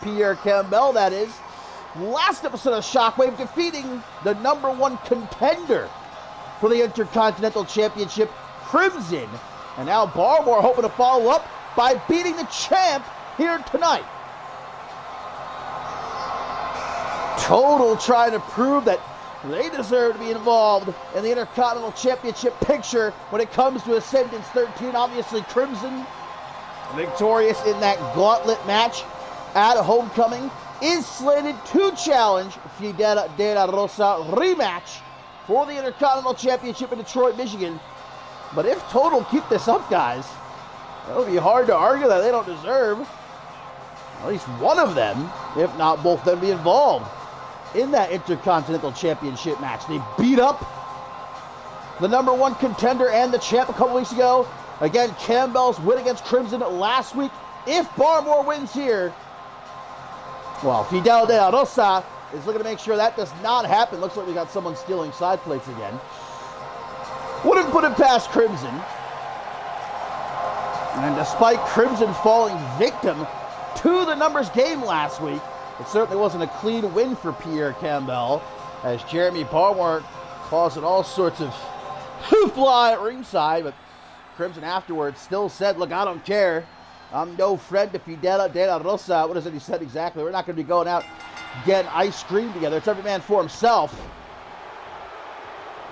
Pierre Campbell, that is. Last episode of Shockwave defeating the #1 contender for the Intercontinental Championship, Crimson. And now Barmore hoping to follow up by beating the champ here tonight. Total trying to prove that they deserve to be involved in the Intercontinental Championship picture when it comes to Ascendance 13. Obviously, Crimson victorious in that gauntlet match at Homecoming is slated to challenge Fidel de la Rosa rematch for the Intercontinental Championship in Detroit, Michigan. But if Total keep this up, guys, it'll be hard to argue that they don't deserve at least one of them, if not both of them, be involved in that Intercontinental Championship match. They beat up the #1 contender and the champ a couple weeks ago. Again, Campbell's win against Crimson last week. If Barmore wins here, well, Fidel de la Rosa is looking to make sure that does not happen. Looks like we got someone stealing side plates again. Wouldn't put it past Crimson. And despite Crimson falling victim to the numbers game last week, it certainly wasn't a clean win for Pierre Campbell, as Jeremy Barmore causing all sorts of hoopla at ringside, but Crimson afterwards still said, look, I don't care. I'm no friend to Fidel de la Rosa. What is it he said exactly? We're not going to be going out getting ice cream together. It's every man for himself.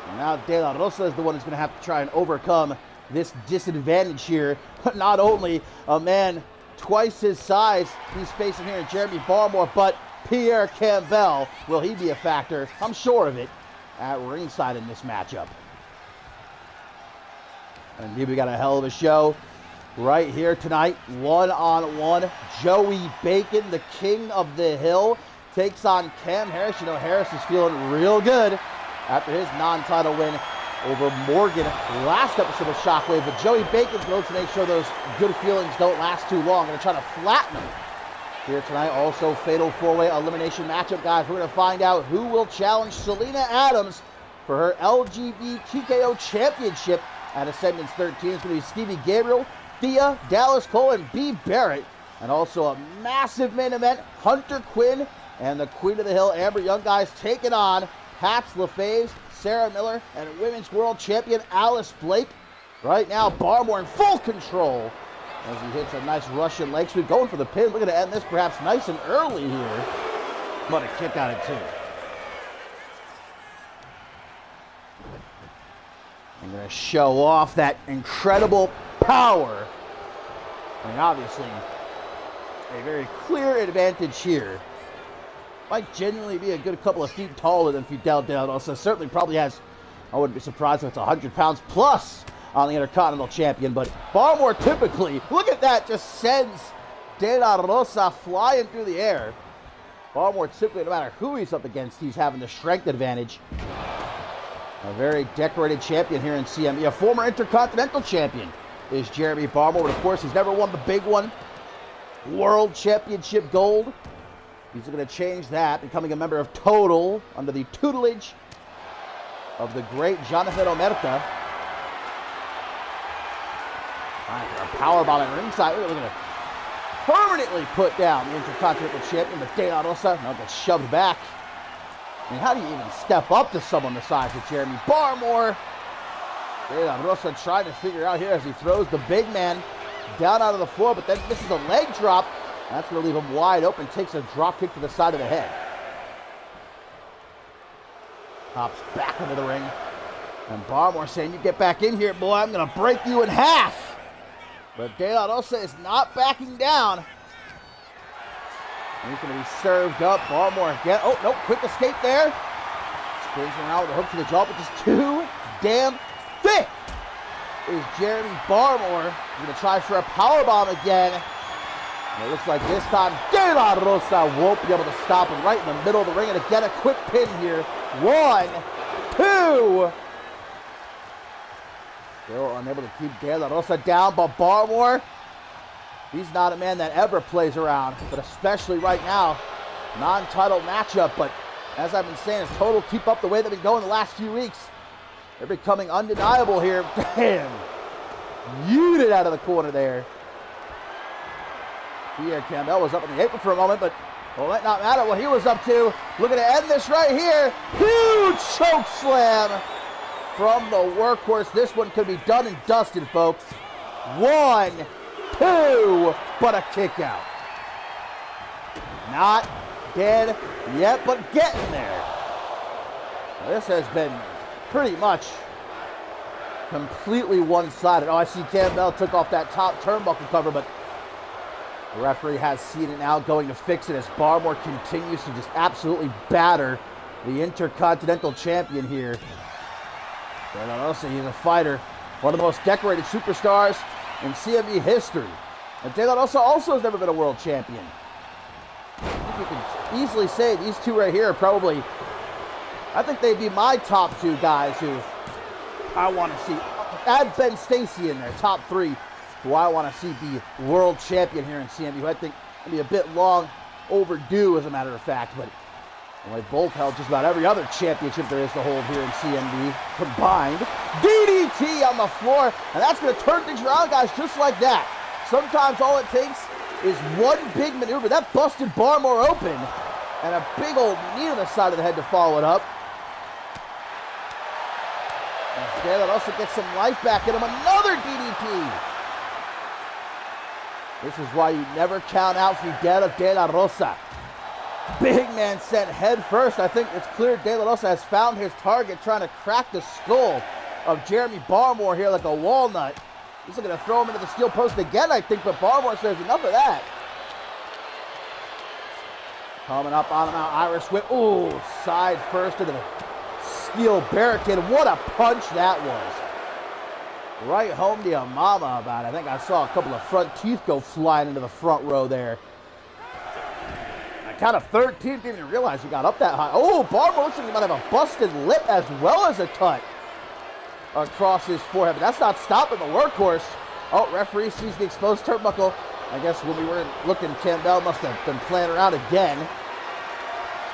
And now De La Rosa is the one who's going to have to try and overcome this disadvantage here. Not only a man twice his size he's facing here in Jeremy Barmore, but Pierre Campbell. Will he be a factor? I'm sure of it at ringside in this matchup. And we got a hell of a show right here tonight. One-on-one, Joey Bacon, the king of the hill, takes on Cam Harris. You know, Harris is feeling real good after his non-title win over Morgan last episode of Shockwave. But Joey Bacon's going to make sure those good feelings don't last too long. Going to try to flatten him here tonight. Also, fatal four-way elimination matchup, guys. We're going to find out who will challenge Selena Adams for her LGB TKO championship at Ascendance 13. It's going to be Stevie Gabriel, Thea, Dallas Cole, and B. Barrett. And also a massive main event, Hunter Quinn and the Queen of the Hill, Amber Young, guys, taking on Pats LaFaves, Sarah Miller, and Women's World Champion Alice Blake. Right now, Barmore in full control as he hits a nice Russian leg sweep, going for the pin. We're going to end this perhaps nice and early here. What a kick out of two. I'm going to show off that incredible power. I mean, obviously, a very clear advantage here. Might genuinely be a good couple of feet taller than Fidel de la Rosa. Certainly probably has, I wouldn't be surprised if it's 100 pounds plus on the Intercontinental Champion. But Barmore typically, look at that, just sends de la Rosa flying through the air. Barmore typically, no matter who he's up against, he's having the strength advantage. A very decorated champion here in CMV. A former Intercontinental Champion is Jeremy Barmore. But of course, he's never won the big one. World Championship gold. He's going to change that, becoming a member of Total under the tutelage of the great Jonathan Omerta. Trying for a powerbomb at ringside. We're going to permanently put down the Intercontinental Champion, but De La Rosa now gets shoved back. I mean, how do you even step up to someone the size of Jeremy Barmore? De La Rosa trying to figure out here as he throws the big man down out of the floor, but then misses a leg drop. That's going to leave him wide open. Takes a drop kick to the side of the head. Hops back into the ring. And Barmore saying, you get back in here, boy, I'm going to break you in half. But De La Rosa is not backing down. He's going to be served up. Barmore again. Oh, no, quick escape there. Spins around with a hook to the jaw, but just too damn thick is Jeremy Barmore. He's going to try for a powerbomb again. And it looks like this time De La Rosa won't be able to stop him right in the middle of the ring. And again, a quick pin here. 1, 2. Still unable to keep De La Rosa down, but Barmore, he's not a man that ever plays around, but especially right now, non-title matchup. But as I've been saying, if Total keep up the way they've been going the last few weeks, they're becoming undeniable here. Damn. Yeeted out of the corner there. Pierre Campbell was up in the apron for a moment, but it might not matter what he was up to. Looking to end this right here. Huge choke slam from the workhorse. This one could be done and dusted, folks. 1, 2, but a kick out. Not dead yet, but getting there. This has been pretty much completely one-sided. Oh, I see Campbell took off that top turnbuckle cover, but the referee has seen it now, going to fix it as Barmore continues to just absolutely batter the Intercontinental Champion here. But also, he's a fighter, one of the most decorated superstars in CMV history. And De La Rosa also has never been a world champion. I think you can easily say these two right here are probably, I think they'd be my top two guys who I want to see. Add Ben Stacy in there, top three, who I want to see be world champion here in CMV, who I think will be a bit long overdue, as a matter of fact. But they both held just about every other championship there is to hold here in CMV combined. DDT on the floor, and that's going to turn things around, guys, just like that. Sometimes all it takes is one big maneuver. That busted Barmore open, and a big old knee to the side of the head to follow it up. And that also gets some life back in him. Another DDT. This is why you never count out Fidel De La Rosa. Big man sent head first. I think it's clear De La Rosa has found his target, trying to crack the skull of Jeremy Barmore here like a walnut. He's going to throw him into the steel post again, I think, but Barmore says enough of that. Coming up on him now, Irish whip. Ooh, side first into the steel barricade. What a punch that was. Right home to your mama about it. I think I saw a couple of front teeth go flying into the front row there. I count of 13, didn't even realize he got up that high. Oh, Barmore looks like he might have a busted lip as well as a cut across his forehead, but that's not stopping the workhorse. Oh, referee sees the exposed turnbuckle. I guess when we were looking, Campbell must have been playing around again.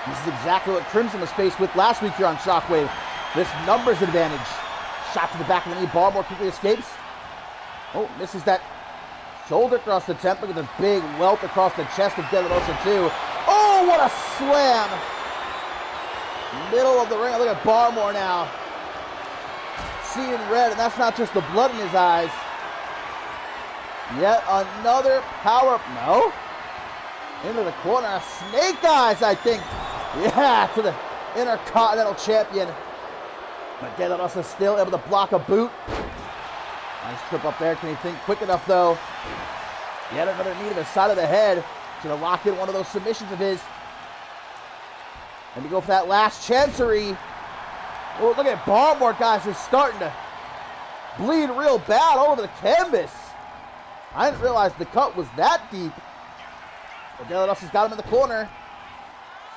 This is exactly what Crimson was faced with last week here on Shockwave. This numbers advantage. Shot to the back of the knee. Barmore quickly escapes. Oh, misses that shoulder across the temple. With a big welt across the chest of De La Rosa too. Oh, what a slam. Middle of the ring. Look at Barmore now. Seeing red, and that's not just the blood in his eyes. Yet another power, no. Into the corner, snake eyes, I think. Yeah, to the Intercontinental Champion. But De La Rosa still able to block a boot. Nice trip up there. Can he think quick enough, though? Yet another knee to the side of the head. Gonna lock in one of those submissions of his. And to go for that last chancery. Oh, look at Barmore, guys, is starting to bleed real bad all over the canvas. I didn't realize the cut was that deep. But De La Rosa's got him in the corner.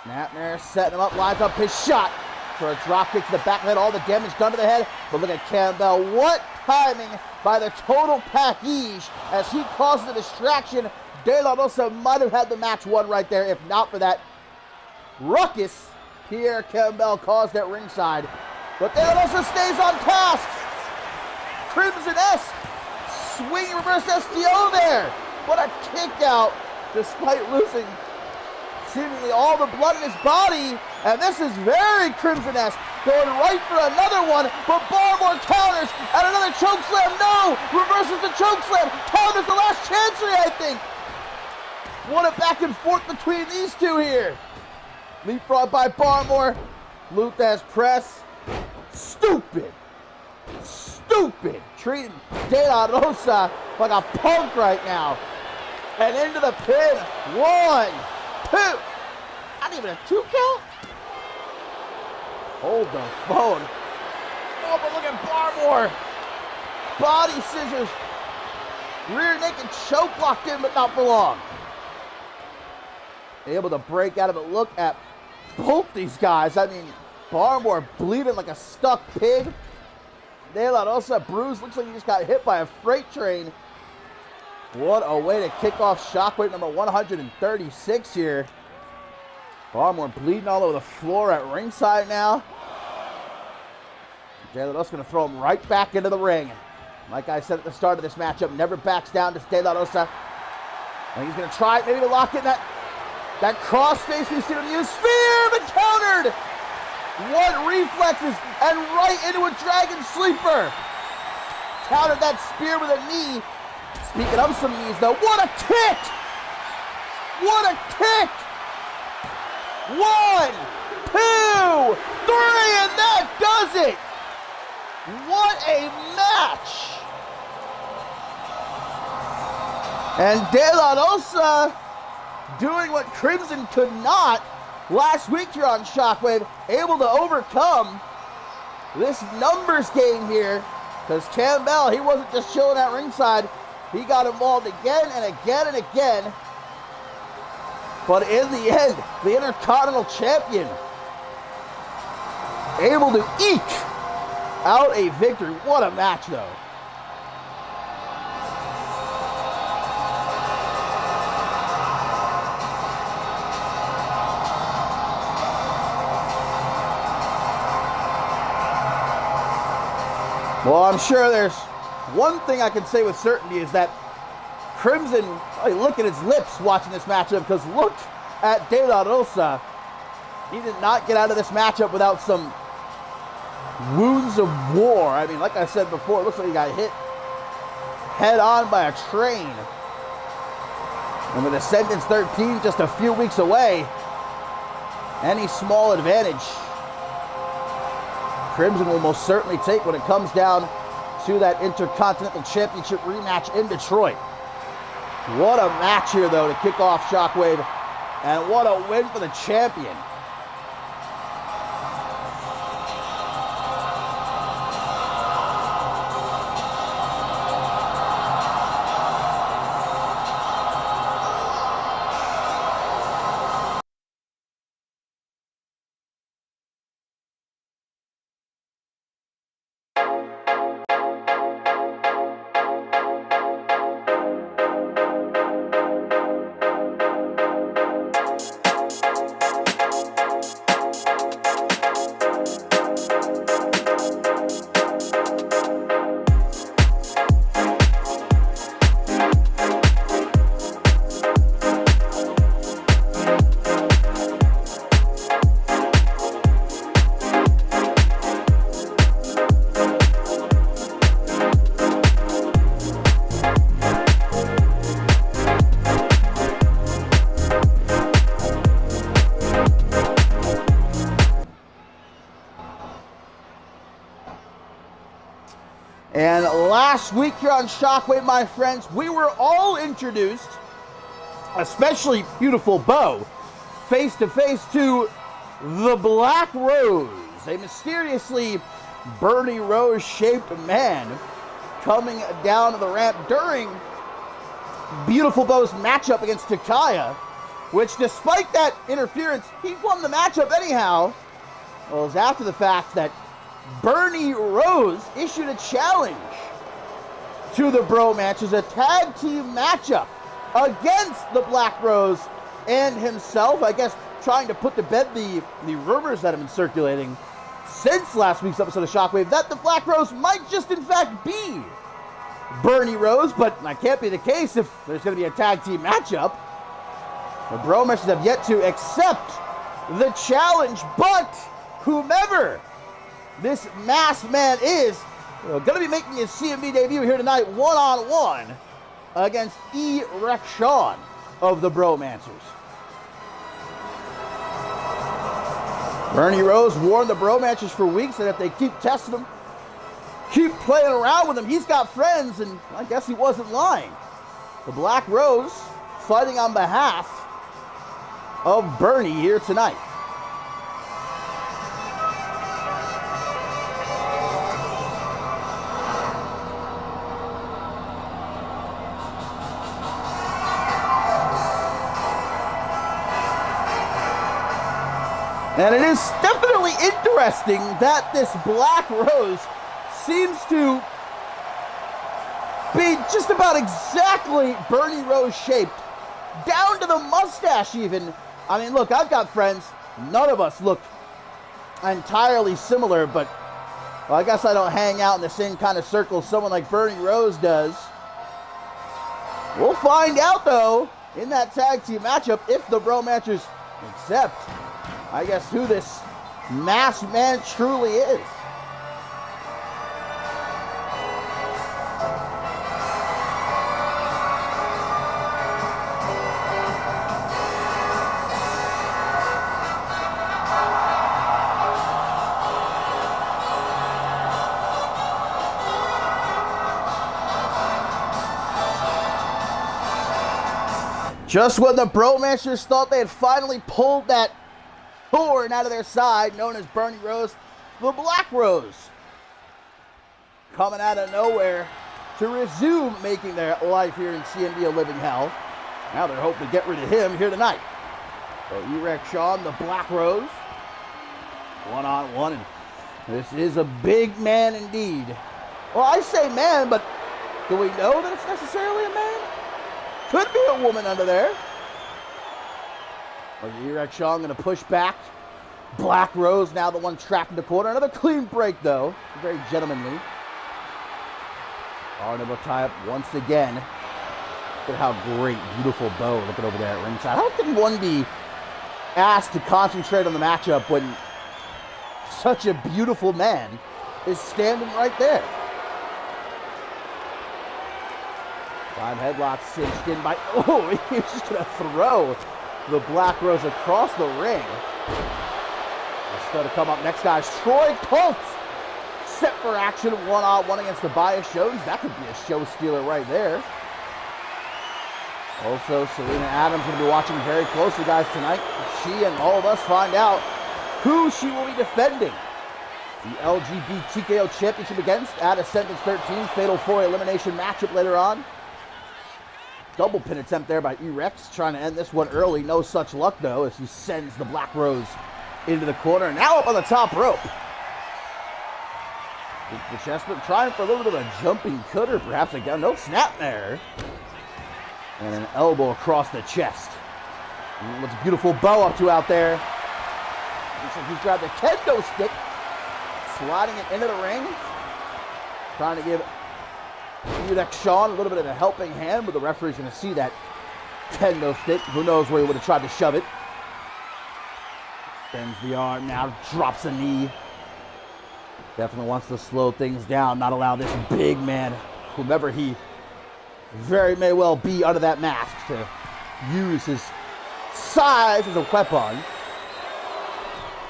Snapmare setting him up, lines up his shot for a drop kick to the back of the head. All the damage done to the head. But look at Campbell. What timing by the total package as he causes a distraction. De La Rosa might have had the match won right there if not for that ruckus Pierre Campbell caused at ringside. But De La Rosa stays on task. Crimson-esque swinging reverse STO there. What a kick out despite losing seemingly all the blood in his body. And this is very Crimson-esque. Going right for another one, but Barmore counters and another choke slam. No! Reverses the choke slam. Counters the last chancery, I think. What a back and forth between these two here. Leapfrog by Barmore. Luthez press. Stupid. Stupid. Treating De La Rosa like a punk right now. And into the pin. 1, 2. Not even a 2 count. Hold the phone. Oh, but look at Barmore. Body scissors. Rear naked choke locked in, but not for long. Able to break out of it. Look at both these guys. I mean, Barmore bleeding like a stuck pig. De La Rosa bruised. Looks like he just got hit by a freight train. What a way to kick off Shockwave number 136 here. Barmore bleeding all over the floor at ringside now. De La Rosa going to throw him right back into the ring. Like I said at the start of this matchup, never backs down to De La Rosa. And he's going to try maybe to lock in that cross face we've seen him use. Spear, but countered! What reflexes, and right into a dragon sleeper. Countered that spear with a knee. Speaking of some knees though, what a kick! What a kick! 1, 2, 3, and that does it! What a match! And De La Rosa doing what Crimson could not last week here on Shockwave, able to overcome this numbers game here, because Campbell, he wasn't just chilling at ringside, he got involved again and again and again. But in the end, the Intercontinental Champion able to eke out a victory. What a match, though. Well, I'm sure there's one thing I can say with certainty is that Crimson, look at his lips watching this matchup, because look at De La Rosa. He did not get out of this matchup without some wounds of war. I mean, like I said before, it looks like he got hit head on by a train. And with Ascendance 13 just a few weeks away, any small advantage Crimson will most certainly take when it comes down to that Intercontinental Championship rematch in Detroit. What a match here, though, to kick off Shockwave, and what a win for the champion. And last week here on Shockwave, my friends, we were all introduced, especially beautiful Bo, face to face to the Black Rose, a mysteriously Bernie Rose-shaped man coming down the ramp during beautiful Bo's matchup against Takaya, which, despite that interference, he won the matchup anyhow. Well, it was after the fact that Bernie Rose issued a challenge to the Bro Match as a tag team matchup against the Black Rose and himself. I guess trying to put to bed the rumors that have been circulating since last week's episode of Shockwave that the Black Rose might just in fact be Bernie Rose, but that can't be the case if there's going to be a tag team matchup. The Bro Matches have yet to accept the challenge, but whomever this masked man is going to be making his CMV debut here tonight, one-on-one against E-Rex Sean of the Bromancers. Bernie Rose warned the Bromancers for weeks that if they keep testing him, keep playing around with him, he's got friends, and I guess he wasn't lying. The Black Rose fighting on behalf of Bernie here tonight. And it is definitely interesting that this Black Rose seems to be just about exactly Bernie Rose shaped, down to the mustache even. I mean, look, I've got friends. None of us look entirely similar, but well, I guess I don't hang out in the same kind of circle someone like Bernie Rose does. We'll find out, though, in that tag team matchup if the Bro Matchers accept, I guess, who this masked man truly is. Just when the Bro Matchers thought they had finally pulled that thorn out of their side, known as Bernie Rose, the Black Rose, coming out of nowhere to resume making their life here in CMV a living hell. Now they're hoping to get rid of him here tonight. So Erect Sean, the Black Rose, one-on-one, and this is a big man indeed. Well, I say man, but do we know that it's necessarily a man? Could be a woman under there. Erect Sean going to push back. Black Rose now the one trapped in the corner. Another clean break, though. Very gentlemanly. Carnival tie-up once again. Look at how great, beautiful bow looking over there at ringside. How can one be asked to concentrate on the matchup when such a beautiful man is standing right there? 5 headlocks cinched in by, he's just going to throw the Black Rose across the ring. Let's go to come up next, guys. Troy Colt set for action, one-on-one against Tobias Jones. That could be a show stealer right there. Also, Selena Adams going to be watching very closely, guys, tonight. She and all of us find out who she will be defending the LGBTKO Championship against at a Sentence 13 Fatal 4 elimination matchup later on. Double pin attempt there by E-Rex, trying to end this one early. No such luck, though, as he sends the Black Rose into the corner. Now up on the top rope. The chestnut trying for a little bit of a jumping cutter, perhaps. Again, no snap there. And an elbow across the chest. What's a beautiful bow up to out there. Looks like he's grabbed the kendo stick, sliding it into the ring. Trying to give Erect Sean a little bit of a helping hand, but the referee's going to see that kendo stick. Who knows where he would have tried to shove it. Extends the arm now, drops a knee. Definitely wants to slow things down, not allow this big man, whomever he very may well be under that mask, to use his size as a weapon.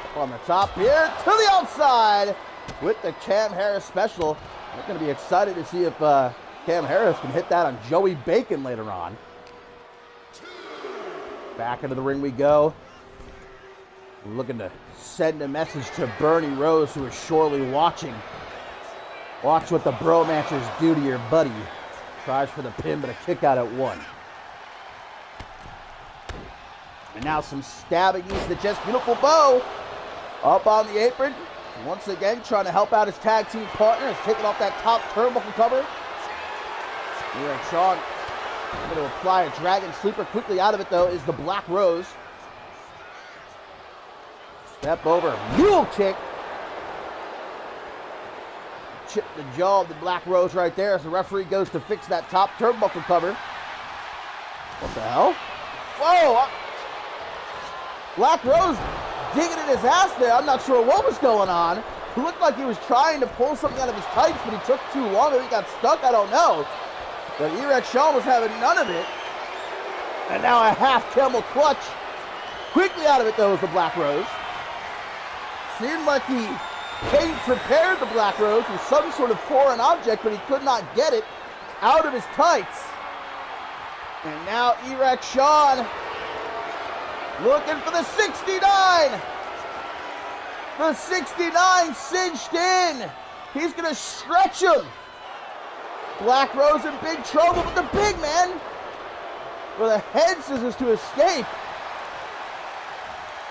Up on the top here, to the outside with the Cam Harris special. I'm going to be excited to see if Cam Harris can hit that on Joey Bacon later on. Back into the ring we go. We're looking to send a message to Bernie Rose, who is surely watching. Watch what the Bro Matchers do to your buddy. Tries for the pin, but a kick out at 1. And now some stabbing into the chest. Beautiful bow up on the apron. Once again, trying to help out his tag team partner. He's taking off that top turnbuckle cover. Erect Sean going to apply a Dragon Sleeper. Quickly out of it, though, is the Black Rose. Step over. Mule kick. Chip the jaw of the Black Rose right there as the referee goes to fix that top turnbuckle cover. What the hell? Whoa! Black Rose digging in his ass there. I'm not sure what was going on. It looked like he was trying to pull something out of his tights, but he took too long. Maybe he got stuck. I don't know. But Erect Sean was having none of it. And now a half camel clutch. Quickly out of it, though, is the Black Rose. Seemed like he came prepared, the Black Rose, with some sort of foreign object, but he could not get it out of his tights. And now Erect Sean looking for the 69. The 69 cinched in. He's going to stretch him. Black Rose in big trouble, but the big man with a head scissors to escape.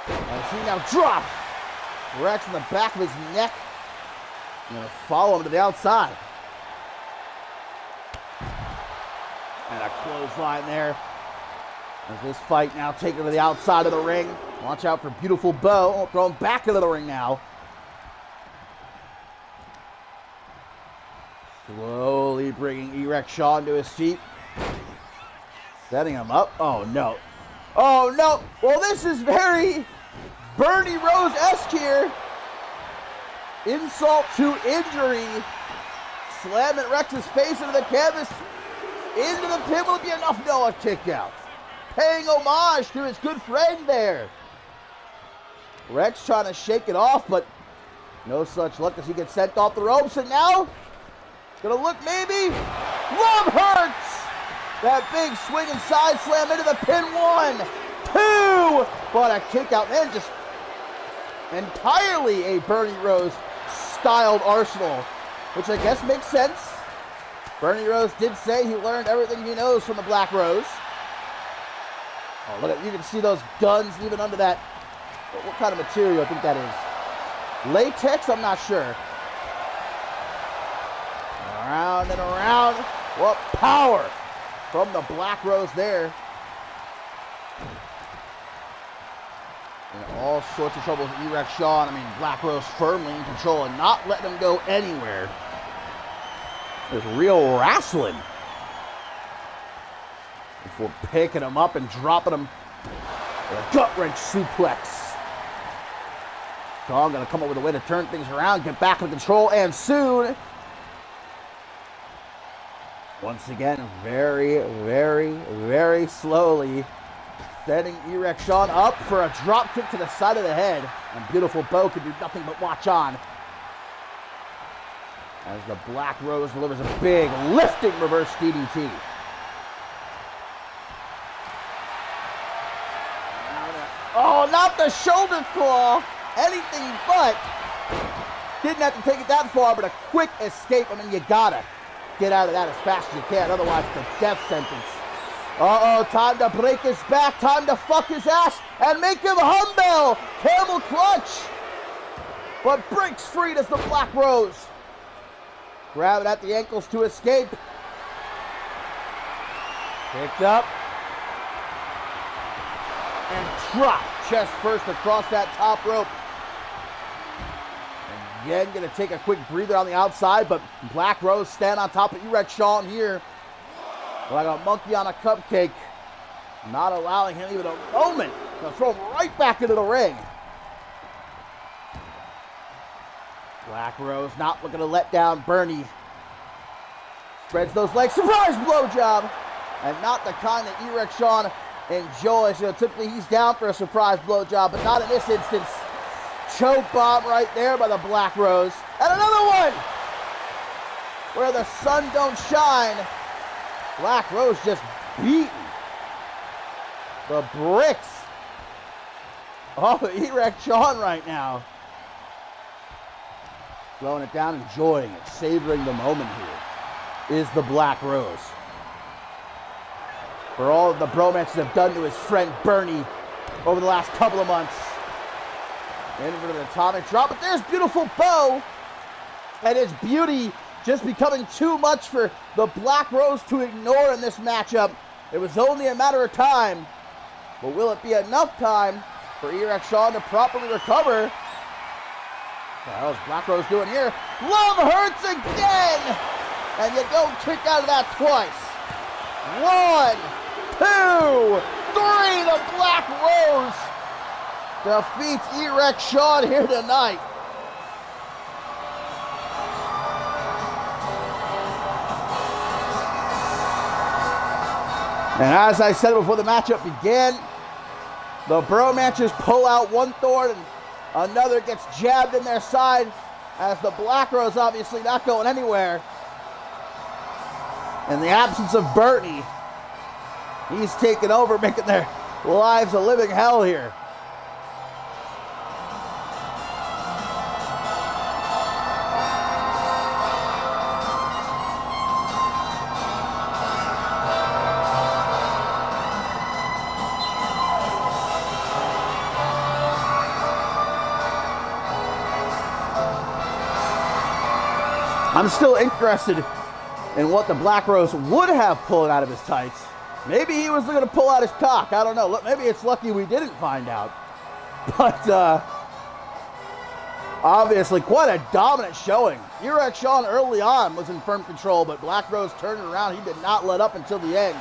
As he now drops. Rex in the back of his neck. I'm going to follow him to the outside. And a clothesline there. As this fight now taken to the outside of the ring. Watch out for beautiful Bo. Throw him back into the ring now. Slowly bringing Erect Sean to his feet. Setting him up. Oh, no. Oh, no. Well, this is very Bernie Rose-esque here. Insult to injury. Slamming Rex's face into the canvas. Into the pin. Will it be enough? No, a kick out. Paying homage to his good friend there. Rex trying to shake it off, but no such luck as he gets sent off the ropes. And now, gonna look maybe. Love hurts. That big swinging side slam into the pin. 1, 2. But a kick out. Man, just entirely a Bernie Rose styled arsenal, which I guess makes sense. Bernie Rose did say he learned everything he knows from the Black Rose. Oh, look at, you can see those guns even under that. What kind of material I think that is? Latex? I'm not sure. Around and around. What power from the Black Rose there. In all sorts of trouble with Erect Sean. I mean, Black Rose firmly in control and not letting him go anywhere. There's real wrestling. Before picking him up and dropping him with a gut-wrench suplex. Sean gonna come up with a way to turn things around, get back in control, and soon, once again, very, very, very slowly, setting Erect Sean up for a drop kick to the side of the head. And beautiful Bo can do nothing but watch on as the Black Rose delivers a big lifting reverse DDT. Oh, not the shoulder claw. Anything but. Didn't have to take it that far, but a quick escape. I mean, you gotta get out of that as fast as you can. Otherwise, it's a death sentence. Uh-oh, time to break his back. Time to fuck his ass and make him humble. Camel clutch. But breaks free as the Black Rose. Grab it at the ankles to escape. Picked up. And drop chest first across that top rope. Again, going to take a quick breather on the outside, but Black Rose stand on top of Erect Sean here like a monkey on a cupcake, not allowing him even a moment to throw him right back into the ring. Black Rose not looking to let down Bernie. Spreads those legs, surprise blowjob, and not the kind that Erect Sean enjoys. You know, typically he's down for a surprise blowjob, but not in this instance. Choke bomb right there by the Black Rose. And another one! Where the sun don't shine. Black Rose just beating the bricks off of Erect Sean right now. Slowing it down, enjoying it, savoring the moment here is the Black Rose. For all of the bromances have done to his friend Bernie over the last couple of months. Inverted atomic drop, but there's beautiful Bo. And his beauty just becoming too much for the Black Rose to ignore in this matchup. It was only a matter of time. But will it be enough time for Erect Sean to properly recover? What the hell is Black Rose doing here? Love hurts again! And you don't kick out of that twice. 1, 2, 3, the Black Rose defeats Erect Sean here tonight. And as I said before the matchup began, the bromances pull out one thorn and another gets jabbed in their side, as the Black Rose obviously not going anywhere. In the absence of Bernie, he's taken over, making their lives a living hell here. I'm still interested in what the Black Rose would have pulled out of his tights. Maybe he was going to pull out his cock. I don't know. Maybe it's lucky we didn't find out. But obviously quite a dominant showing. Erect Sean early on was in firm control, but Black Rose turned it around. He did not let up until the end.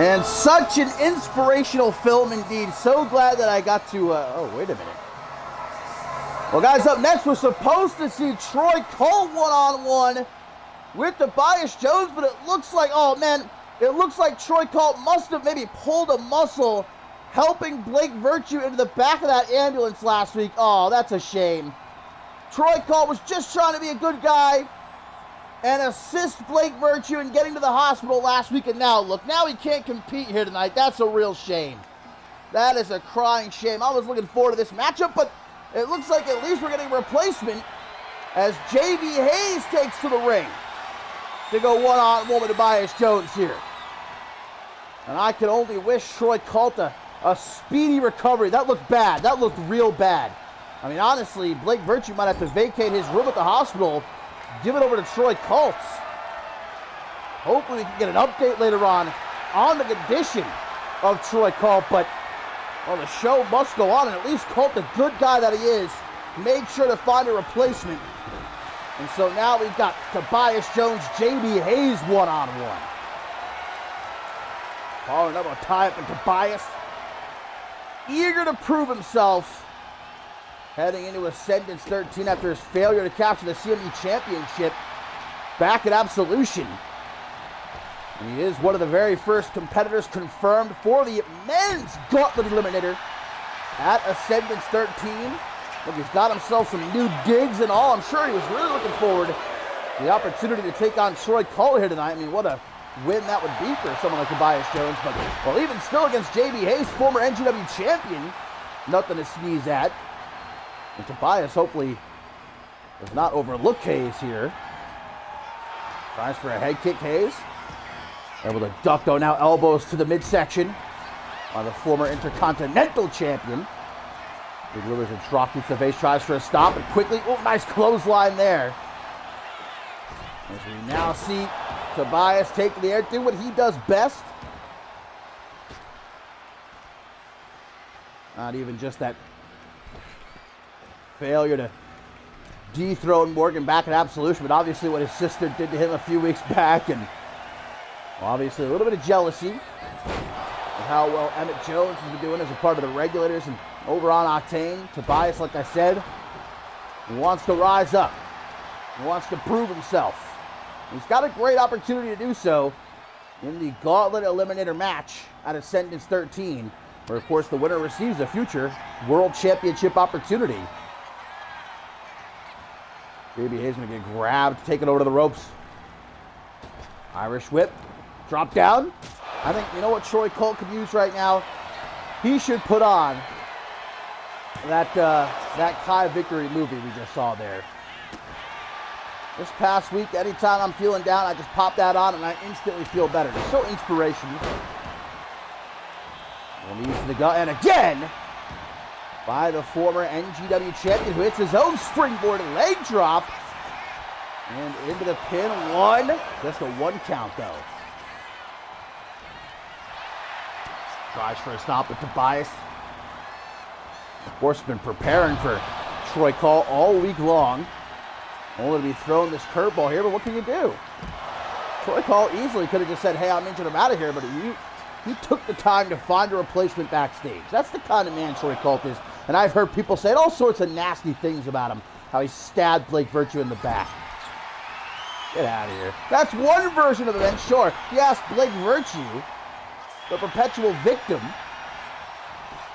And such an inspirational film indeed. So glad that I got to, oh, wait a minute. Well, guys, up next, we're supposed to see Troy Cole one-on-one with Tobias Jones, but it looks like, oh, man, it looks like Troy Cole must have maybe pulled a muscle helping Blake Virtue into the back of that ambulance last week. Oh, that's a shame. Troy Cole was just trying to be a good guy and assist Blake Virtue in getting to the hospital last week, and now, look, now he can't compete here tonight. That's a real shame. That is a crying shame. I was looking forward to this matchup, but it looks like at least we're getting a replacement as J.B. Hayes takes to the ring to go one-on-one with Tobias Jones here. And I can only wish Troy Cole a speedy recovery. That looked bad. That looked real bad. I mean, honestly, Blake Virtue might have to vacate his room at the hospital, give it over to Troy Cole. Hopefully we can get an update later on the condition of Troy Cole, but well, the show must go on, and at least Colt, the good guy that he is, made sure to find a replacement. And so now we've got Tobias Jones, J.B. Hayes one-on-one. Following up a tie-up in Tobias, eager to prove himself, heading into Ascendance 13 after his failure to capture the CMV championship back at Absolution. And he is one of the very first competitors confirmed for the men's gauntlet eliminator at Ascendance 13. Look, he's got himself some new digs and all. I'm sure he was really looking forward to the opportunity to take on Troy Cole here tonight. I mean, what a win that would be for someone like Tobias Jones. But, well, even still against J.B. Hayes, former NGW champion, nothing to sneeze at. And Tobias hopefully does not overlook Hayes here. Tries for a head kick, Hayes. Able to duck, though, now elbows to the midsection by the former Intercontinental champion. Big Rivers and drop to the face, tries for a stop, and quickly, oh, nice clothesline there. As we now see Tobias take the air, do what he does best. Not even just that failure to dethrone Morgan back at Absolution, but obviously what his sister did to him a few weeks back, and obviously a little bit of jealousy of how well Emmett Jones has been doing as a part of the regulators and over on Octane. Tobias, like I said, he wants to rise up. He wants to prove himself. He's got a great opportunity to do so in the Gauntlet Eliminator match at Ascendance 13, where, of course, the winner receives a future World Championship opportunity. J.B. Hayes going to get grabbed, taken over to the ropes. Irish whip. Drop down. I think, you know what Troy Cole could use right now? He should put on that Kai Victory movie we just saw there. This past week, anytime I'm feeling down, I just pop that on and I instantly feel better. It's so inspirational. And he's the gut, and again, by the former NGW champion who hits his own springboard leg drop. And into the pin, one. Just a one count though. Tries for a stop with Tobias. Of course, been preparing for Troy Cole all week long. Only to be thrown this curveball here, but what can you do? Troy Cole easily could have just said, hey, I'm injured, I'm out of here, but he took the time to find a replacement backstage. That's the kind of man Troy Cole is. And I've heard people say all sorts of nasty things about him, how he stabbed Blake Virtue in the back. Get out of here. That's one version of the event, sure. If you ask Blake Virtue, the perpetual victim,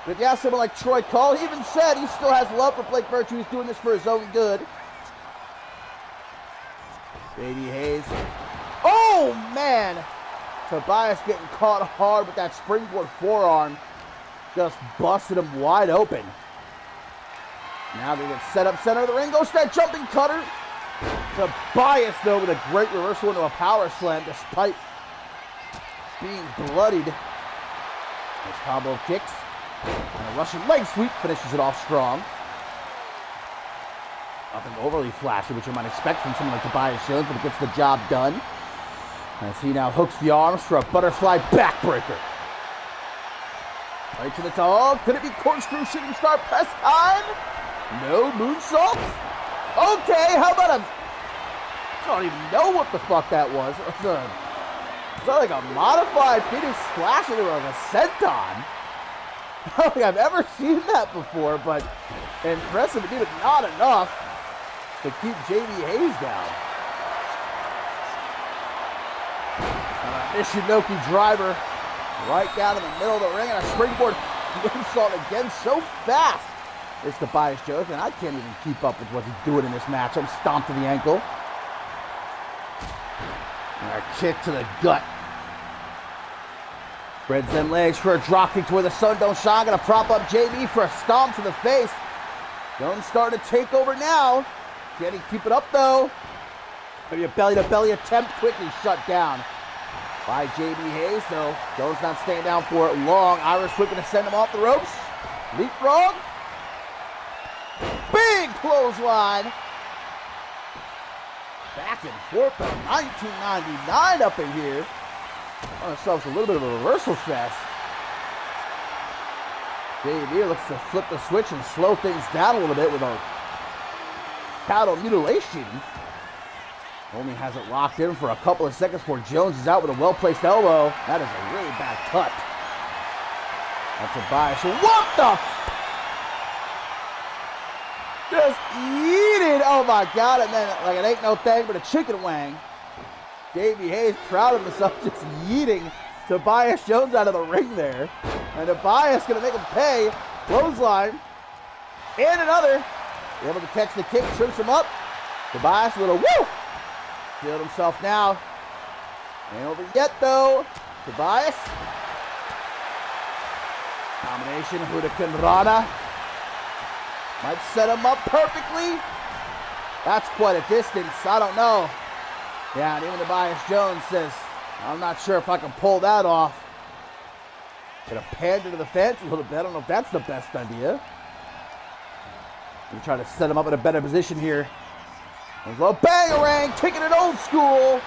but if you ask someone like Troy Cole, he even said he still has love for Blake Virtue. He's doing this for his own good. J.B. Hayes. Oh, man! Tobias getting caught hard with that springboard forearm. Just busted him wide open. Now they get set up center of the ring. Goes to that jumping cutter. Tobias, though, with a great reversal into a power slam despite being bloodied. Nice combo of kicks. And a Russian leg sweep finishes it off strong. Nothing overly flashy, which you might expect from someone like Tobias Jones, but it gets the job done. As he now hooks the arms for a butterfly backbreaker. Right to the top. Could it be corkscrew shooting star press time? No moonsault? Okay, how about a... I don't even know what the fuck that was. It's not like a modified Phoenix splash into like a senton. I don't think I've ever seen that before, but impressive indeed, but not enough to keep JB Hayes down. Michinoku driver right down in the middle of the ring, and a springboard moonsault again so fast. It's Tobias Jones, and I can't even keep up with what he's doing in this match. I'm stomped to the ankle. And a kick to the gut. Spreads them legs for a drop kick to where the sun don't shine. Gonna prop up JB for a stomp to the face. Jones starting to take over now. Can he keep it up though? Maybe a belly-to-belly attempt, quickly shut down by JB Hayes, though. Jones not staying down for it long. Irish whip gonna send him off the ropes. Leapfrog. Big clothesline. Back and forth from 1999 up in here. On ourselves a little bit of a reversal fest. JB looks to flip the switch and slow things down a little bit with a cattle mutilation. Only has it locked in for a couple of seconds before Jones is out with a well-placed elbow. That is a really bad cut. That's a bias. What the? Just yeeted. Oh my God. And then, like, it ain't no thing but a chicken wang. JB Hayes proud of himself, just yeeting Tobias Jones out of the ring there. And Tobias going to make him pay. Clothesline. And another. Able to catch the kick, trips him up. Tobias a little woo. Filled himself now. Ain't over yet though. Tobias. Combination Hurricane Rana. Might set him up perfectly. That's quite a distance. I don't know. Yeah, and even Tobias Jones says, I'm not sure if I can pull that off. Gonna pander to the fence a little bit. I don't know if that's the best idea. We try to set him up in a better position here. There's a little bangarang, taking it old school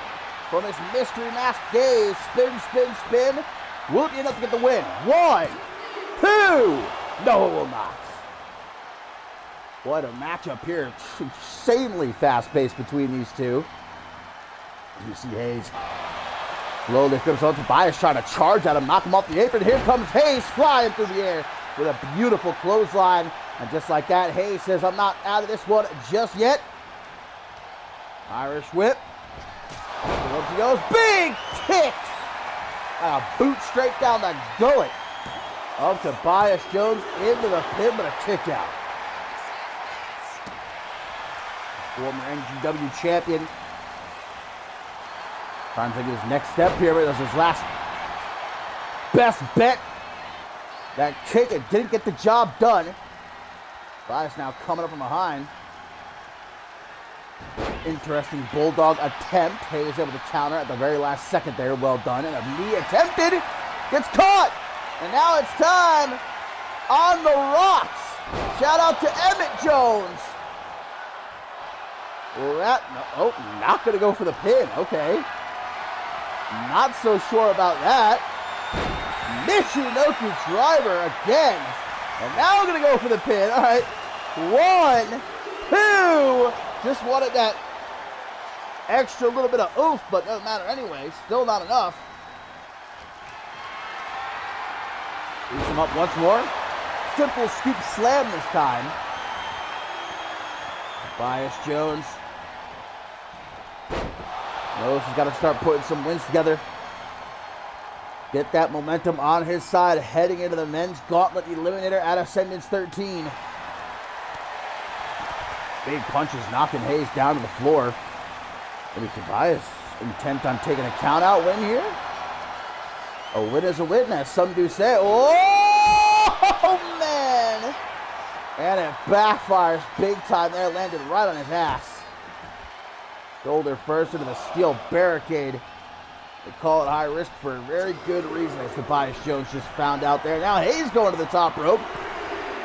from his mystery mask days. Spin, spin, spin. Will it be enough to get the win? 1, 2. No, it will not. What a matchup here. Insanely fast-paced between these two. You see Hayes slowly flips on Tobias, trying to charge at him, knock him off the apron. Here comes Hayes flying through the air with a beautiful clothesline. And just like that, Hayes says, I'm not out of this one just yet. Irish whip. Up he goes. Big kick. A boot straight down the gullet of Tobias Jones into the pin, but a kick out. Former NGW champion. Trying to take his next step here, but it was his last best bet. That kick, it didn't get the job done. Tobias now coming up from behind. Interesting bulldog attempt. Hayes able to counter at the very last second there. Well done. And a knee attempted. Gets caught. And now it's time on the rocks. Shout out to Emmett Jones. Not going to go for the pin. Okay. Not so sure about that. Michinoku driver again. And now we're going to go for the pin. All right. 1, 2. Just wanted that extra little bit of oomph, but doesn't matter anyway. Still not enough. Leaves him up once more. Simple scoop slam this time. Tobias Jones. Knows he's got to start putting some wins together. Get that momentum on his side heading into the men's gauntlet eliminator at Ascendance 13. Big punches knocking Hayes down to the floor. Maybe Tobias intent on taking a count out win here. A win is a win, as some do say. Oh, man. And it backfires big time there. Landed right on his ass. Shoulder first into the steel barricade. They call it high risk for a very good reason, as Tobias Jones just found out there. Now Hayes going to the top rope.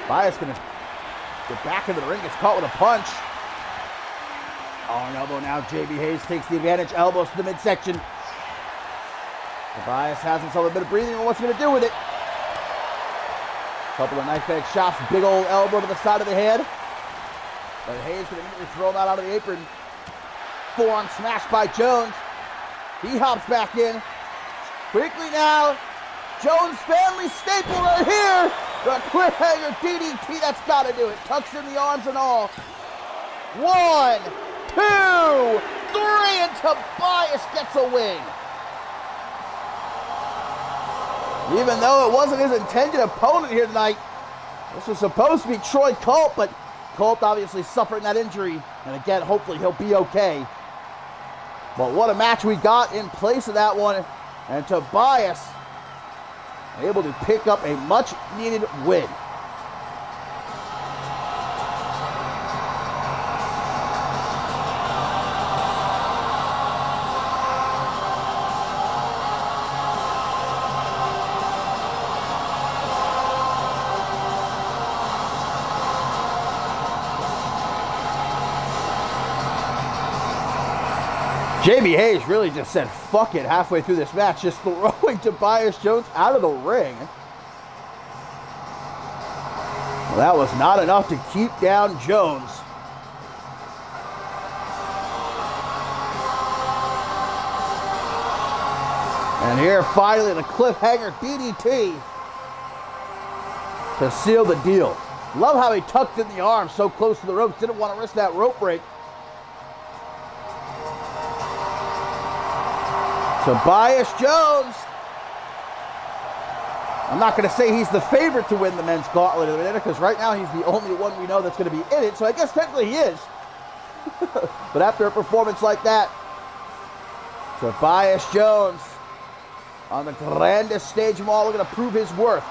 Tobias going to get back into the ring. Gets caught with a punch. On elbow now. JB Hayes takes the advantage. Elbows to the midsection. Tobias has himself a bit of breathing on what's he going to do with it. Couple of knife edge shots. Big old elbow to the side of the head. But Hayes going to immediately throw him out of the apron. Forearm smashed by Jones. He hops back in. Quickly now. Jones family staple right here. The cliffhanger DDT, that's got to do it. Tucks in the arms and all. 1, 2, 3, and Tobias gets a win. Even though it wasn't his intended opponent here tonight, this was supposed to be Troy Colt, but Colt obviously suffering that injury. And again, hopefully he'll be okay. But what a match we got in place of that one. And Tobias able to pick up a much-needed win. Jamie Hayes really just said fuck it halfway through this match, just throwing Tobias Jones out of the ring. Well, that was not enough to keep down Jones. And here finally the cliffhanger DDT to seal the deal. Love how he tucked in the arm so close to the ropes, didn't want to risk that rope break. Tobias Jones. I'm not going to say he's the favorite to win the men's gauntlet of the minute, because right now he's the only one we know that's going to be in it, so I guess technically he is. But after a performance like that, Tobias Jones on the grandest stage of all, going to prove his worth.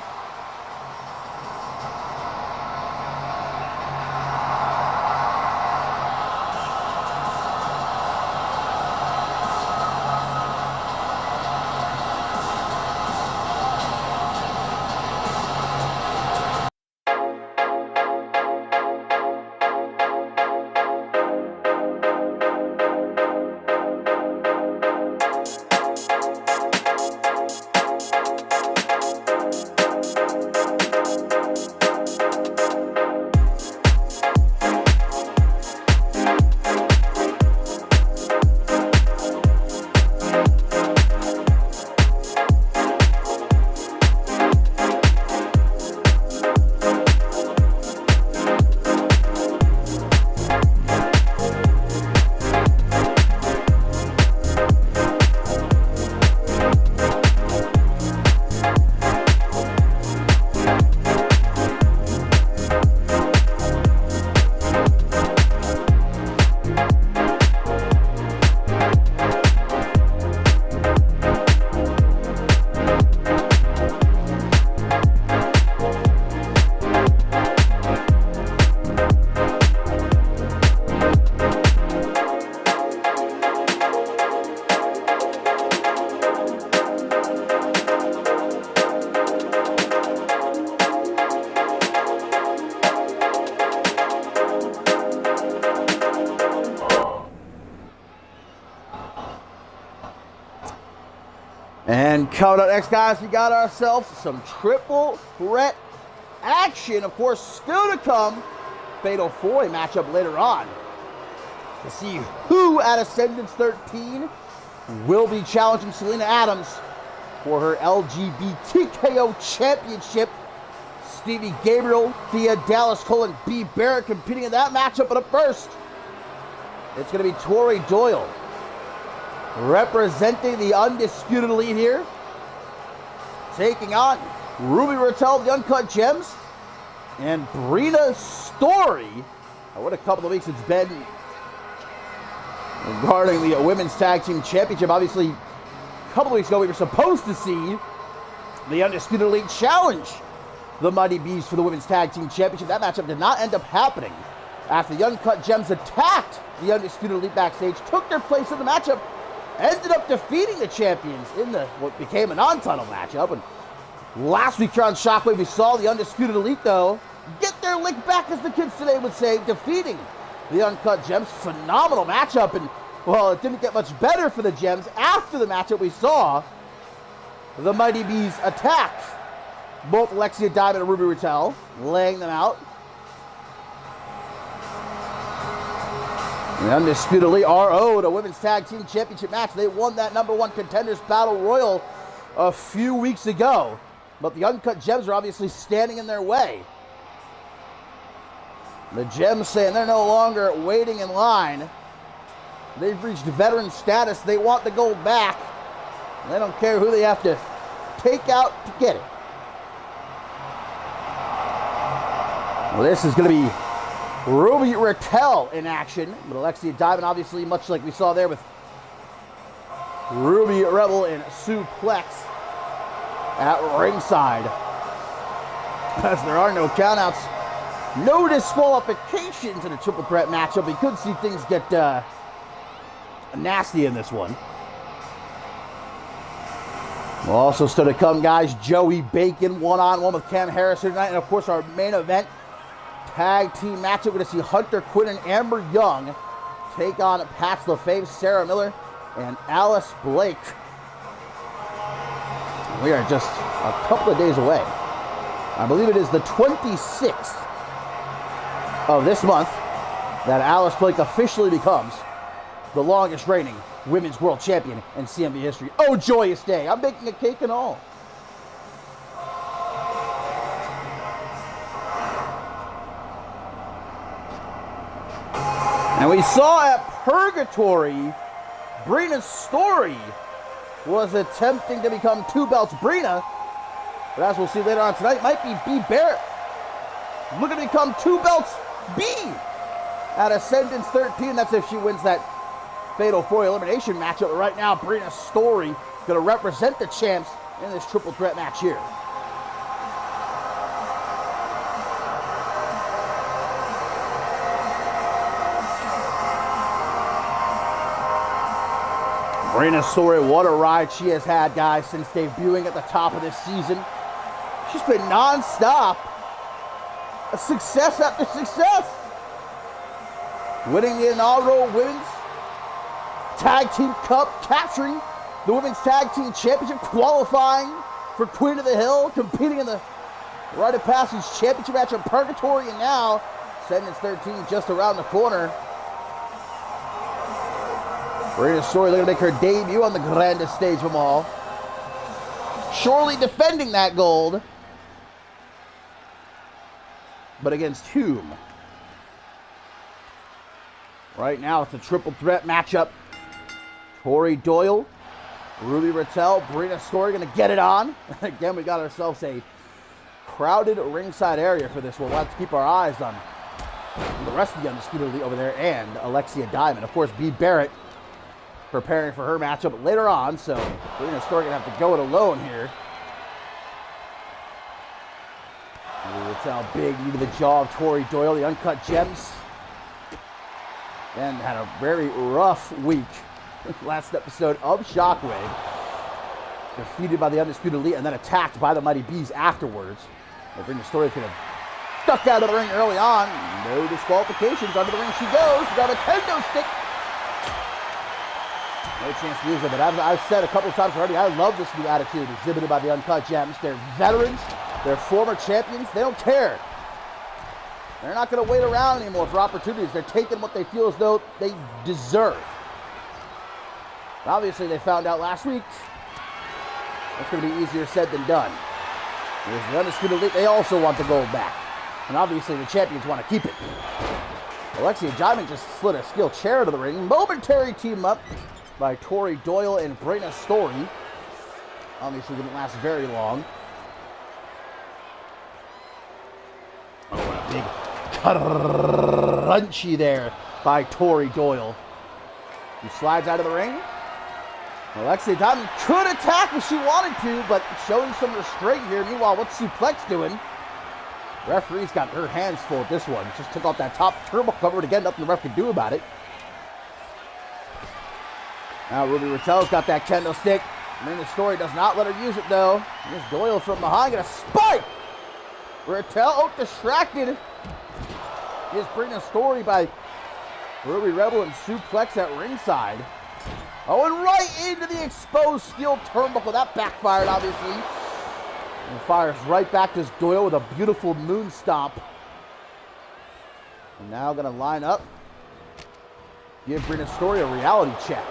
And coming up next, guys, we got ourselves some triple threat action. Of course, still to come, Fatal 4-Way matchup later on to see who at Ascendance 13 will be challenging Selena Adams for her LGBTKO championship. Stevie Gabriel via Dallas Cole and B. Barrett competing in that matchup. But up first, it's going to be Tori Doyle representing the undisputed elite here, taking on Ruby Raquel, the Uncut Gems, and Brina Story. What a couple of weeks it's been regarding the Women's Tag Team Championship. Obviously, a couple of weeks ago, we were supposed to see the Undisputed Elite challenge the Mighty Bees for the Women's Tag Team Championship. That matchup did not end up happening after the Uncut Gems attacked the Undisputed Elite backstage, took their place in the matchup, ended up defeating the champions in what became a non-title matchup. And last week here on Shockwave, we saw the Undisputed Elite, though, get their lick back, as the kids today would say, defeating the Uncut Gems. Phenomenal matchup, and, well, it didn't get much better for the Gems. After the matchup, we saw the Mighty Bees attack both Alexia Diamond and Ruby Raquel, laying them out. The Undisputed Elite are owed a Women's Tag Team Championship match. They won that #1 Contenders Battle Royal a few weeks ago. But the Uncut Gems are obviously standing in their way. The Gems saying they're no longer waiting in line. They've reached veteran status. They want the gold back. They don't care who they have to take out to get it. Well, this is going to be Ruby Raquel in action. But Alexia Diamond, obviously, much like we saw there with Ruby Rebel and Suplex at ringside. As there are no countouts, no disqualifications in a triple threat matchup. We could see things get nasty in this one. Well, also still to come, guys, Joey Bacon one-on-one with Cam Harris here tonight. And, of course, our main event tag team matchup. We're going to see Hunter Quinn and Amber Young take on Pat's LaFaves, Sarah Miller, and Alice Blake. We are just a couple of days away. I believe it is the 26th of this month that Alice Blake officially becomes the longest reigning women's world champion in CMV history. Oh, joyous day. I'm baking a cake and all. And we saw at Purgatory, Brina's story was attempting to become two belts Brina. But as we'll see later on tonight, might be B. Barrett looking to become two belts B at Ascendance 13. That's if she wins that Fatal 4 elimination matchup. But right now, Brina's story going to represent the champs in this triple threat match here. Brina's story, what a ride she has had, guys, since debuting at the top of this season. She's been non-stop. A success after success. Winning the inaugural Women's Tag Team Cup, capturing the Women's Tag Team Championship, qualifying for Queen of the Hill, competing in the Rite of Passage Championship match of Purgatory, and now Ascendance 13 just around the corner. Brina's story looking to make her debut on the grandest stage of them all. Surely defending that gold. But against whom? Right now it's a triple threat matchup. Tori Doyle, Ruby Raquel, Brina's story going to get it on. Again, we got ourselves a crowded ringside area for this one. We'll have to keep our eyes on the rest of the Undisputed Elite over there and Alexia Diamond. Of course, B. Barrett preparing for her matchup later on, so Brina's story going to have to go it alone here. Raquel, big knee to the jaw of Tori Doyle, the Uncut Gems. And had a very rough week last episode of Shockwave. Defeated by the Undisputed Elite and then attacked by the Mighty Bees afterwards. Brina's story could have ducked out of the ring early on. No disqualifications. Under the ring she goes. She got a kendo stick. No chance to use it, but I've said a couple of times already, I love this new attitude exhibited by the Uncut Gems. They're veterans. They're former champions. They don't care. They're not going to wait around anymore for opportunities. They're taking what they feel as though they deserve. And obviously, they found out last week it's going to be easier said than done. There's the Undisputed Elite. They also want the gold back. And obviously, the champions want to keep it. Alexia Diamond just slid a steel chair to the ring. Momentary team up by Tori Doyle and Brina's story. Obviously, didn't last very long. Oh, what a big crunchy there by Tori Doyle. He slides out of the ring. Alexia Diamond could attack if she wanted to, but showing some restraint here. Meanwhile, what's Suplex doing? Referee's got her hands full at this one. Just took off that top turbo cover to get nothing the ref could do about it. Now Ruby Raquel's got that kendo stick. Brina's story does not let her use it though. Here's Doyle from behind, and a spike! Raquel, distracted. Here's Brina's story by Ruby Rebel and Suplex at ringside. Oh, and right into the exposed steel turnbuckle. That backfired, obviously. And fires right back to Doyle with a beautiful moon stomp. And now going to line up. Give Brina's story a reality check.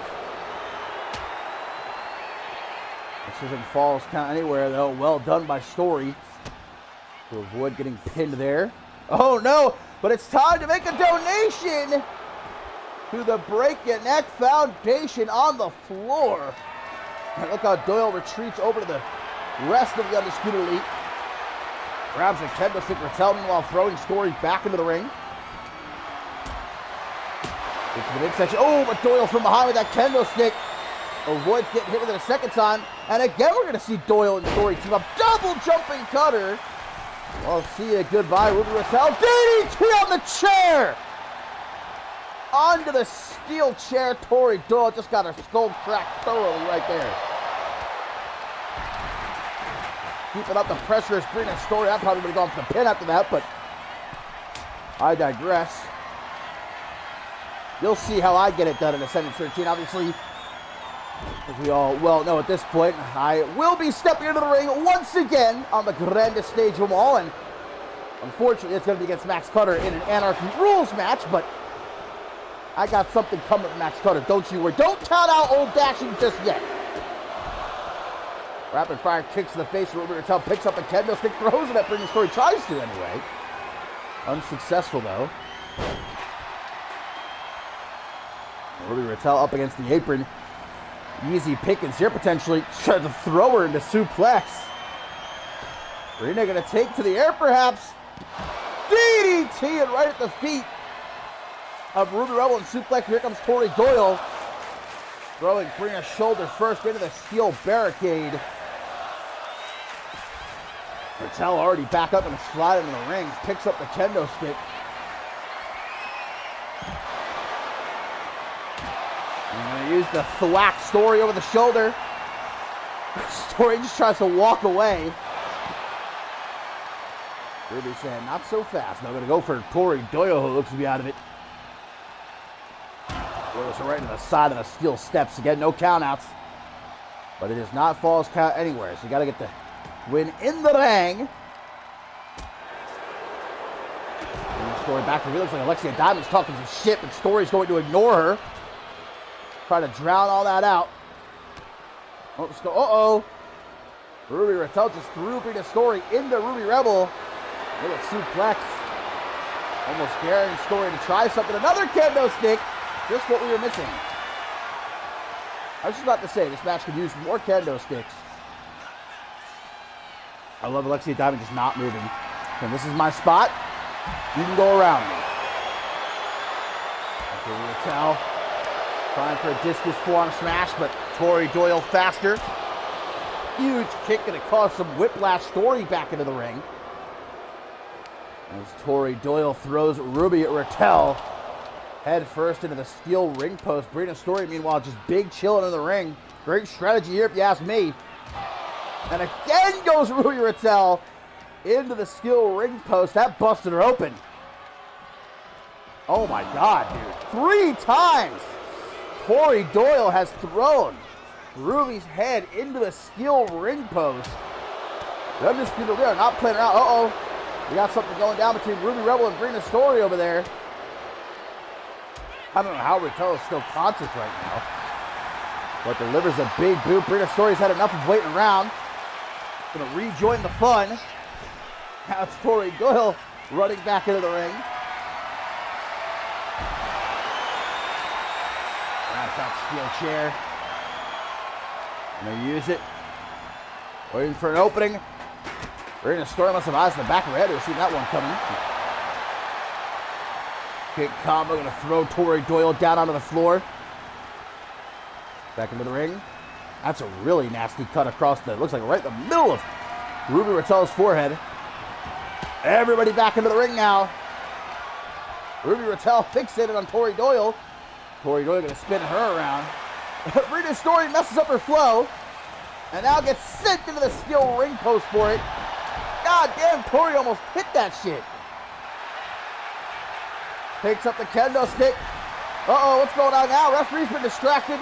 isn't falls count anywhere, though. Well done by Story to avoid getting pinned there. Oh, no, but it's time to make a donation to the Break Your Neck Foundation on the floor. And look how Doyle retreats over to the rest of the Undisputed Elite. Grabs a kendo stick, Rattel while throwing Story back into the ring. Into the midsection. Oh, but Doyle from behind with that kendo stick. Avoids getting hit with it a second time. And again, we're going to see Doyle and Story team up. Double jumping cutter. Well, see you. Goodbye, Ruby Rattel. DDT on the chair. Onto the steel chair. Tori Doyle just got her skull cracked thoroughly right there. Keeping up the pressure is bringing Story. I probably would have gone for the pin after that, but I digress. You'll see how I get it done in Ascendant 13. Obviously, as we all well know at this point, I will be stepping into the ring once again on the grandest stage of them all, and unfortunately it's going to be against Max Cutter in an Anarchy Rules match, but I got something coming with Max Cutter, don't you worry. Don't count out old Dashing just yet. Rapid fire kicks to the face. Ruby Rattel picks up a kendo stick, throws it at Brittany Story. Tries to anyway. Unsuccessful though. Ruby Rattel up against the apron. Easy pickings here potentially. Trying to throw her into suplex. Rena gonna take to the air perhaps. DDT and right at the feet of Ruby Rebel and suplex. Here comes Tori Doyle. Throwing Brina's shoulder first into the steel barricade. Rattel already back up and sliding in the ring. Picks up the kendo stick. I'm going to use the thwack Story over the shoulder. Story just tries to walk away. Ruby saying, not so fast. Now going to go for Tori Doyle, who looks to be out of it. Throws her right into the side of the steel steps. Again, no countouts. But it is not falls count anywhere. So you got to get the win in the ring. Story back to me. Looks like Alexia Diamond's talking some shit, but Story's going to ignore her. Try to drown all that out. Oh, uh-oh. Ruby Rattel just threw Brina Story into Ruby Rebel. Little suplex. Almost daring Story to try something. Another kendo stick. Just what we were missing. I was just about to say, this match could use more kendo sticks. I love Alexia Diamond just not moving. And this is my spot. You can go around me. Ruby Rattel trying for a discus forearm smash, but Tori Doyle faster. Huge kick going to cause some whiplash. Story back into the ring. As Tori Doyle throws Ruby Rattel head first into the steel ring post. Brina Story, meanwhile, just big chilling in the ring. Great strategy here, if you ask me. And again goes Ruby Rattel into the steel ring post. That busted her open. Oh my God, dude. 3 times Tori Doyle has thrown Ruby's head into the steel ring post. The Undisputed Elite are not playing around. Uh-oh. We got something going down between Ruby Rebel and Brina Story over there. I don't know how Rattel is still conscious right now. But delivers a big boot. Brina Story's had enough of waiting around. Gonna rejoin the fun. Now it's Tori Doyle running back into the ring. That's that steel chair. Gonna use it. Waiting for an opening. Brina Story must have eyes in the back of her head to have seen that one coming. Kick combo, gonna throw Tori Doyle down onto the floor. Back into the ring. That's a really nasty cut across the, looks like right in the middle of Ruby Rattel's forehead. Everybody back into the ring now. Ruby Rattel fixated on Tori Doyle. Tori Doyle gonna spin her around. Brina Story messes up her flow. And now gets sent into the steel ring post for it. God damn, Tori almost hit that shit. Picks up the kendo stick. Uh-oh, what's going on now? Referee's been distracted.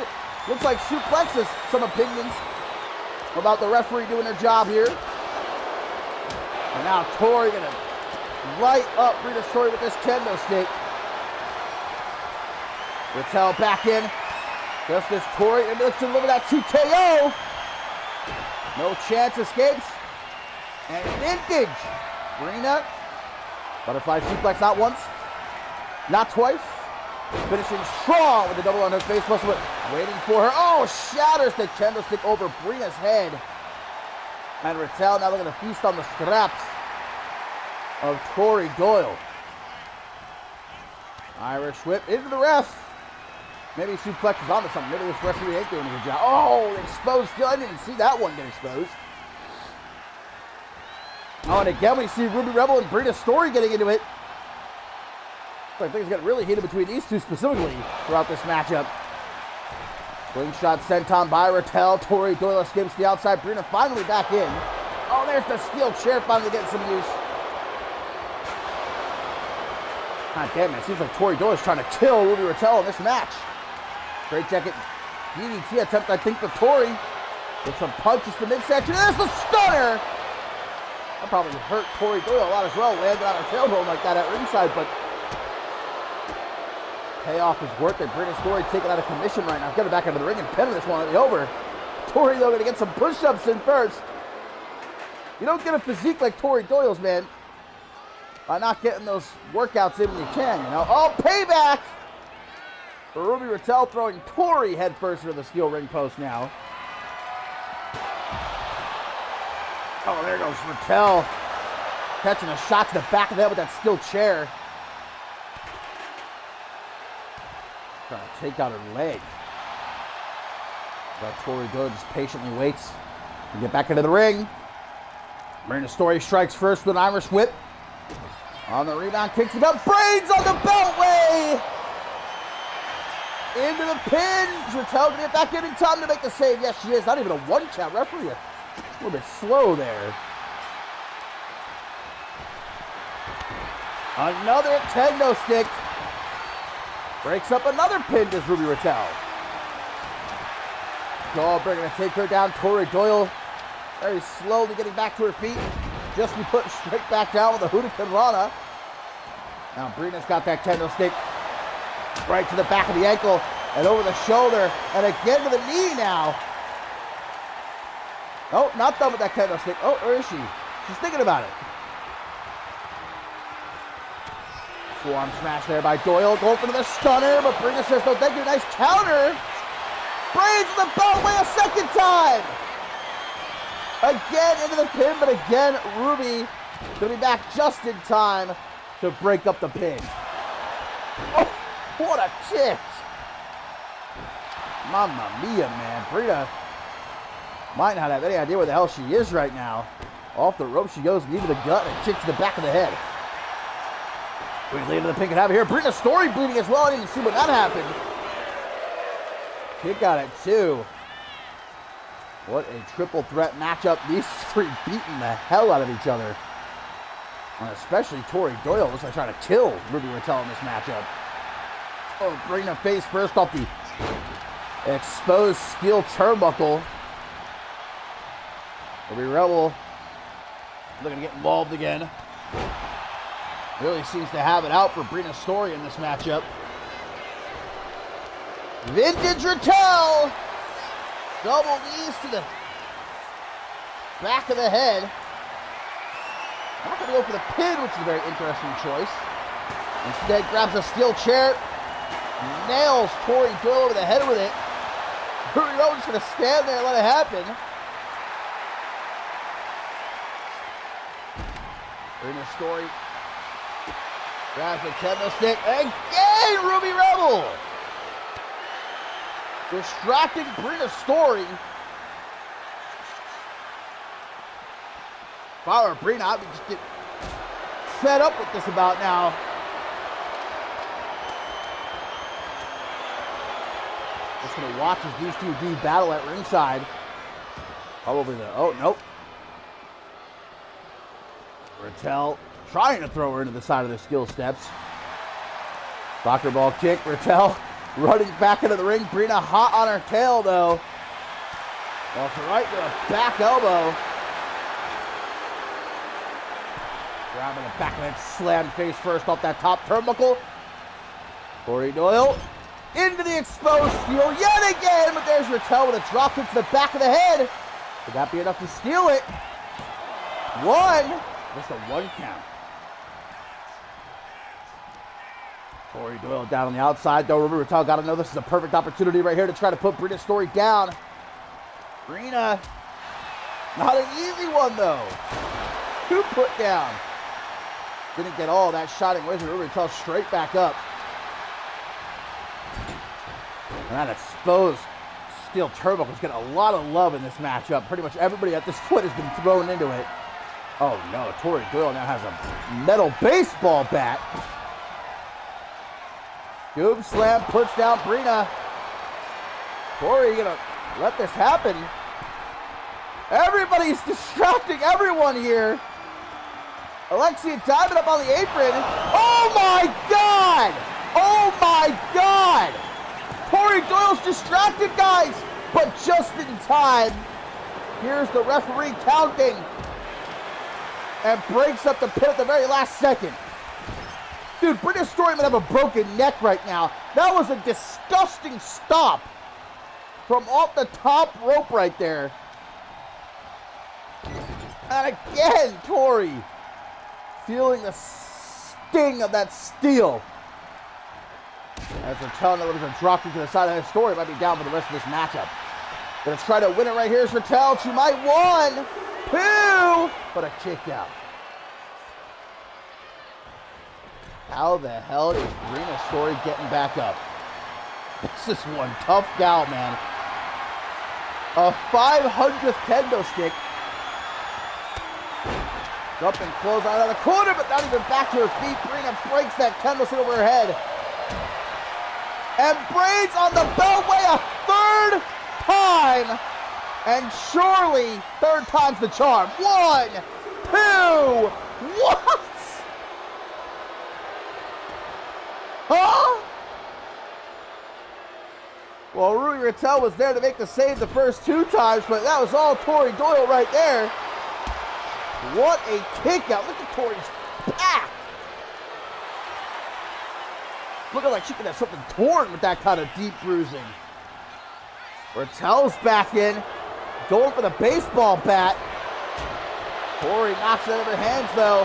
Looks like suplexes some opinions about the referee doing their job here. And now Tori gonna light up Brina Story with this kendo stick. Rattel back in. Just as Tori, and let's deliver that TKO. No chance, escapes. And vintage. Brina. Butterfly suplex not once, not twice. Finishing strong with the double on her face buster, but waiting for her. Oh, shatters the candlestick over Brina's head. And Rattel now looking to feast on the scraps of Tori Doyle. Irish whip into the ref. Maybe suplex is onto something. Maybe this referee ain't doing a good job. Oh, exposed still. I didn't see that one get exposed. Oh, and again we see Ruby Rebel and Brina Story getting into it. I think it's getting really heated between these two specifically throughout this matchup. Slingshot senton by Rattel. Tori Doyle escapes the outside. Brina finally back in. Oh, there's the steel chair finally getting some use. God damn it, it seems like Tori Doyle is trying to kill Ruby Rattel in this match. Straight jacket DDT attempt, I think, for Tori. With some punches to midsection. There's the stunner! That probably hurt Tori Doyle a lot as well. Landed on her tailbone like that at ringside, but payoff is worth it. Brina Story taken out of commission right now. Getting back into the ring and pinning this one on the over. Tori, though, going to get some push-ups in first. You don't get a physique like Tori Doyle's, man, by not getting those workouts in when you can, you know. Oh, payback! For Ruby Rattel throwing Tori headfirst into the steel ring post now. Oh, there goes Rattel. Catching a shot to the back of the head with that steel chair. Trying to take out her leg. But Tori Doyle just patiently waits to get back into the ring. Brina Story strikes first with an Irish whip. On the rebound, kicks it up. Brains on the beltway! Into the pin. Rattel going to get back in time to make the save. Yes, she is. Not even a one count. Referee a little bit slow there. Another kendo stick. Breaks up another pin, does Ruby Rattel. Goldberg going to take her down. Tori Doyle very slowly getting back to her feet. Just be put straight back down with a Hurricane Rana. Now Brina's got that kendo stick right to the back of the ankle and over the shoulder and again to the knee now. Oh, not done with that kendo stick. Oh, where is she? She's thinking about it. Forearm smash there by Doyle. Going for the stunner, but Brina says no thank you. Nice counter. Brains in the beltway a second time. Again into the pin, but again, Ruby going to be back just in time to break up the pin. Oh, what a kick. Mamma mia, man. Brina might not have any idea where the hell she is right now. Off the rope she goes, knee to the gut, and kick to the back of the head. Quickly into the pin can have it here. Brina Story bleeding as well. I didn't see when that happened. Kick out at 2. What a triple threat matchup. These three beating the hell out of each other. And especially Tori Doyle looks like trying to kill Ruby Rattel in this matchup. Oh, Brina face first off the exposed steel turnbuckle. Ruby Rebel looking to get involved again. Really seems to have it out for Brina Story in this matchup. Vintage Rattel. Double knees to the back of the head. Not going to go for the pin, which is a very interesting choice. Instead, grabs a steel chair, nails Tori Doyle over the head with it. Ruby Rebel just going to stand there and let it happen. Brina Story grabs the kendo stick. Again, Ruby Rebel! Distracting Brina Story. If I were Brina, I would just get fed up with this about now. Just gonna watch as these two do battle at ringside. Probably the, oh, nope. Rattel trying to throw her into the side of the steel steps. Soccer ball kick, Rattel running back into the ring. Brina hot on her tail, though. Off the right to a back elbow. Grabbing the back of it, slam face first off that top turnbuckle. Tori Doyle into the exposed steel yet again, but there's Rattel with a drop kick to the back of the head. Would that be enough to steal it? One. Just a 1 count. Tori Doyle down on the outside, though. Ruby Rattel got to know this is a perfect opportunity right here to try to put Brina Story down. Brina, not an easy one, though. 2 put down. Didn't get all that shotting wizard. Ruby Rattel straight back up. And that exposed steel turbo is getting a lot of love in this matchup. Pretty much everybody at this point has been thrown into it. Oh, no. Tori Doyle now has a metal baseball bat. Scoop slam, puts down Brina. Tori, you gonna let this happen? Everybody's distracting everyone here. Alexia Diamond up on the apron. Oh my God! Oh my God! Tori Doyle's distracted, guys, but just in time. Here's the referee counting and breaks up the pin at the very last second. Dude, Brina Story might have a broken neck right now. That was a disgusting stop from off the top rope right there. And again, Tori feeling the sting of that steel. As we're telling her to drop to the side of the Story, might be down for the rest of this matchup. Gonna try to win it right here is Rattel. She might 1, 2, but a kick out. How the hell is Brina Story getting back up? This is one tough gal, man. A 500th kendo stick. Jumping close out of the corner, but not even back to her feet. Brina breaks that kendo stick over her head. And braids on the beltway a 3rd time. And surely 3rd time's the charm. 1, 2, what? Huh? Well, Ruby Rattel was there to make the save the first 2 times, but that was all Tori Doyle right there. What a kick out. Look at Tori's back. Looking like she could have something torn with that kind of deep bruising. Rattel's back in, going for the baseball bat. Tori knocks it out of her hands, though.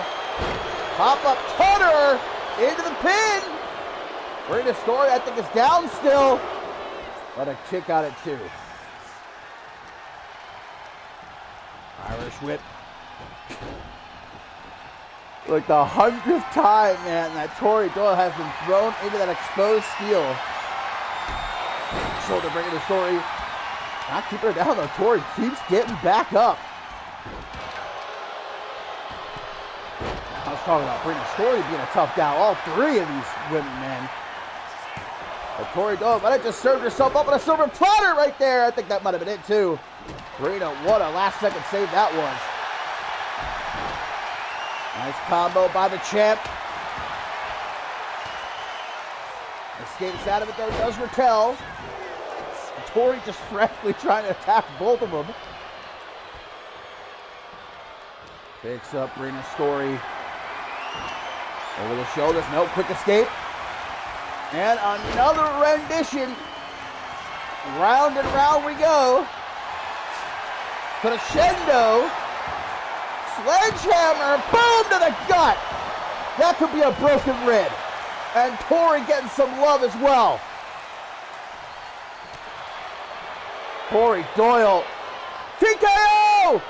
Pop-up cutter into the pin. Brina Story, I think, is down still. But a kick out at 2. Irish whip. Like the 100th time, man, that Tori Doyle has been thrown into that exposed steel. Shoulder Brina Story. Not keeping her down, though. Tori keeps getting back up. I was talking about Brina Story being a tough gal. All 3 of these women, man. But Tori Doyle might have just served herself up on a silver platter right there. I think that might have been it, too. Brina, what a last-second save that was. Nice combo by the champ. Escapes out of it, though, does Rattel. Tori just frantically trying to attack both of them. Picks up Brina Story. Over the shoulders, no quick escape. And another rendition. Round and round we go. Crescendo. Sledgehammer. Boom to the gut. That could be a broken rib. And Tori getting some love as well. Tori Doyle. TKO!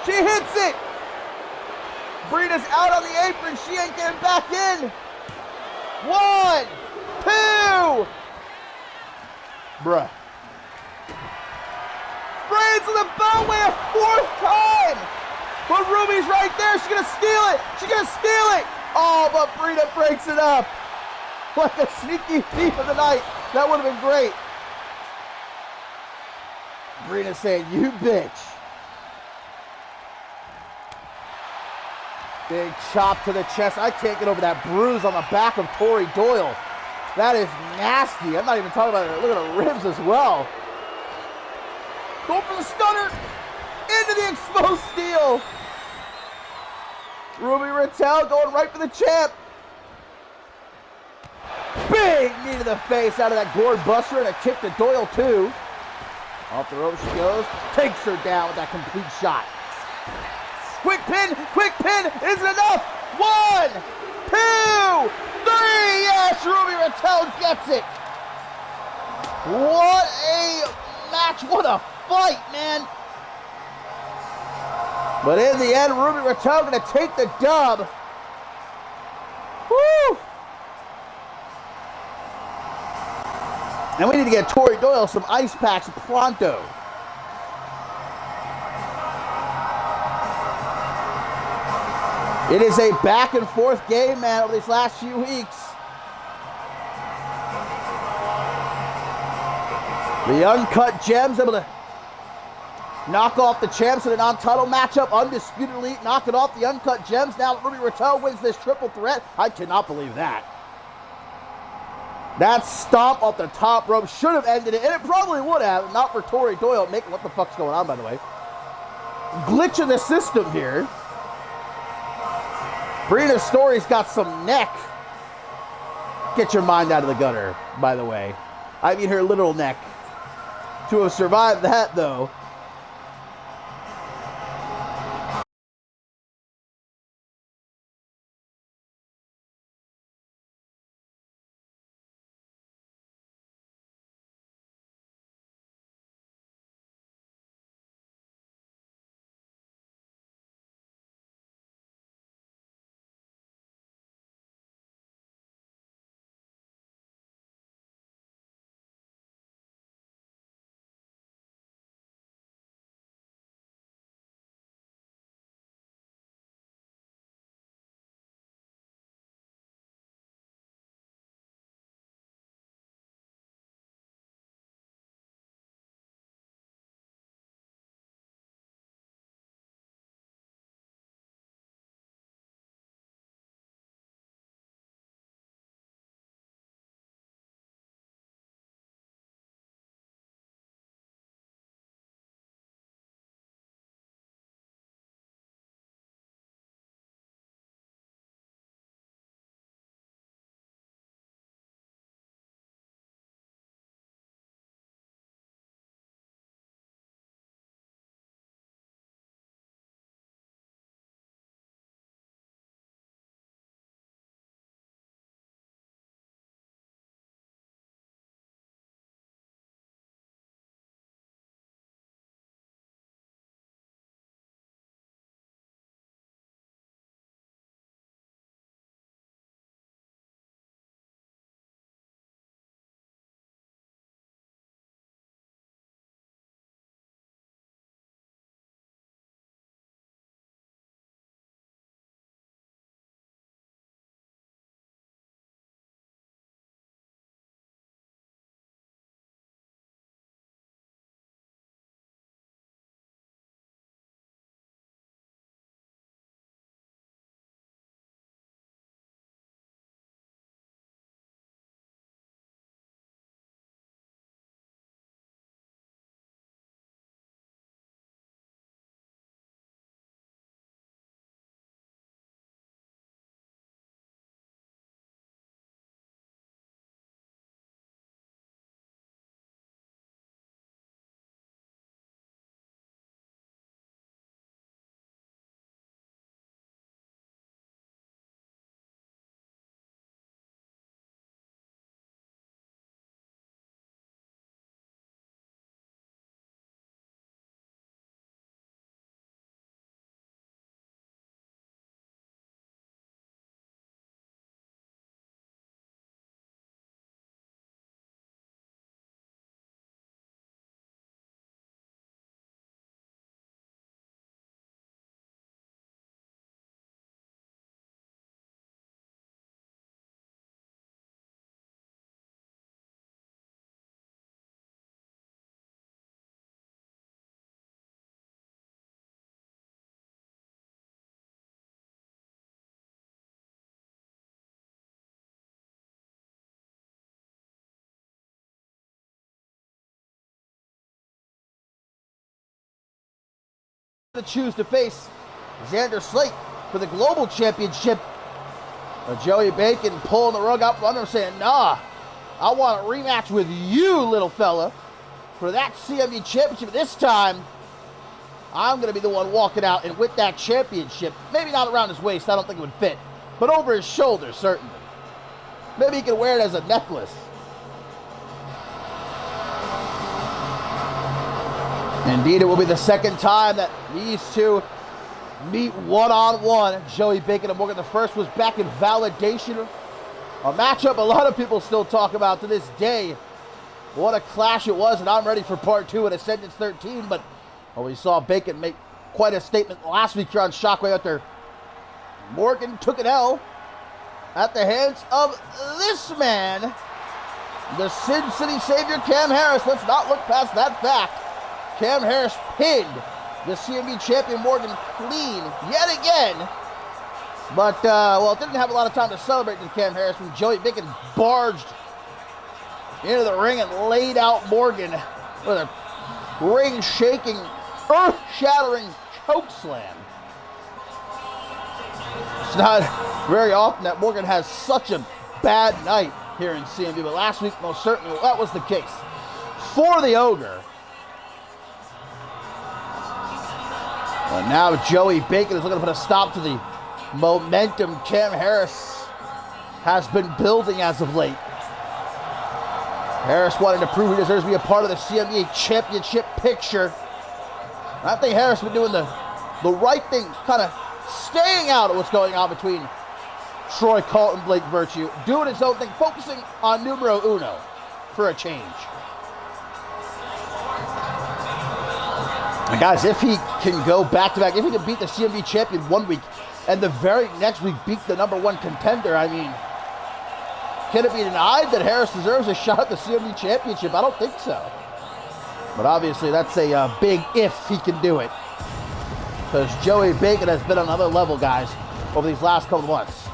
She hits it. Brina's out on the apron. She ain't getting back in. 1, 2. Bruh. Braids on the beltway a 4th time. But Ruby's right there. She's going to steal it. She's going to steal it. Oh, but Brina breaks it up. Like a sneaky thief of the night. That would have been great. Brina saying, you bitch. Big chop to the chest. I can't get over that bruise on the back of Tori Doyle. That is nasty. I'm not even talking about it. Look at her ribs as well. Going for the stunner. Into the exposed steel. Ruby Rattel going right for the champ. Big knee to the face out of that gourd buster and a kick to Doyle too. Off the rope she goes. Takes her down with that complete shot. Quick pin isn't enough. 1, 2, 3. Yes, Ruby Rattel gets it. What a match. What a fight, man. But in the end, Ruby Rattel going to take the dub. Woo! And we need to get Tori Doyle some ice packs pronto. It is a back and forth game, man, over these last few weeks. The Uncut Gems able to knock off the champs in a non-title matchup. Undisputed Elite knocking off the Uncut Gems. Now Ruby Rattel wins this triple threat. I cannot believe that. That stomp off the top rope should have ended it, and it probably would have, not for Tori Doyle. What the fuck's going on, by the way? Glitch in the system here. Brina Story's got some neck. Get your mind out of the gutter, by the way. I mean her literal neck. To have survived that, though. To choose to face Xander Slate for the Global Championship. Joey Bacon pulling the rug out from under him saying, nah, I want a rematch with you, little fella. for that CMV championship. This time, I'm going to be the one walking out and with that championship, maybe not around his waist, I don't think it would fit, but over his shoulders, certainly. Maybe he can wear it as a necklace. Indeed, it will be the second time that these two meet one-on-one, Joey Bacon and Morgan. The first was back in Validation, a matchup a lot of people still talk about to this day. What a clash it was, and I'm ready for part 2 at Ascendance 13, but we saw Bacon make quite a statement last week here on Shockwave after Morgan took an L at the hands of this man, the Sin City Savior, Cam Harris. Let's not look past that fact. Cam Harris pinned the CMV champion Morgan clean yet again. But, well, didn't have a lot of time to celebrate with Cam Harris when Joey Bacon barged into the ring and laid out Morgan with a ring-shaking, earth-shattering choke slam. It's not very often that Morgan has such a bad night here in CMV, but last week, most certainly, that was the case for the Ogre. But now Joey Bacon is looking to put a stop to the momentum Cam Harris has been building as of late. Harris wanted to prove he deserves to be a part of the CMV championship picture. I think Harris has been doing the right thing, kind of staying out of what's going on between Troy Colton and Blake Virtue, doing his own thing, focusing on numero uno for a change. And guys, if he can go back-to-back, if he can beat the CMV champion one week and the very next week beat the #1 contender, I mean, can it be denied that Harris deserves a shot at the CMV championship? I don't think so. But obviously, that's a big if he can do it. Because Joey Bacon has been on another level, guys, over these last couple of months.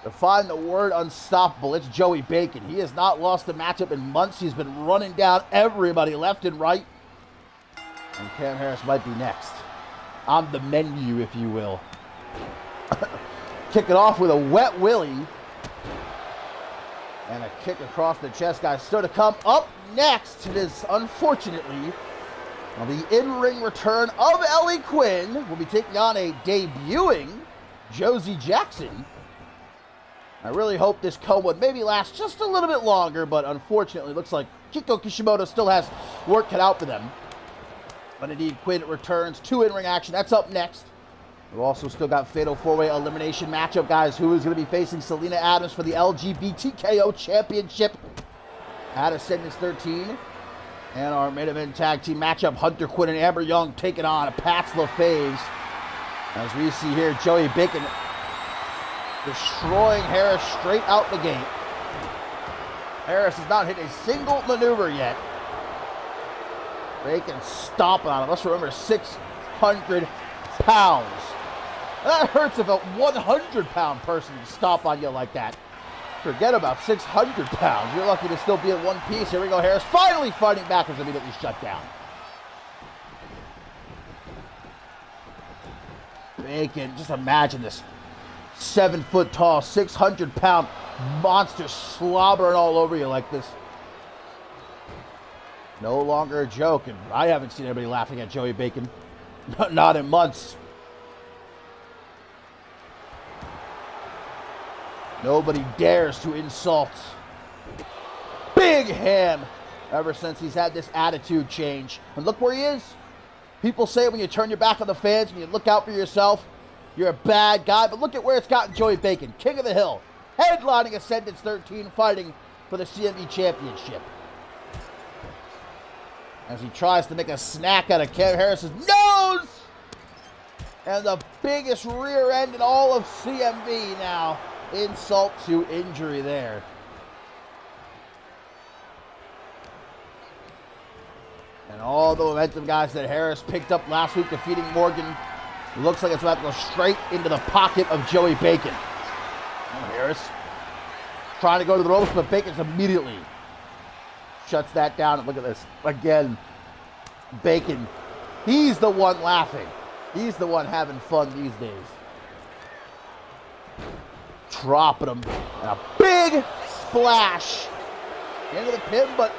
To find the word unstoppable, it's Joey Bacon. He has not lost a matchup in months. He's been running down everybody left and right. And Cam Harris might be next on the menu, if you will. Kick it off with a wet willy. And a kick across the chest, guys. Still to come up next, it is unfortunately the in-ring return of Ellie Quinn. Will be taking on a debuting Josie Jackson. I really hope this co-would maybe last just a little bit longer, but unfortunately, it looks like Kiko Kishimoto still has work cut out for them. But indeed, Quinn returns to in-ring action. That's up next. We've also still got Fatal 4-Way Elimination matchup, guys. Who is going to be facing Selena Adams for the LGBTKO Championship at Ascendance 13. And our main event tag team matchup, Hunter Quinn and Amber Young taking on Pat's LaFaves. As we see here, Joey Bacon destroying Harris straight out the gate. Harris has not hit a single maneuver yet. Bacon stomping on him. Let's remember, 600 pounds. That hurts if a 100-pound person can stomp on you like that. Forget about 600 pounds. You're lucky to still be in one piece. Here we go, Harris finally fighting back, as immediately shut down. Bacon, just imagine this 7-foot-tall, 600-pound monster slobbering all over you like this. No longer a joke, and I haven't seen anybody laughing at Joey Bacon. Not in months. Nobody dares to insult Big Ham ever since he's had this attitude change. And look where he is. People say when you turn your back on the fans and you look out for yourself, you're a bad guy. But look at where it's gotten Joey Bacon, King of the Hill, headlining Ascendance 13, fighting for the CMV Championship. As he tries to make a snack out of Cam Harris's nose! And the biggest rear end in all of CMV now. Insult to injury there. And all the momentum, guys, that Harris picked up last week defeating Morgan, looks like it's about to go straight into the pocket of Joey Bacon. Oh, Harris trying to go to the ropes, but Bacon's immediately shuts that down. And look at this. Again, Bacon, he's the one laughing. He's the one having fun these days. Dropping him. And a big splash into the pin, but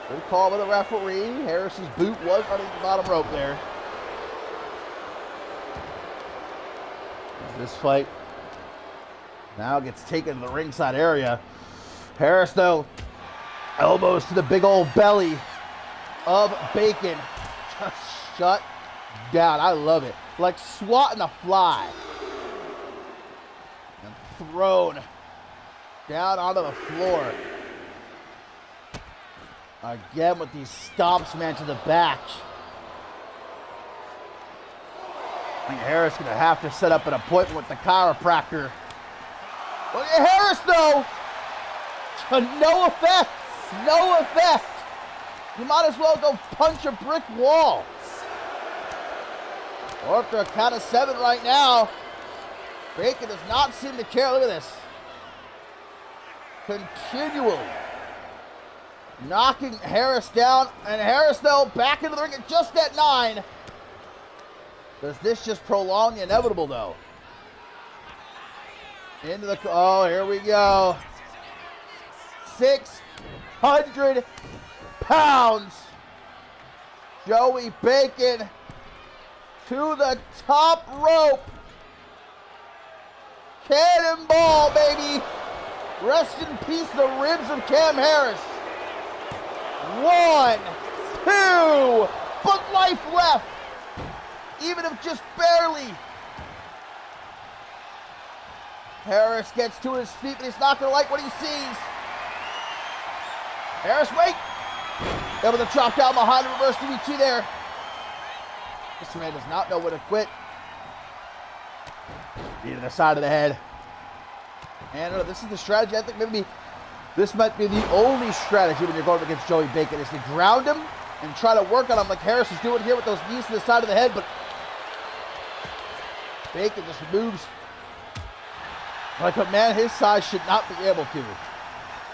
Good call by the referee. Harris's boot was underneath the bottom rope there. This fight now gets taken to the ringside area. Harris, though, elbows to the big old belly of Bacon. Just shut down. I love it. Like swatting a fly. And thrown down onto the floor. Again with these stomps, man, to the back. I think Harris is going to have to set up an appointment with the chiropractor. Look at Harris, though. No effect. No effect. You might as well go punch a brick wall. Or after a count of 7 right now, Bacon does not seem to care. Look at this. Continually knocking Harris down. And Harris, though, back into the ring at just at 9. Does this just prolong the inevitable, though? Into the... Oh, here we go. 600 pounds. Joey Bacon to the top rope. Cannonball, baby. Rest in peace, the ribs of Cam Harris. 1, 2, but life left. Even if just barely. Harris gets to his feet, but he's not going to like what he sees. Harris, wait. Able to drop down behind the reverse DDT there. This man does not know when to quit. Knee to the side of the head. And this is the strategy. I think maybe this might be the only strategy when you're going against Joey Bacon is to ground him and try to work on him like Harris is doing here with those knees to the side of the head, but Bacon just moves like a man his size should not be able to.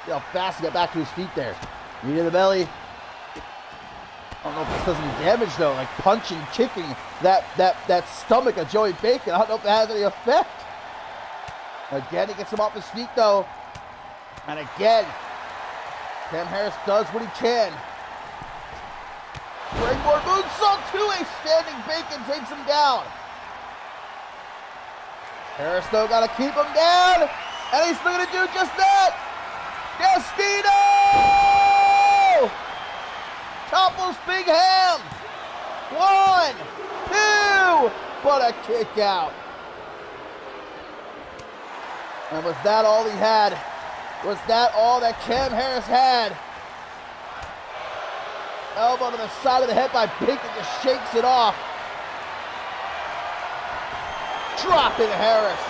See how fast he got back to his feet there. Knee to the belly. I don't know if this does any damage though, like punching, kicking that stomach of Joey Bacon. I don't know if that has any effect. Again, he gets him off his feet though. And again, Cam Harris does what he can. Springboard moonsault to a standing Bacon, takes him down. Harris though got to keep him down. And he's still going to do just that. Destino! Topples Big Ham. 1, 2, but a kick out. And was that all he had? Was that all that Cam Harris had? Elbow to the side of the head by Bacon, just shakes it off. Dropping Harris.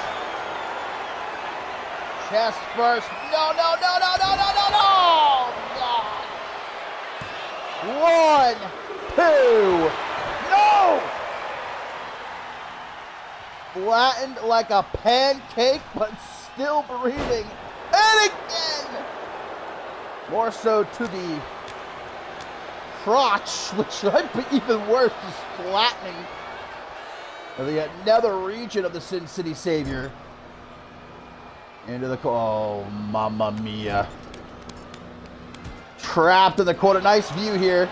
Chest first. No, no, no, no, no, no, no, no! God. 1, 2, no! Flattened like a pancake, but still breathing. And again! More so to the crotch, which might be even worse, just flattening of the nether region of the Sin City Savior. Into the... Oh, mamma mia. Trapped in the corner. Nice view here.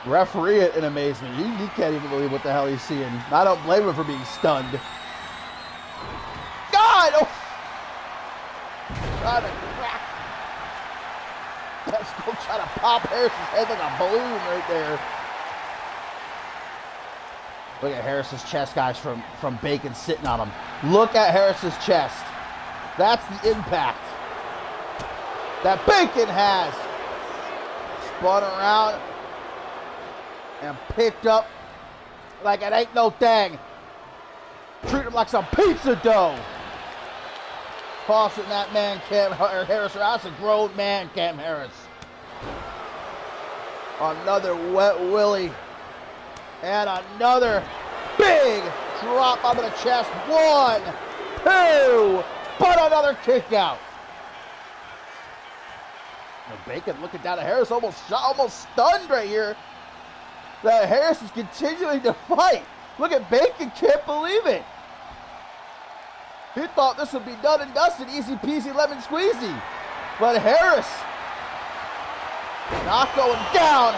Referee in amazement. He can't even believe what the hell he's seeing. I don't blame him for being stunned. God! Oh. Trying to crack. That's still trying to pop Harris's head like a balloon right there. Look at Harris's chest, guys, from Bacon sitting on him. Look at Harris's chest. That's the impact that Bacon has. Spun around and picked up like it ain't no thing. Treat him like some pizza dough. Tossing that man, Cam Harris. That's a grown man, Cam Harris. Another wet willy. And another big drop onto the chest. 1, 2, but another kick out. And Bacon looking down at Harris, almost stunned right here. That Harris is continuing to fight. Look at Bacon, can't believe it. He thought this would be done and dusted, easy peasy lemon squeezy. But Harris not going down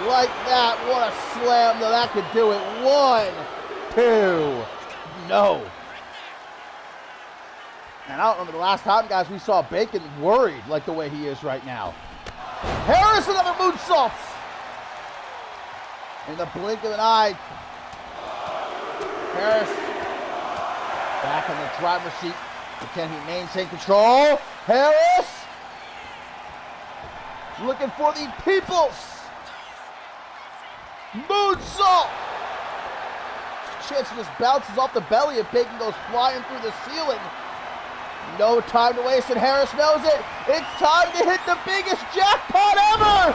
like that. What a slam, though. That could do it. 1, 2, no. And I don't remember the last time, guys, we saw Bacon worried like the way he is right now. Harris, another moonsault. In the blink of an eye, Harris back in the driver's seat. But can he maintain control? Harris looking for the people's moonsault. Chance just bounces off the belly and Bacon goes flying through the ceiling. No time to waste, and Harris knows it. It's time to hit the biggest jackpot ever.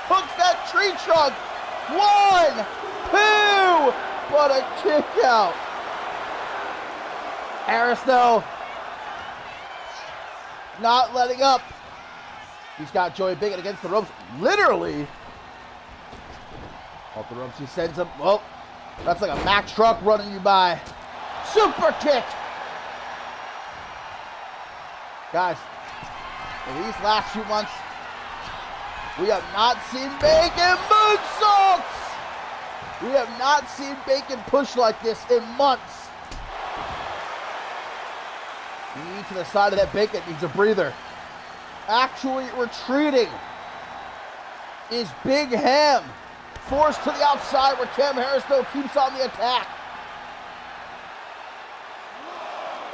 Hooks that tree trunk. 1, 2. What a kick out. Harris, though, not letting up. He's got Joey Bacon against the ropes. Literally. Off the ropes, he sends him. Well, that's like a Mack truck running you by. Super kick. Guys, in these last few months, we have not seen Bacon moonsaults. We have not seen Bacon push like this in months. Knee to the side of that. Bacon needs a breather. Actually retreating is Big Ham. Forced to the outside where Cam Harris, though, keeps on the attack.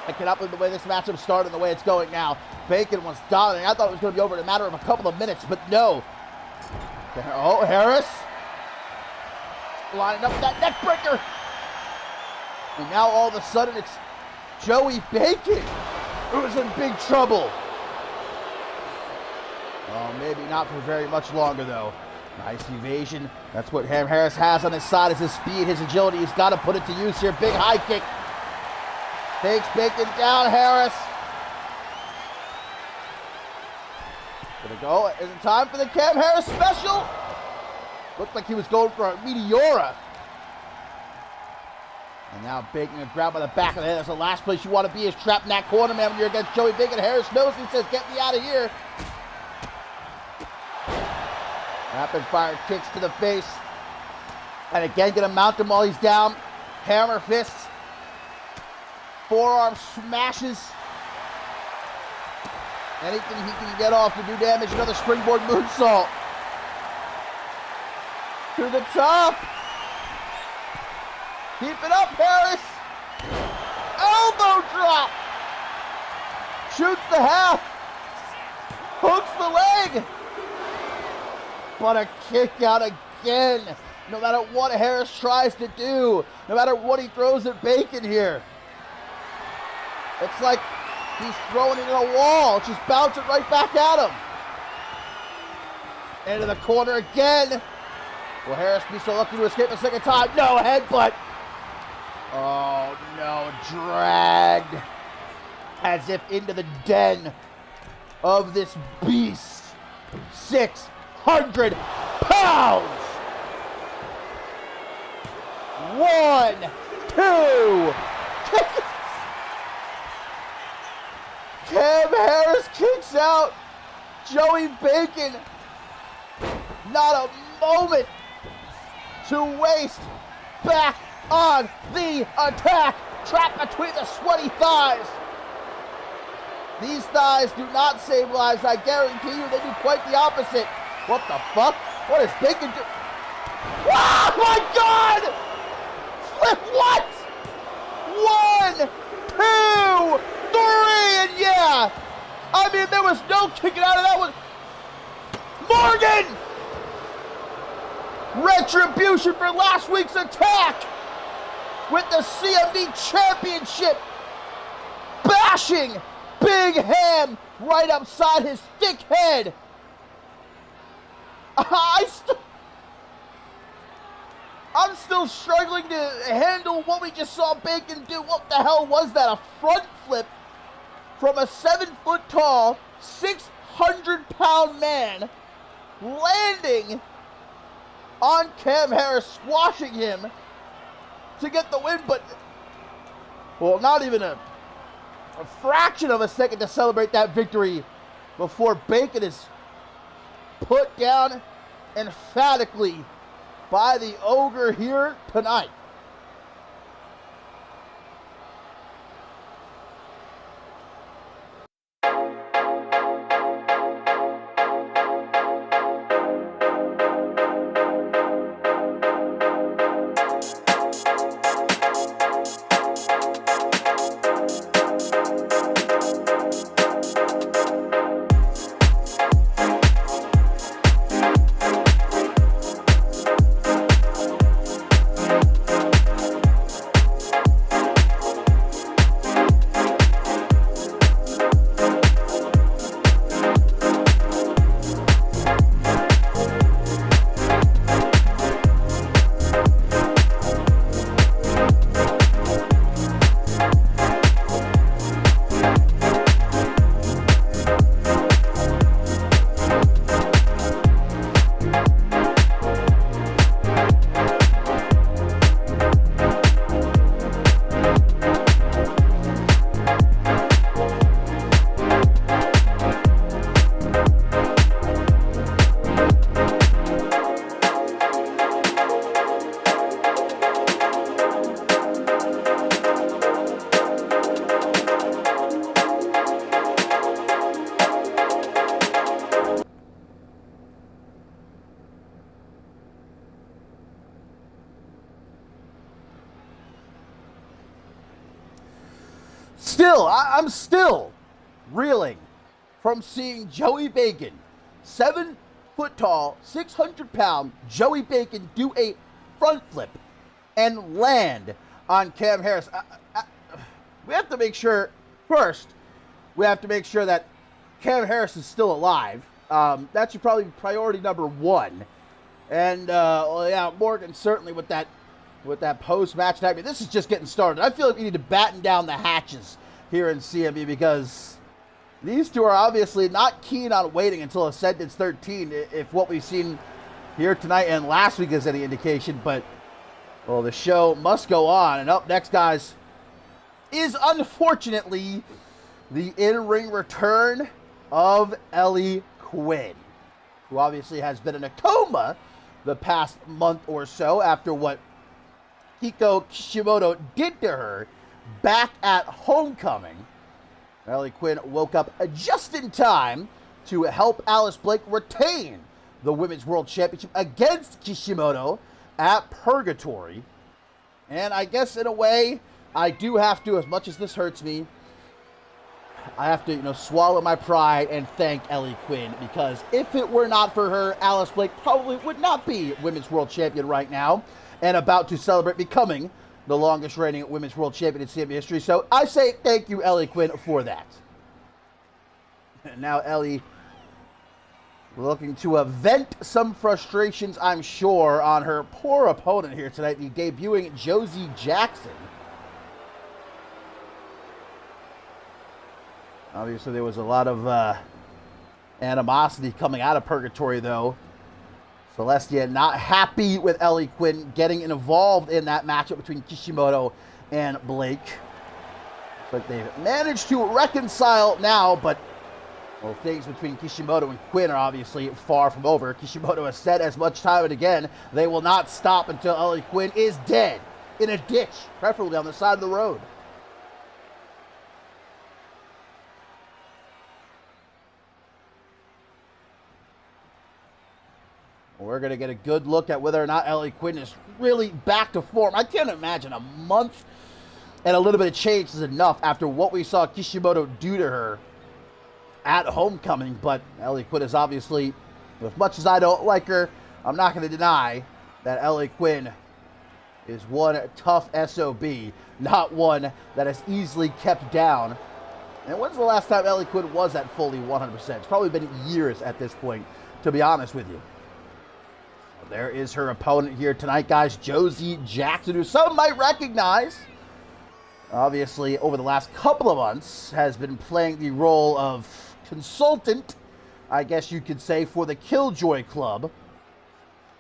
I cannot believe the way this matchup started and the way it's going now. Bacon was dominating. I thought it was going to be over in a matter of a couple of minutes, but no. Oh, Harris lining up that neck breaker. And now all of a sudden it's Joey Bacon who's in big trouble. Well, maybe not for very much longer, though. Nice evasion. That's what Harris has on his side, is his speed, his agility. He's got to put it to use here. Big high kick. Takes Bacon down, Harris. Gonna go. Is it time for the Cam Harris special? Looked like he was going for a Meteora. And now Bacon gonna grab by the back of the head. That's the last place you want to be, is trapped in that corner, man, when you're against Joey Bacon. Harris knows, he says, get me out of here. Rapid fire kicks to the face. And again, gonna mount him while he's down. Hammer fists. Forearm smashes. Anything he can get off to do damage. Another springboard moonsault. To the top. Keep it up, Harris. Elbow drop. Shoots the half. Hooks the leg. But a kick out again. No matter what Harris tries to do. No matter what he throws at Bacon here. It's like he's throwing it in a wall. It's just bouncing right back at him. Into the corner again. Will Harris be so lucky to escape a second time? No, headbutt. Oh, no. Dragged. As if into the den of this beast. 600 pounds. 1, 2. Cam Harris kicks out Joey Bacon. Not a moment to waste. Back on the attack. Trapped between the sweaty thighs. These thighs do not save lives. I guarantee you they do quite the opposite. What the fuck? What is Bacon do? Oh my God! Flip what? 1, 2, 3, and yeah! I mean, there was no kicking out of that one. Morgan! Retribution for last week's attack with the CMV Championship, bashing Big Ham right upside his thick head. I'm still struggling to handle what we just saw Bacon do. What the hell was that? A front flip from a 7-foot-tall, 600-pound man landing on Cam Harris, squashing him to get the win, but, well, not even a a fraction of a second to celebrate that victory before Bacon is put down emphatically by the Ogre here tonight. I'm still reeling from seeing Joey Bacon, 7 foot tall, 600-pound Joey Bacon, do a front flip and land on Cam Harris. We have to make sure, first, we have to make sure that Cam Harris is still alive. That should probably be priority number 1. And, well, yeah, Morgan certainly with that post-match. I mean, this is just getting started. I feel like we need to batten down the hatches here in CMV because these two are obviously not keen on waiting until Ascendance 13, if what we've seen here tonight and last week is any indication. But, well, the show must go on. And up next, guys, is unfortunately the in-ring return of Ellie Quinn, who obviously has been in a coma the past month or so after what Hiko Kishimoto did to her back at Homecoming. Ellie Quinn woke up just in time to help Alice Blake retain the Women's World Championship against Kishimoto at Purgatory. And I guess in a way, I do have to, as much as this hurts me, I have to, swallow my pride and thank Ellie Quinn, because if it were not for her, Alice Blake probably would not be Women's World Champion right now and about to celebrate becoming the longest reigning Women's World Champion in CMV history. So I say thank you, Ellie Quinn, for that. And now Ellie looking to vent some frustrations, I'm sure, on her poor opponent here tonight, the debuting Josie Jackson. Obviously, there was a lot of animosity coming out of Purgatory, though. Celestia not happy with Ellie Quinn getting involved in that matchup between Kishimoto and Blake. But they've managed to reconcile now, but, well, things between Kishimoto and Quinn are obviously far from over. Kishimoto has said as much time and again, they will not stop until Ellie Quinn is dead in a ditch, preferably on the side of the road. We're going to get a good look at whether or not Ellie Quinn is really back to form. I can't imagine a month and a little bit of change is enough after what we saw Kishimoto do to her at Homecoming. But Ellie Quinn is obviously, as much as I don't like her, I'm not going to deny that Ellie Quinn is one tough SOB, not one that is easily kept down. And when's the last time Ellie Quinn was at fully 100%? It's probably been years at this point, to be honest with you. There is her opponent here tonight, guys, Josie Jackson, who some might recognize. Obviously, over the last couple of months, has been playing the role of consultant, I guess you could say, for the Killjoy Club.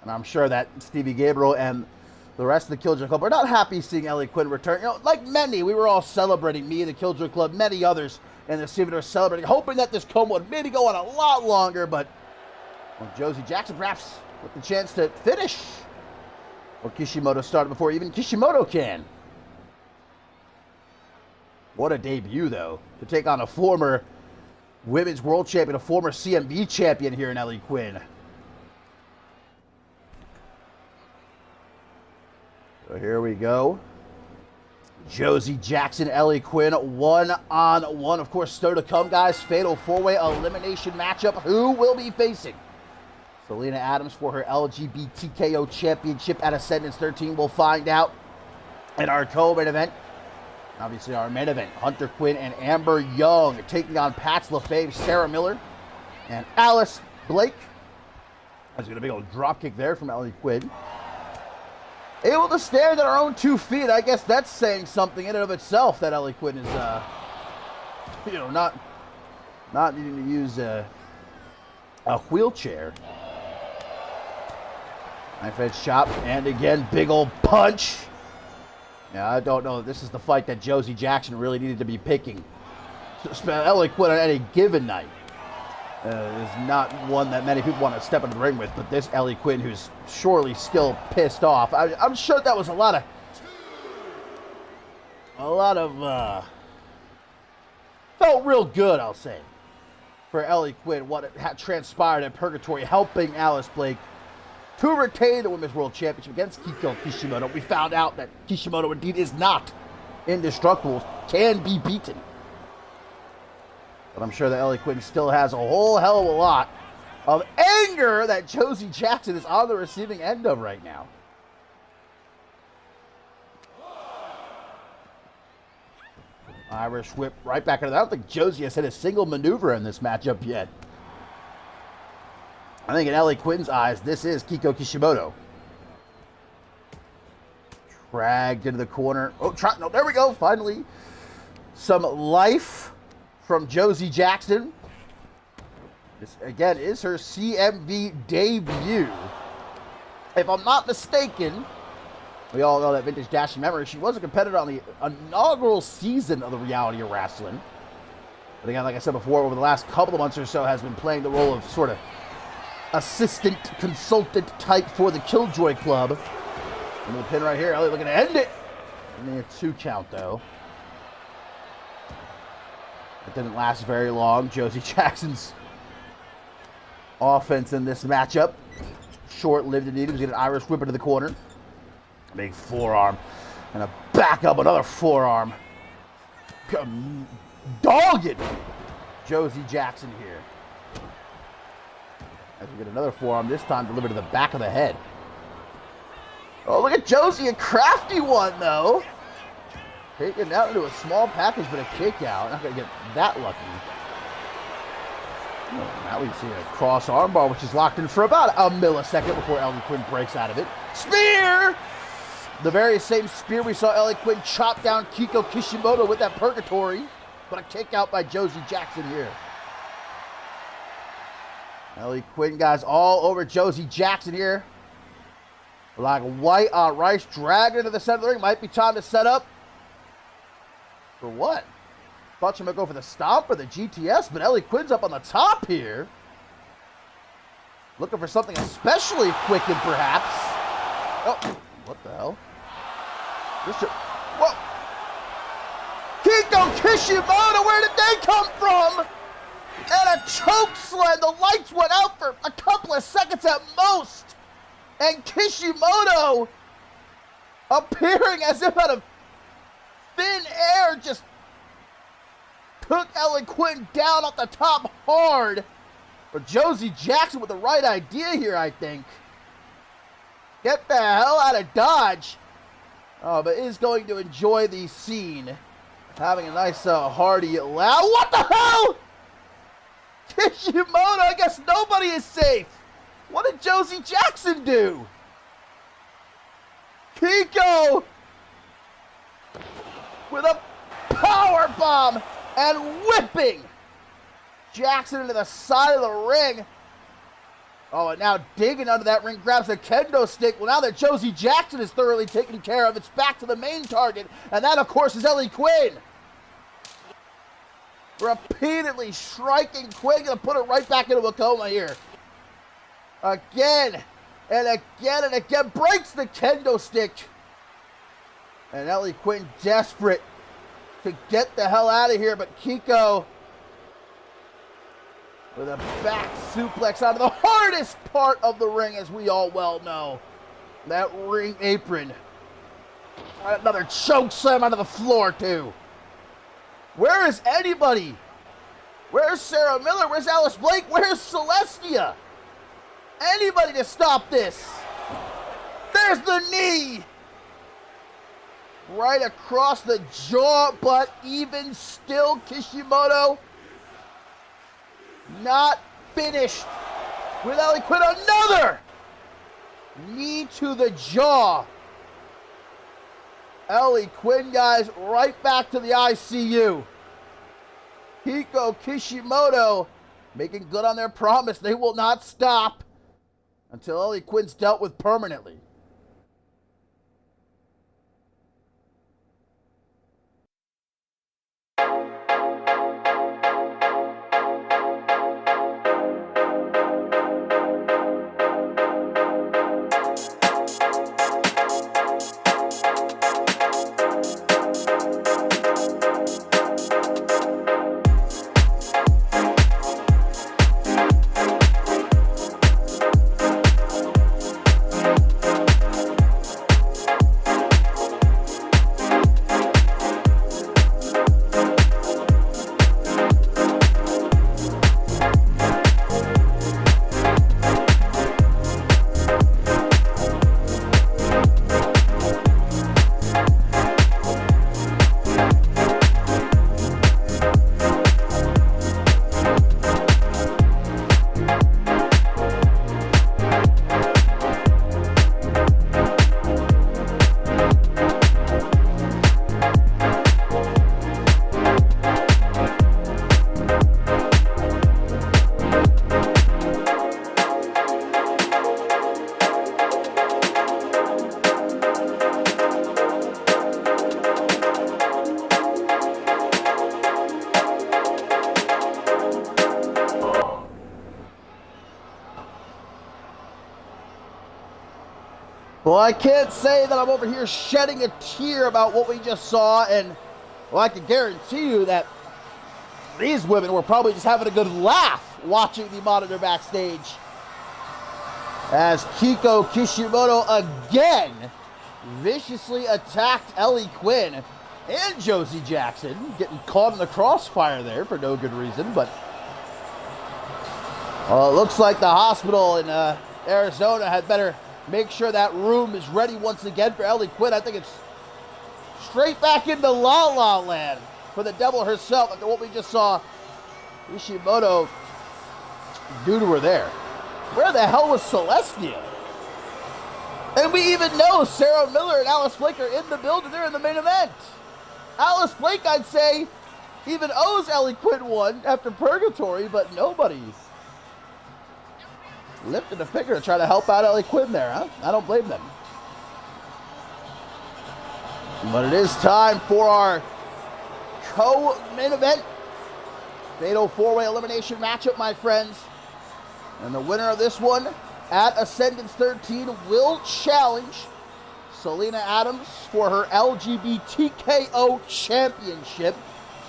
And I'm sure that Stevie Gabriel and The rest of the Killjoy Club are not happy seeing Ellie Quinn return. You know, like many, we were all celebrating, me and the Killjoy Club, many others in the scene were celebrating, hoping that this coma would maybe go on a lot longer, but well, Josie Jackson perhaps with the chance to finish. Or Kishimoto started before even Kishimoto can. What a debut, though, to take on a former Women's World Champion, a former CMV champion here in Ellie Quinn. So here we go. Josie Jackson, Ellie Quinn, one-on-one. Of course, still to come, guys. Fatal four-way elimination matchup. Who will be facing Selena Adams for her LGBTKO championship at Ascendance 13? We'll find out in our co-main event. Obviously, our main event, Hunter Quinn and Amber Young taking on Pat's LaFaves, Sarah Miller, and Alice Blake. That's going to be a big old dropkick there from Ellie Quinn. Able to stand on her own 2 feet. I guess that's saying something in and of itself that Ellie Quinn is, not needing to use a wheelchair. Knife edge chop, and again, big old punch. Yeah, I don't know if this is the fight that Josie Jackson really needed to be picking. Ellie Quinn on any given night is not one that many people want to step into the ring with, but this Ellie Quinn, who's surely still pissed off. I'm sure that was a lot of felt real good, I'll say, for Ellie Quinn, what had transpired in Purgatory, helping Alice Blake to retain the Women's World Championship against Kiko Kishimoto. We found out that Kishimoto indeed is not indestructible, can be beaten. But I'm sure that Ellie Quinn still has a whole hell of a lot of anger that Josie Jackson is on the receiving end of right now. Irish whip right back into that. I don't think Josie has hit a single maneuver in this matchup yet. I think in Ellie Quinn's eyes, this is Kiko Kishimoto. Dragged into the corner. Oh, no, there we go. Finally, some life from Josie Jackson. This, again, is her CMV debut. If I'm not mistaken, we all know that vintage dashing memory. She was a competitor on the inaugural season of the Reality of Wrestling. But again, like I said before, over the last couple of months or so, has been playing the role of sort of assistant, consultant type for the Killjoy Club. And the pin right here, Ellie looking to end it. Only a 2 count, though. It didn't last very long. Josie Jackson's offense in this matchup, short-lived indeed. He was getting an Irish whip into the corner. Big forearm. And a back up, another forearm. Dogged Josie Jackson here. As we get another forearm, this time delivered to the back of the head. Oh, look at Josie, a crafty one, though. Taken out into a small package, but a kick out. Not going to get that lucky. Oh, now we see a cross armbar, which is locked in for about a millisecond before Ellie Quinn breaks out of it. Spear! The very same spear we saw Ellie Quinn chop down Kiko Kishimoto with that Purgatory, but a kick out by Josie Jackson here. Ellie Quinn, guys, all over Josie Jackson here. Like white on rice, dragging into the center of the ring. Might be time to set up. For what? Thought she might go for the stomp or the GTS, but Ellie Quinn's up on the top here. Looking for something especially quick and perhaps. Oh, what the hell? Whoa! Kiko Kishimoto, where did they come from? And a choke slam. The lights went out for a couple of seconds at most. And Kishimoto appearing as if out of thin air just took Ellie Quinn down off the top hard. But Josie Jackson with the right idea here, I think. Get the hell out of Dodge. Oh, but is going to enjoy the scene. Having a nice hearty laugh. What the hell? Kishimoto, I guess nobody is safe. What did Josie Jackson do? Kiko with a power bomb and whipping Jackson into the side of the ring. Oh, and now digging under that ring, grabs a kendo stick. Well, now that Josie Jackson is thoroughly taken care of, it's back to the main target. And that, of course, is Ellie Quinn. Repeatedly striking Quinn, gonna put it right back into a coma here. Again, and again, and again, breaks the kendo stick. And Ellie Quinn desperate to get the hell out of here, but Kiko with a back suplex onto the hardest part of the ring, as we all well know. That ring apron. Another choke slam onto the floor, too. Where is anybody? Where's Sarah Miller? Where's Alice Blake? Where's Celestia? Anybody to stop this? There's the knee! Right across the jaw, but even still, Kishimoto not finished with Ellie Quinn. Another knee to the jaw. Ellie Quinn, guys, right back to the ICU. Hiko Kishimoto making good on their promise. They will not stop until Ellie Quinn's dealt with permanently. Well, I can't say that I'm over here shedding a tear about what we just saw, and well, I can guarantee you that these women were probably just having a good laugh watching the monitor backstage as Kiko Kishimoto again viciously attacked Ellie Quinn and Josie Jackson, getting caught in the crossfire there for no good reason, but it looks like the hospital in Arizona had better make sure that room is ready once again for Ellie Quinn. I think it's straight back into La La Land for the devil herself after what we just saw Kishimoto do to her there. Where the hell was Celestia? And we even know Sarah Miller and Alice Blake are in the building. They're in the main event. Alice Blake, I'd say, even owes Ellie Quinn one after Purgatory, but nobody's lifted a finger to try to help out Ellie Quinn there, huh? I don't blame them. But it is time for our co-main event. Fatal 4-way elimination matchup, my friends. And the winner of this one at Ascendance 13 will challenge Selena Adams for her LGBTKO championship.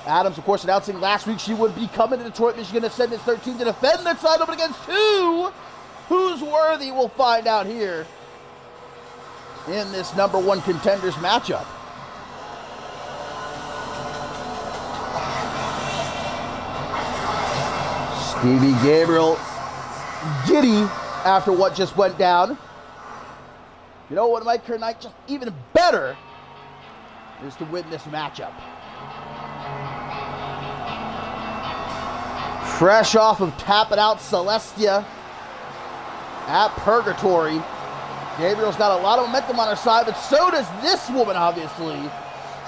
Adams, of course, announcing last week she would be coming to Detroit, Michigan, Ascendance 13 to defend the title against who? Who's worthy? We'll find out here in this number one contenders matchup. Stevie Gabriel giddy after what just went down. You know what might her night just even better is to win this matchup. Fresh off of tapping out Celestia at Purgatory, Gabriel's got a lot of momentum on her side, but so does this woman, obviously.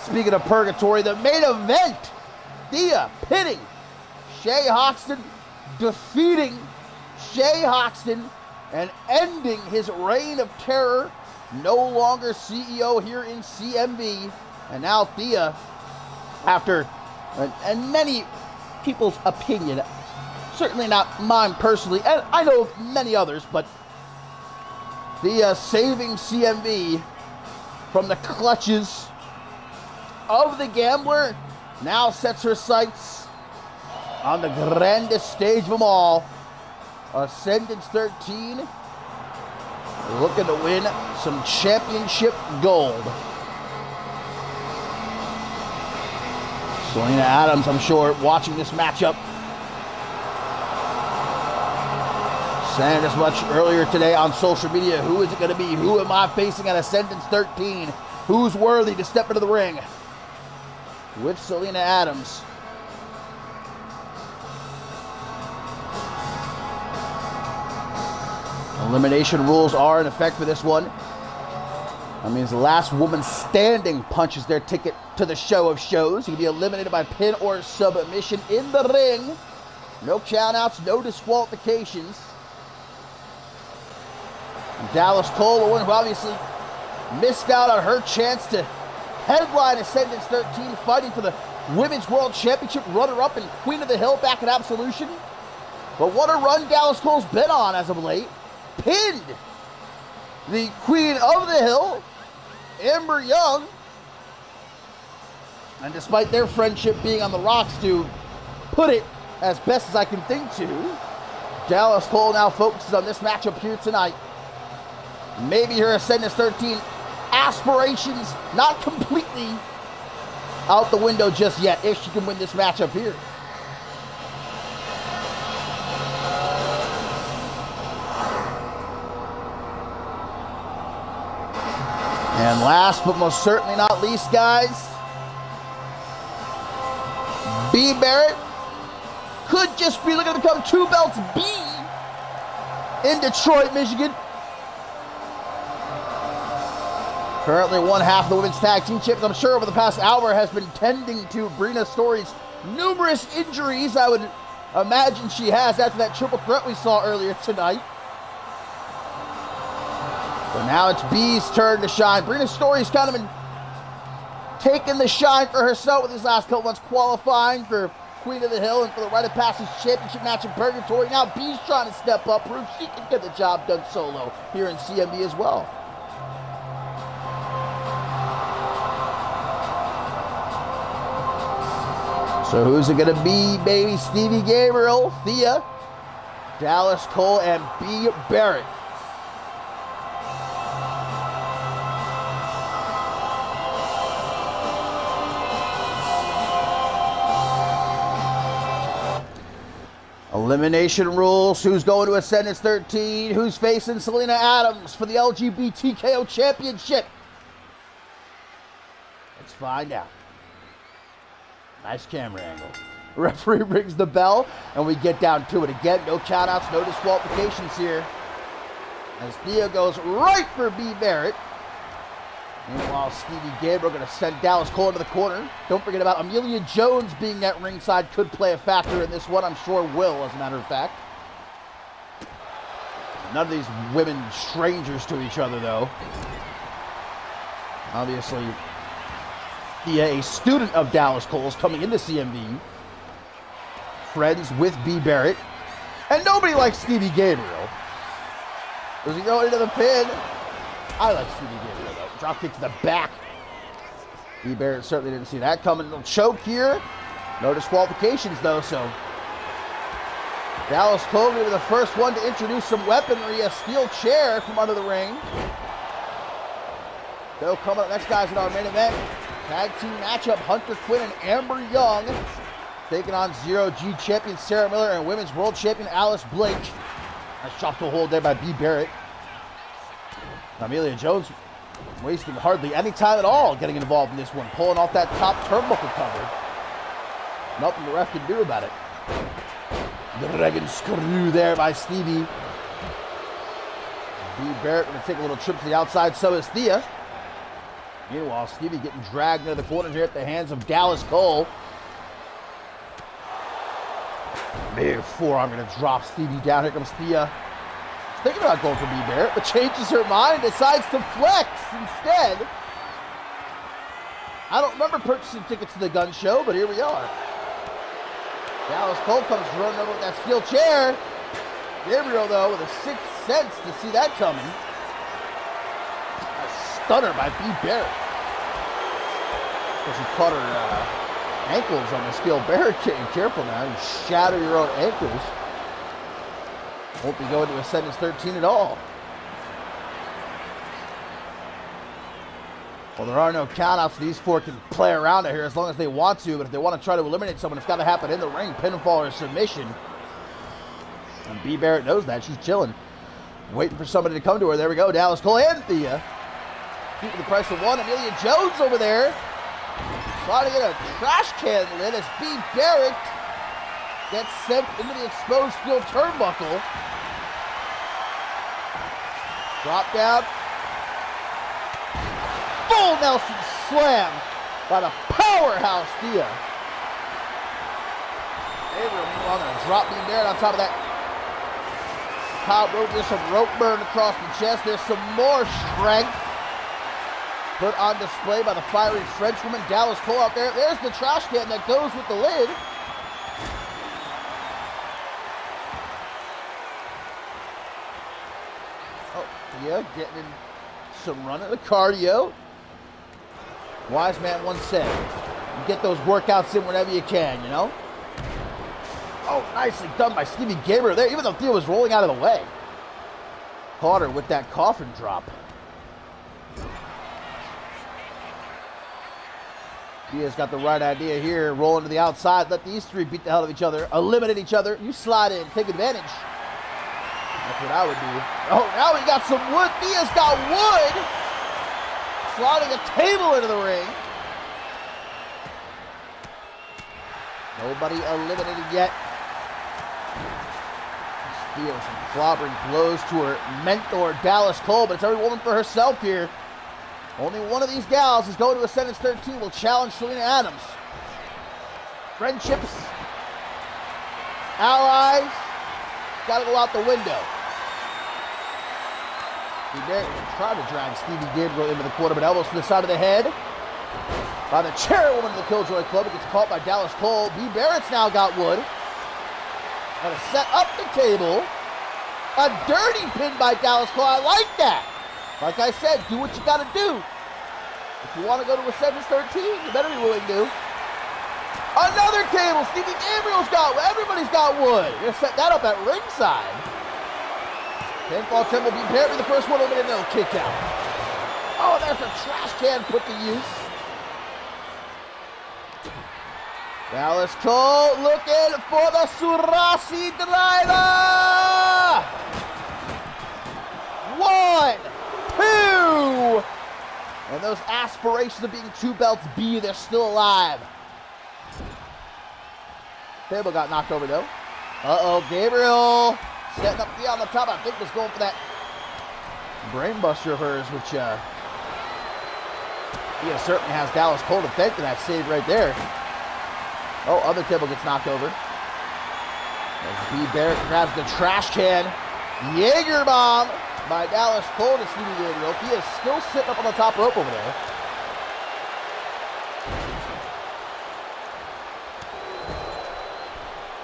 Speaking of Purgatory, the main event, Thea pitting Shay Hoxton, defeating Shay Hoxton and ending his reign of terror. No longer CEO here in CMV. And now Thea, after, and many people's opinion, certainly not mine personally, and I know of many others, but Thea saving CMV from the clutches of the gambler, now sets her sights on the grandest stage of them all, Ascendance 13, looking to win some championship gold. Selena Adams, I'm sure, watching this matchup, saying as much earlier today on social media. Who is it going to be? Who am I facing at Ascendance 13? Who's worthy to step into the ring with Selena Adams? Elimination rules are in effect for this one. That means the last woman standing punches their ticket to the show of shows. You can be eliminated by pin or submission in the ring. No countouts, no disqualifications. Dallas Cole, the one who obviously missed out on her chance to headline Ascendance 13, fighting for the Women's World Championship, runner-up and Queen of the Hill back in Absolution. But what a run Dallas Cole's been on as of late. Pinned the Queen of the Hill, Amber Young. And despite their friendship being on the rocks, to put it as best as I can think to, Dallas Cole now focuses on this matchup here tonight. Maybe her Ascendance 13 aspirations not completely out the window just yet, if she can win this matchup here. And last but most certainly not least, guys, B. Barrett could just be looking to become 2 belts B in Detroit, Michigan. Currently one half of the women's tag team champions. I'm sure over the past hour has been tending to Brina Story's numerous injuries. I would imagine she has after that triple threat we saw earlier tonight. So now it's B's turn to shine. Brina Story's kind of been taking the shine for herself with these last couple months, qualifying for Queen of the Hill and for the Rite of Passage Championship match in Purgatory. Now B's trying to step up, prove she can get the job done solo here in CMV as well. So who's it going to be, baby? Stevie Gabriel, Thea, Dallas Cole, and B. Barrett. Elimination rules. Who's going to Ascendance 13? Who's facing Selena Adams for the LGBTKO Championship? Let's find out. Nice camera angle. Referee rings the bell, and we get down to it again. No countouts, no disqualifications here. As Thea goes right for B. Barrett. Meanwhile, Stevie Gabriel going to send Dallas Cole into the corner. Don't forget about Amelia Jones being at ringside. Could play a factor in this one. I'm sure will, as a matter of fact. None of these women strangers to each other, though. Obviously, Thea, a student of Dallas Cole's, coming into CMV. Friends with B. Barrett. And nobody likes Stevie Gabriel. Does he go into the pin? I like Stevie Gabriel, though. Drop kick to the back. B. Barrett certainly didn't see that coming. Little choke here. No disqualifications, though, so Dallas Cole will be the first one to introduce some weaponry. A steel chair from under the ring. They'll come up. Next guy's in our main event. Tag team matchup. Hunter Quinn and Amber Young taking on Zero-G champion Sarah Miller and Women's World Champion Alice Blake. Nice shot to hold there by B. Barrett. Amelia Jones wasting hardly any time at all getting involved in this one. Pulling off that top turnbuckle cover. Nothing the ref can do about it. Dragon screw there by Stevie. B. Barrett going to take a little trip to the outside. So is Thea. Meanwhile, Stevie getting dragged into the corner here at the hands of Dallas Cole. Big forearm going to drop Stevie down. Here comes Thea. thinking about going for B Barrett, but changes her mind and decides to flex instead. I don't remember purchasing tickets to the gun show, but here we are. Dallas Cole comes running over with that steel chair. Gabriel, though, with a sixth sense to see that coming. A stunner by B Barrett. Because she caught her ankles on the steel barricade. Careful now, you shatter your own ankles. Won't be going to Ascendance 13 at all. Well, there are no countouts. These four can play around it here as long as they want to, but if they want to try to eliminate someone, it's got to happen in the ring, pinfall or submission. And B Barrett knows that. She's chilling, waiting for somebody to come to her. There we go. Dallas Cole and Thea. Keeping the price of one. Amelia Jones over there. Sliding in a trash can lid as B Barrett gets sent into the exposed steel turnbuckle. Drop down. Full Nelson slam by the powerhouse Thea. Gabriel, meanwhile, going to drop B Barrett on top of that top rope. There's some rope burn across the chest. There's some more strength put on display by the fiery Frenchwoman. Dallas Cole out there. There's the trash can that goes with the lid. Oh, Thea getting in some run of the cardio. Wise man once said, you get those workouts in whenever you can, you know? Oh, nicely done by Stevie Gabriel there, even though Thea was rolling out of the way. Caught her with that coffin drop. Thea's got the right idea here, rolling to the outside, let these three beat the hell out of each other, eliminate each other, you slide in, take advantage. That's what I would do. Oh, now we got some wood. Thea's got wood. Sliding a table into the ring. Nobody eliminated yet. Thea with some clobbering blows to her mentor, Dallas Cole, but it's every woman for herself here. Only one of these gals is going to Ascendance 13 will challenge Selena Adams. Friendships, allies, gotta go out the window. B Barrett trying to drag Stevie Gabriel into the corner, but elbows to the side of the head by the chairwoman of the Killjoy Club. It gets caught by Dallas Cole. B Barrett's now got wood. Gonna set up the table. A dirty pin by Dallas Cole. I like that. Like I said, do what you gotta do. If you want to go to Ascendance 13, you better be willing to. Another table. Stevie Gabriel's got wood. Everybody's got wood. You're gonna set that up at ringside. Pinfall Temple, B Barrett the first one eliminated, no kick out. Oh, there's a trash can put to use. Dallas Cole looking for the Surasi driver. 1, 2. And those aspirations of being two belts B, they're still alive. Table got knocked over though. Uh-oh, Gabriel setting up Thea on the top. I think was going for that brainbuster of hers, which Thea certainly has Dallas Cole to thank for that save right there. Oh, other table gets knocked over. As B Barrett grabs the trash can. Jaeger bomb by Dallas Cole to Stevie Gabriel. He is still sitting up on the top rope over there.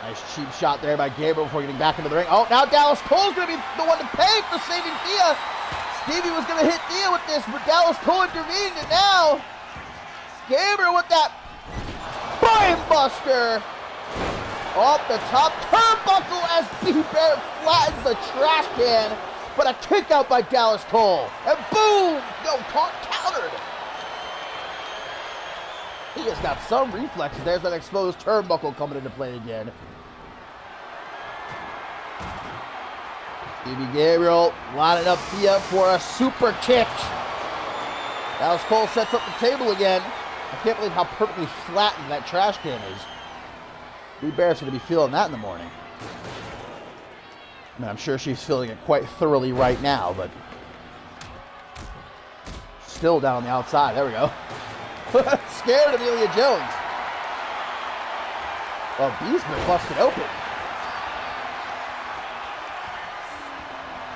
Nice cheap shot there by Gabriel before getting back into the ring. Oh, now Dallas Cole's going to be the one to pay for saving Thea. Stevie was going to hit Thea with this, but Dallas Cole intervened, and now Gabriel with that brainbuster off the top turnbuckle as B Barrett flattens the trash can, but a kick out by Dallas Cole, and boom, countered. He has got some reflexes. There's that exposed turnbuckle coming into play again. Stevie Gabriel lining up Thea for a super kick. Dallas Cole sets up the table again. I can't believe how perfectly flattened that trash can is. B Barrett's going to be feeling that in the morning. I mean, I'm sure she's feeling it quite thoroughly right now, but still down on the outside. There we go. Scared Amelia Jones. Well, B's been busted open.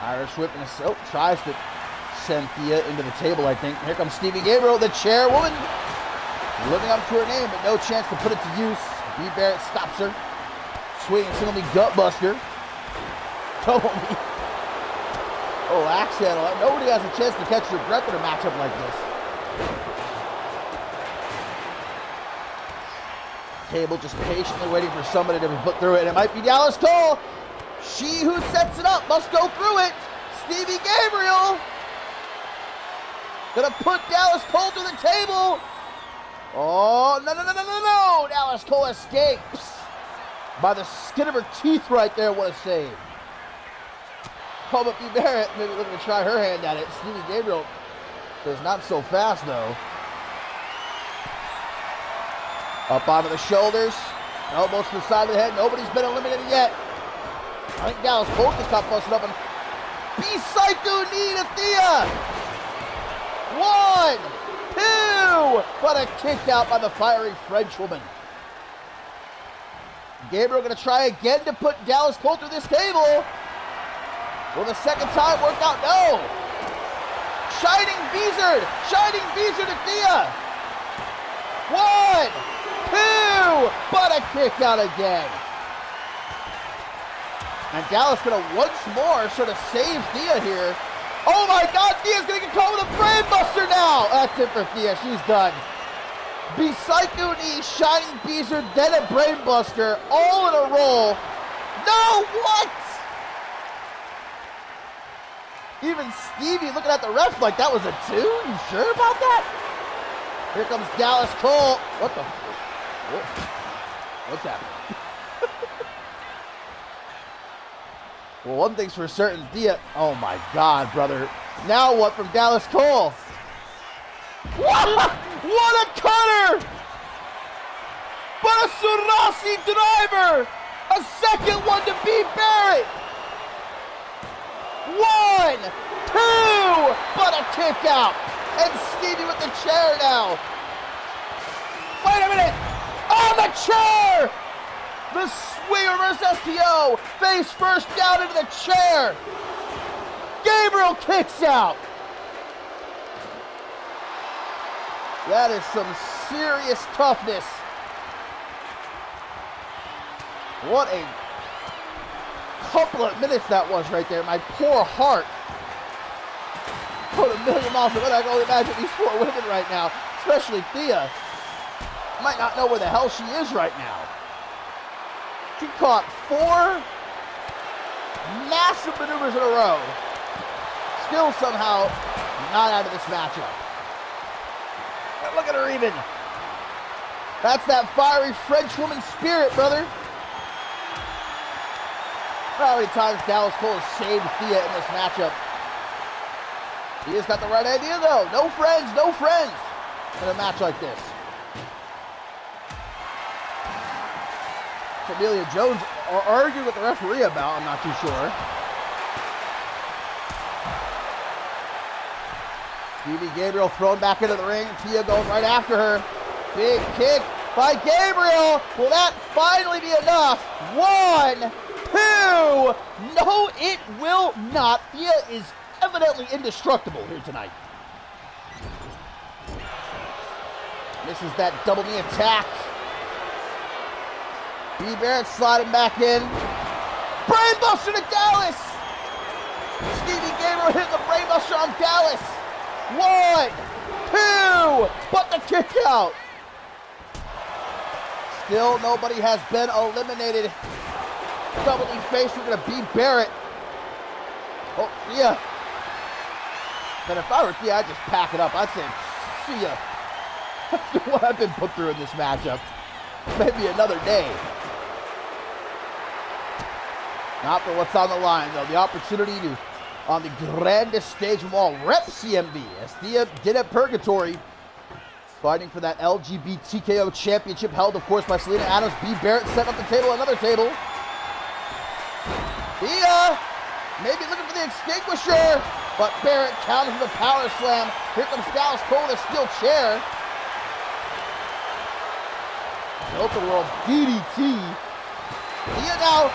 Irish whip and tries to send Thea into the table, I think. Here comes Stevie Gabriel, the chairwoman. Living up to her name, but no chance to put it to use. B. Barrett stops her. Swinging single knee gut buster. Double knee. Oh, axe handle. Nobody has a chance to catch your breath in a matchup like this. Table just patiently waiting for somebody to be put through it, and it might be Dallas Cole. She who sets it up must go through it. Stevie Gabriel gonna put Dallas Cole to the table. Oh, no. Dallas Cole escapes by the skin of her teeth right there. What a save. Oh, but B. Barrett maybe looking to try her hand at it. Stevie Gabriel says not so fast, though. Up onto the shoulders. Elbows to the side of the head. Nobody's been eliminated yet. I think Dallas Cole just got busted up and B-Psycho knee to Thea. 1, 2, but a kick out by the fiery Frenchwoman. Gabriel gonna try again to put Dallas Cole through this table. Will the second time work out? No. Shining Beezer to Thea. 1, 2, but a kick out again. And Dallas gonna once more sort of save Thea here. Oh my God, Thea's gonna get caught with a brain buster now. That's it for Thea, she's done. B-Psycho knee, Shining Beezer, then a brain buster, all in a row. No, what? Even Stevie looking at the ref like that was a 2? You sure about that? Here comes Dallas Cole. What the? What's happening? Well, one thing's for certain, Thea. Oh my God, brother. Now what from Dallas Cole? What a cutter! But a Surasi driver! A second one to B. Barrett! 1, 2, but a kick out! And Stevie with the chair now. Wait a minute! On the chair! The swing reverse STO! Face first down into the chair! Gabriel kicks out! That is some serious toughness. What a couple of minutes that was right there. My poor heart. Put a million miles an hour. I can only imagine these 4 women right now, especially Thea. Might not know where the hell she is right now. She caught 4 massive maneuvers in a row. Still somehow not out of this matchup. And look at her even. That's that fiery Frenchwoman spirit, brother. How many times Dallas Cole has saved Thea in this matchup? Thea's got the right idea, though. No friends in a match like this. Amelia Jones are arguing with the referee about, I'm not too sure. Stevie Gabriel thrown back into the ring. Thea going right after her. Big kick by Gabriel. Will that finally be enough? 1, 2. No, it will not. Thea is evidently indestructible here tonight. This is that double knee attack. B. Barrett sliding back in. Brainbuster to Dallas. Stevie Gabriel hitting the brainbuster on Dallas. 1, 2, but the kick out. Still nobody has been eliminated. Double knee face, we're gonna B. Barrett. Oh, yeah. But if I were Thea, I'd just pack it up. I'd say, see ya. After what I've been put through in this matchup. Maybe another day. Not for what's on the line, though. The opportunity to, on the grandest stage of all, rep CMV, as Thea did at Purgatory. Fighting for that LGBTKO championship, held, of course, by Selena Adams. B. Barrett set up the table, another table. Thea, maybe looking for the extinguisher, but Barrett counters with a power slam. Here comes Dallas Cole with a steel chair. Open world DDT. Thea now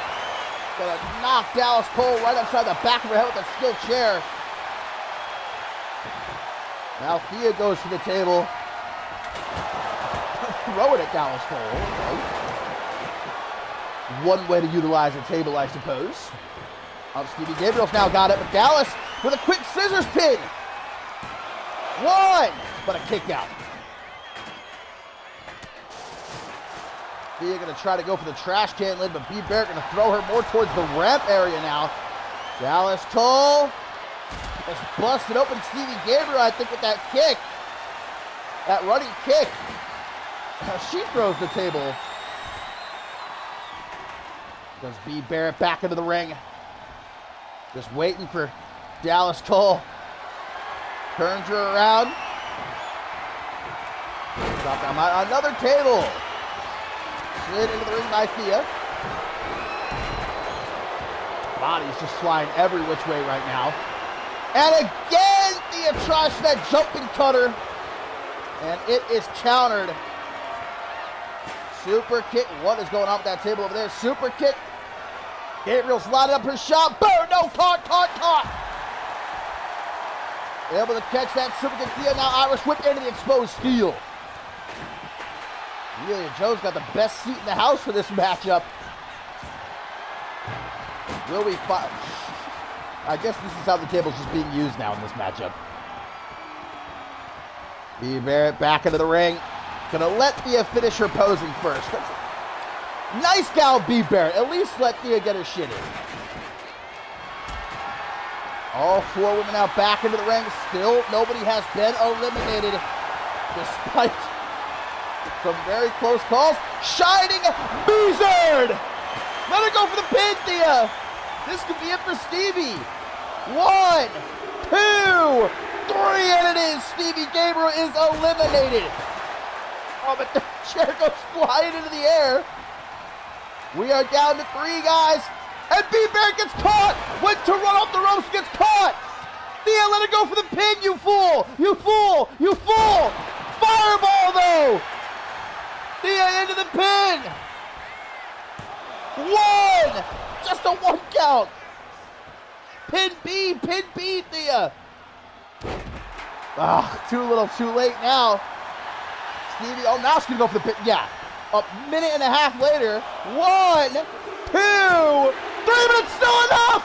Gonna knock Dallas Cole right upside the back of her head with a steel chair. Now Thea goes to the table. Throw it at Dallas Cole. Okay. One way to utilize a table, I suppose. Stevie Gabriel's now got it, but Dallas with a quick scissors pin. One, but a kick out. Thea gonna try to go for the trash can lid, but B. Barrett gonna throw her more towards the ramp area now. Dallas Cole has busted open Stevie Gabriel, I think, with that kick. That running kick. She throws the table. Goes B. Barrett back into the ring. Just waiting for Dallas Cole. Turns her around. Drop down another table. Slid into the ring by Thea. Body's just flying every which way right now. And again, Thea tries that jumping cutter. And it is countered. Super kick. What is going on with that table over there? Super kick. Gabriel's lining up her shot. Boom! No, caught. Able to catch that super kick. Thea now Irish whip into the exposed steel. Amelia Joe's got the best seat in the house for this matchup. Will we fight? I guess this is how the table's just being used now in this matchup. B. Barrett back into the ring. Gonna let Thea finish her posing first. Nice gal, B. Barrett. At least let Thea get her shit in. All four women now back into the ring. Still, nobody has been eliminated, despite some very close calls. Shining Blizzard! Let her go for the pin, Thea. This could be it for Stevie. 1, 2, 3, and it is. Stevie Gabriel is eliminated. Oh, but the chair goes flying into the air. We are down to 3 guys. And B. Barrett gets caught. Went to run off the ropes, gets caught. Thea, let her go for the pin, you fool. You fool. You fool. Fireball, though. Thea into the pin. 1. Just a 1 count. Pin B, Thea. Too little, too late now. Stevie, now she's going to go for the pin. Yeah. A minute and a half later. 1, 2, 3 minutes, still enough.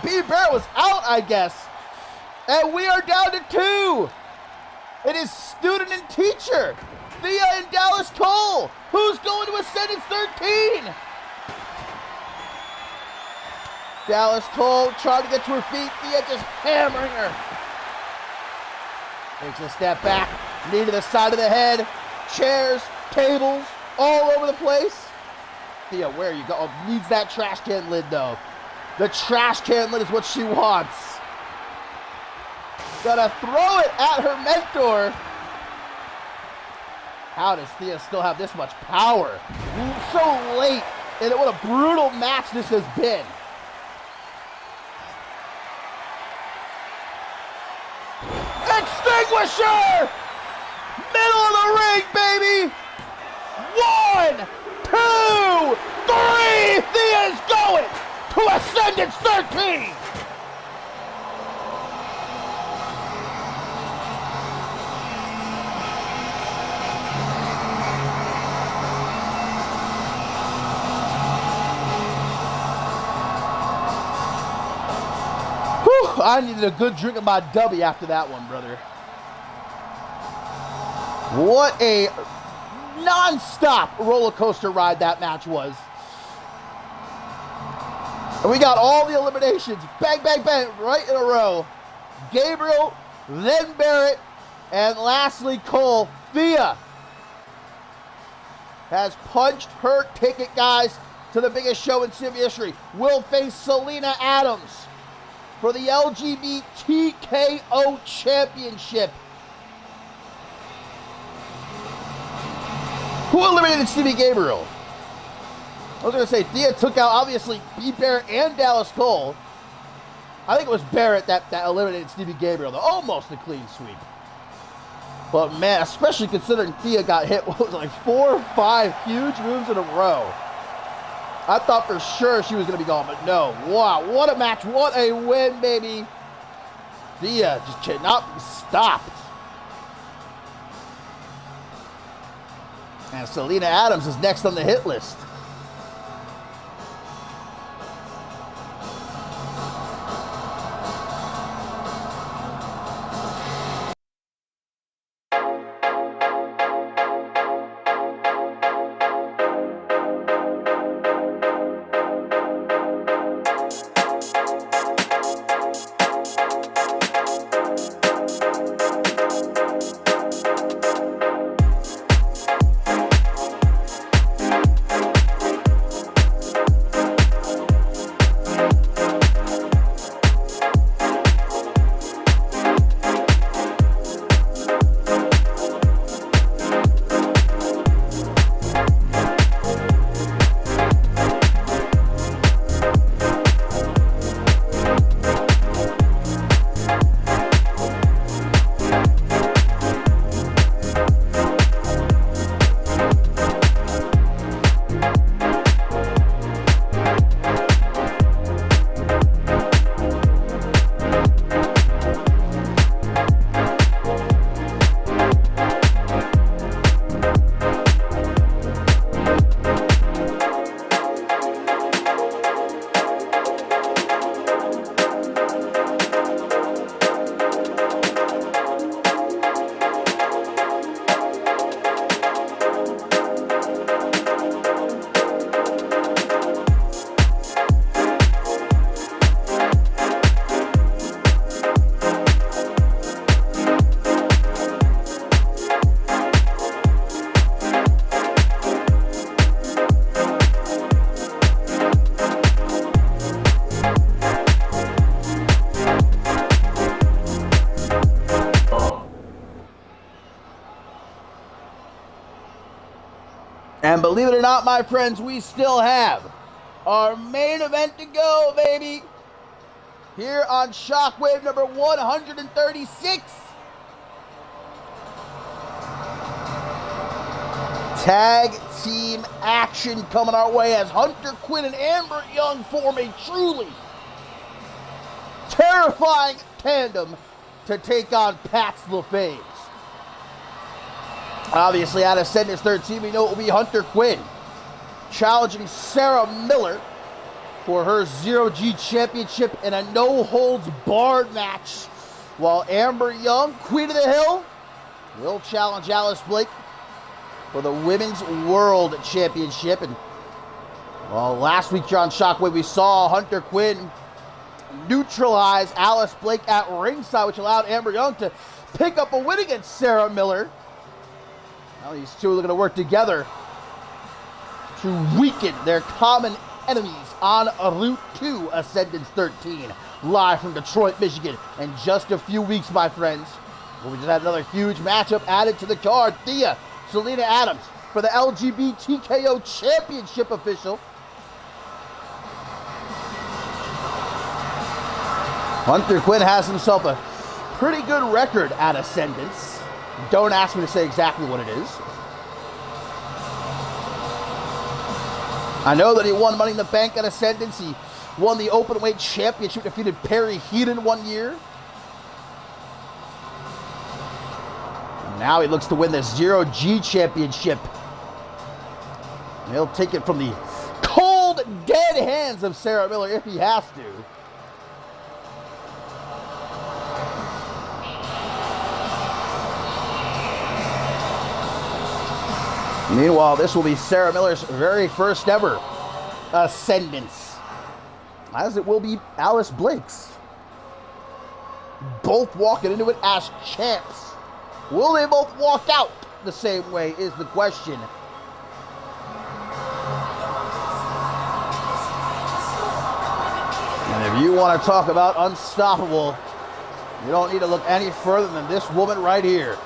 B. Barrett was out, I guess. And we are down to 2. It is student and teacher. Thea and Dallas Cole. Who's going to Ascendance 13? Dallas Cole trying to get to her feet. Thea just hammering her. Takes a step back. Knee to the side of the head. Chairs, tables, all over the place. Thea, where you go? Oh, needs that trash can lid, though. The trash can lid is what she wants. Gonna throw it at her mentor. How does Thea still have this much power? So late. And what a brutal match this has been. Extinguisher! Middle of the ring, baby! 1, 2, 3! Thea's going to Ascendance 13! Whew, I needed a good drink of my W after that one, brother. What a non-stop roller coaster ride that match was. And we got all the eliminations, bang, bang, bang, right in a row. Gabriel, then Barrett, and lastly Cole. Thea has punched her ticket, guys, to the biggest show in CMV history. Will face Selena Adams for the LGBTKO Championship. Who eliminated Stevie Gabriel? I was going to say, Thea took out, obviously, B. Barrett and Dallas Cole. I think it was Barrett that eliminated Stevie Gabriel, though. Almost a clean sweep. But, man, especially considering Thea got hit, what was it, like 4 or 5 huge moves in a row. I thought for sure she was going to be gone, but no. Wow, what a match. What a win, baby. Thea just cannot be stopped. And Selena Adams is next on the hit list. And believe it or not, my friends, we still have our main event to go, baby. Here on Shockwave number 136. Tag team action coming our way as Hunter Quinn and Amber Young form a truly terrifying tandem to take on Pat's LaFaves. Obviously, out of Ascendance 13, we know it will be Hunter Quinn challenging Sarah Miller for her 0G championship in a no-holds-barred match, while Amber Young, Queen of the Hill, will challenge Alice Blake for the Women's World Championship. And well, last week here on Shockwave, we saw Hunter Quinn neutralize Alice Blake at ringside, which allowed Amber Young to pick up a win against Sarah Miller. Now these two are going to work together to weaken their common enemies on Route 2 Ascendance 13, live from Detroit, Michigan. In just a few weeks, my friends, we just had another huge matchup added to the card. Thea, Selena Adams for the LGBTKO Championship official. Hunter Quinn has himself a pretty good record at Ascendance. Don't ask me to say exactly what it is. I know that he won Money in the Bank at Ascendance. He won the Openweight Championship, defeated Perry Heaton one year. And now he looks to win the 0G Championship. And he'll take it from the cold, dead hands of Sarah Miller if he has to. Meanwhile, this will be Sarah Miller's very first ever Ascendance, as it will be Alice Blake's. Both walking into it as champs. Will they both walk out the same way is the question. And if you want to talk about unstoppable, you don't need to look any further than this woman right here.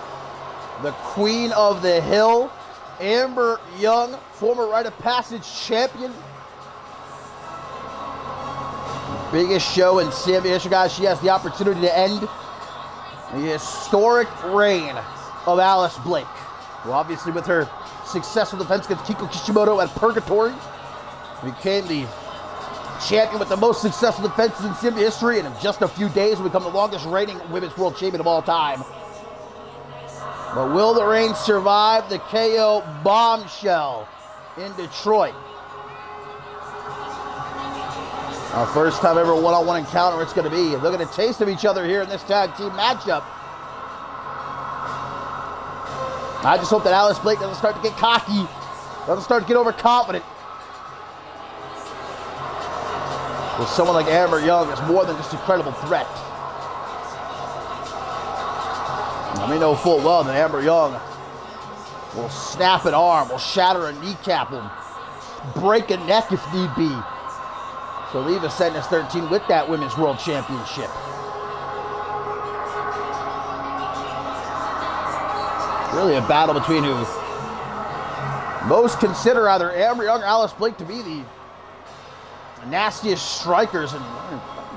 The Queen of the Hill, Amber Young, former Rite of Passage champion. Biggest show in CMV history, guys. She has the opportunity to end the historic reign of Alice Blake. Well, obviously with her successful defense against Kiko Kishimoto at Purgatory. became the champion with the most successful defenses in CMV history, and in just a few days will become the longest reigning women's world champion of all time. But will the reign survive the KO bombshell in Detroit? Our first time ever one-on-one encounter it's going to be. They're going to taste of each other here in this tag team matchup. I just hope that Alice Blake doesn't start to get cocky, doesn't start to get overconfident. With someone like Amber Young is more than just a credible threat. I mean, know full well that Amber Young will snap an arm, will shatter a kneecap, will break a neck if need be. So leave Ascendance 13 with that Women's World Championship. Really a battle between who most consider either Amber Young or Alice Blake to be the nastiest strikers in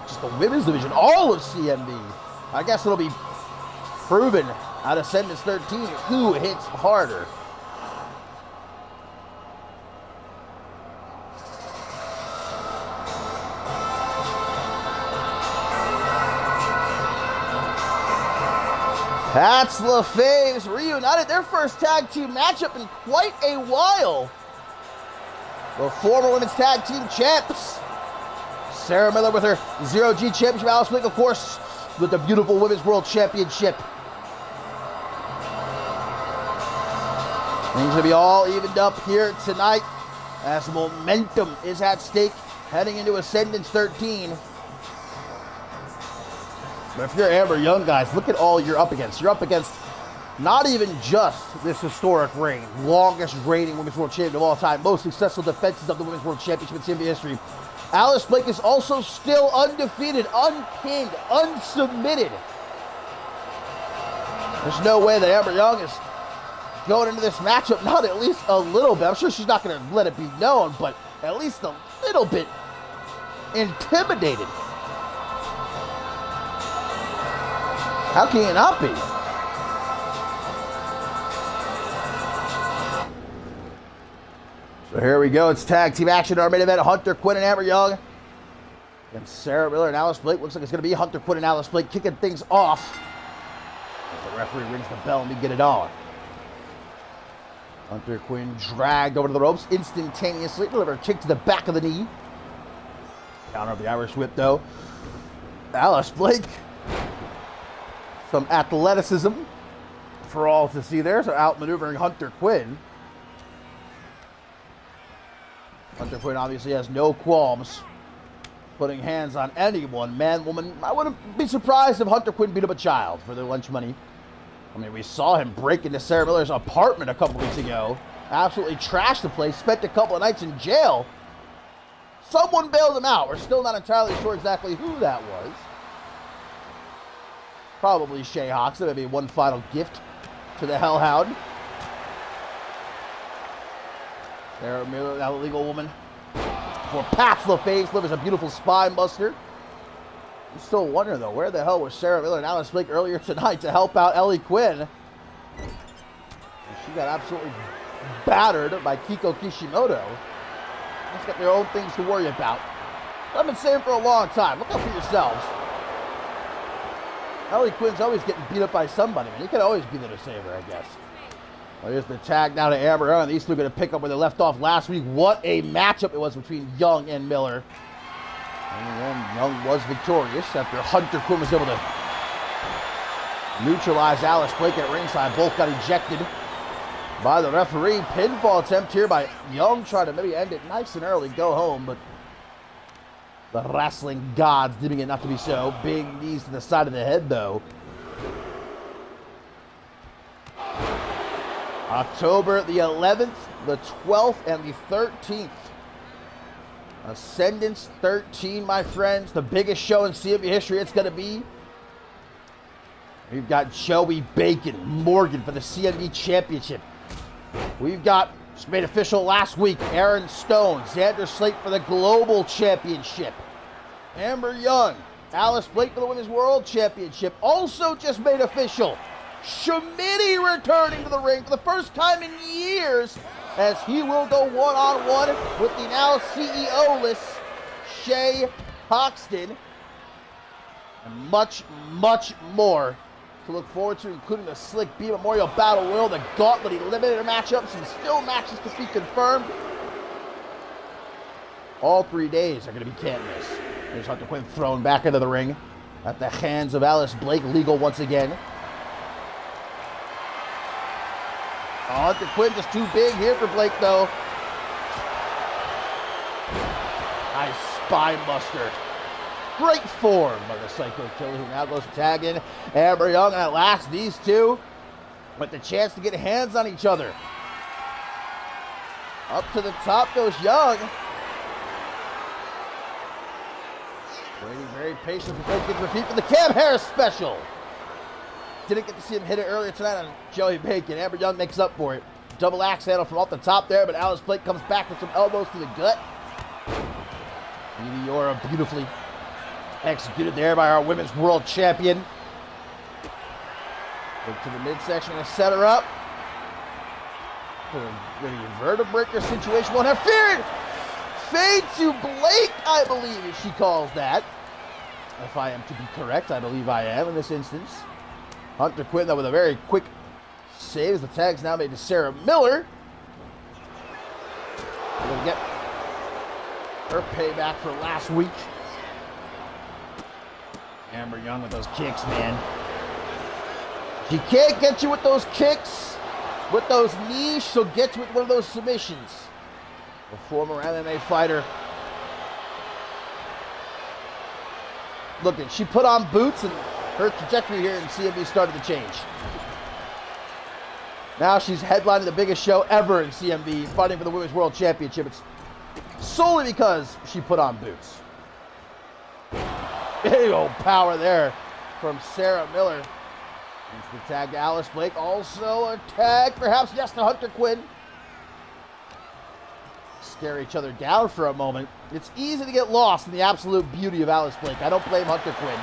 just the women's division, all of CMV. I guess it'll be proven at Ascendance 13 who hits harder. That's LaFaves reunited their first tag team matchup in quite a while. The former women's tag team champs. Sarah Miller with her 0G championship. Alice Blake, of course, with the beautiful Women's World Championship. Things will be all evened up here tonight as momentum is at stake heading into Ascendance 13. But if you're Amber Young, guys, look at all you're up against. You're up against not even just this historic reign, longest reigning Women's World Champion of all time, most successful defenses of the Women's World Championship in CMV history. Alice Blake is also still undefeated, unpinned, unsubmitted. There's no way that Amber Young is going into this matchup not at least a little bit. I'm sure she's not going to let it be known, but at least a little bit intimidated. How can you not be? So here we go. It's tag team action. Our main event, Hunter Quinn and Amber Young against Sarah Miller and Alice Blake. Looks like it's going to be Hunter Quinn and Alice Blake kicking things off as the referee rings the bell and we get it on. Hunter Quinn dragged over to the ropes instantaneously. Delivered a kick to the back of the knee. Counter of the Irish whip, though. Alice Blake. Some athleticism for all to see there. So outmaneuvering Hunter Quinn. Hunter Quinn obviously has no qualms putting hands on anyone, man, woman. I wouldn't be surprised if Hunter Quinn beat up a child for their lunch money. I mean, we saw him break into Sarah Miller's apartment a couple weeks ago. Absolutely trashed the place. Spent a couple of nights in jail. Someone bailed him out. We're still not entirely sure exactly who that was. Probably Shay Hawks. That may be one final gift to the Hellhound. Sarah Miller, that legal woman. For Pat LaFaves, delivers a beautiful spine buster. I'm still wondering, though, where the hell was Sarah Miller and Alice Blake earlier tonight to help out Ellie Quinn? And she got absolutely battered by Kiko Kishimoto. She's got their own things to worry about. I've been saying for a long time, look out for yourselves. Ellie Quinn's always getting beat up by somebody, man. He could always be there to save her, I guess. Well, here's the tag now to Amber Young. These two are going to pick up where they left off last week. What a matchup it was between Young and Miller. And Young was victorious after Hunter Quinn was able to neutralize Alice Blake at ringside. Both got ejected by the referee. Pinfall attempt here by Young, trying to maybe end it nice and early, go home, but the wrestling gods deeming it not to be so. Big knees to the side of the head, though. October the 11th, the 12th, and the 13th. Ascendance 13, my friends. The biggest show in CMV history it's going to be. We've got Joey Bacon, Morgan for the CMV Championship. We've got, just made official last week, Aaron Stone, Xander Slate for the Global Championship. Amber Young, Alice Blake for the Women's World Championship. Also just made official. Schmitty returning to the ring for the first time in years, as he will go one-on-one with the now CEO-less Shay Hoxton. And much, much more to look forward to, including the Slick B Memorial Battle Royal, the Gauntlet Eliminator matchups, and still matches to be confirmed. All 3 days are going to be can't miss. There's Hunter Quinn thrown back into the ring at the hands of Alice Blake, legal once again. Hunter Quinn just too big here for Blake, though. Nice spine buster. Great form by the Psycho Killer, who now goes to tag in Amber Young. And at last, these two with the chance to get hands on each other. Up to the top goes Young. Waiting very patient for Blake to get to the feet for the Cam Harris special. Didn't get to see him hit it earlier tonight on Joey Bacon. Amber Young makes up for it. Double axe handle from off the top there, but Alice Blake comes back with some elbows to the gut. Meteora beautifully executed there by our Women's World Champion. Look to the midsection, gonna set her up. Maybe vertebraker situation, won't have feared. Fade to Blake, I believe she calls that. If I am to be correct, I believe I am in this instance. Hunter Quinn, though, with a very quick save as the tag's now made to Sarah Miller. We're gonna get her payback for last week. Amber Young with those kicks, man. She can't get you with those kicks, with those knees. She'll get you with one of those submissions. A former MMA fighter. Look, she put on boots and her trajectory here in CMV started to change. Now she's headlining the biggest show ever in CMV, fighting for the Women's World Championship. It's solely because she put on boots. Big old power there from Sarah Miller. It's the tag to Alice Blake. Also a tag, perhaps, yes, to Hunter Quinn. Stare each other down for a moment. It's easy to get lost in the absolute beauty of Alice Blake. I don't blame Hunter Quinn.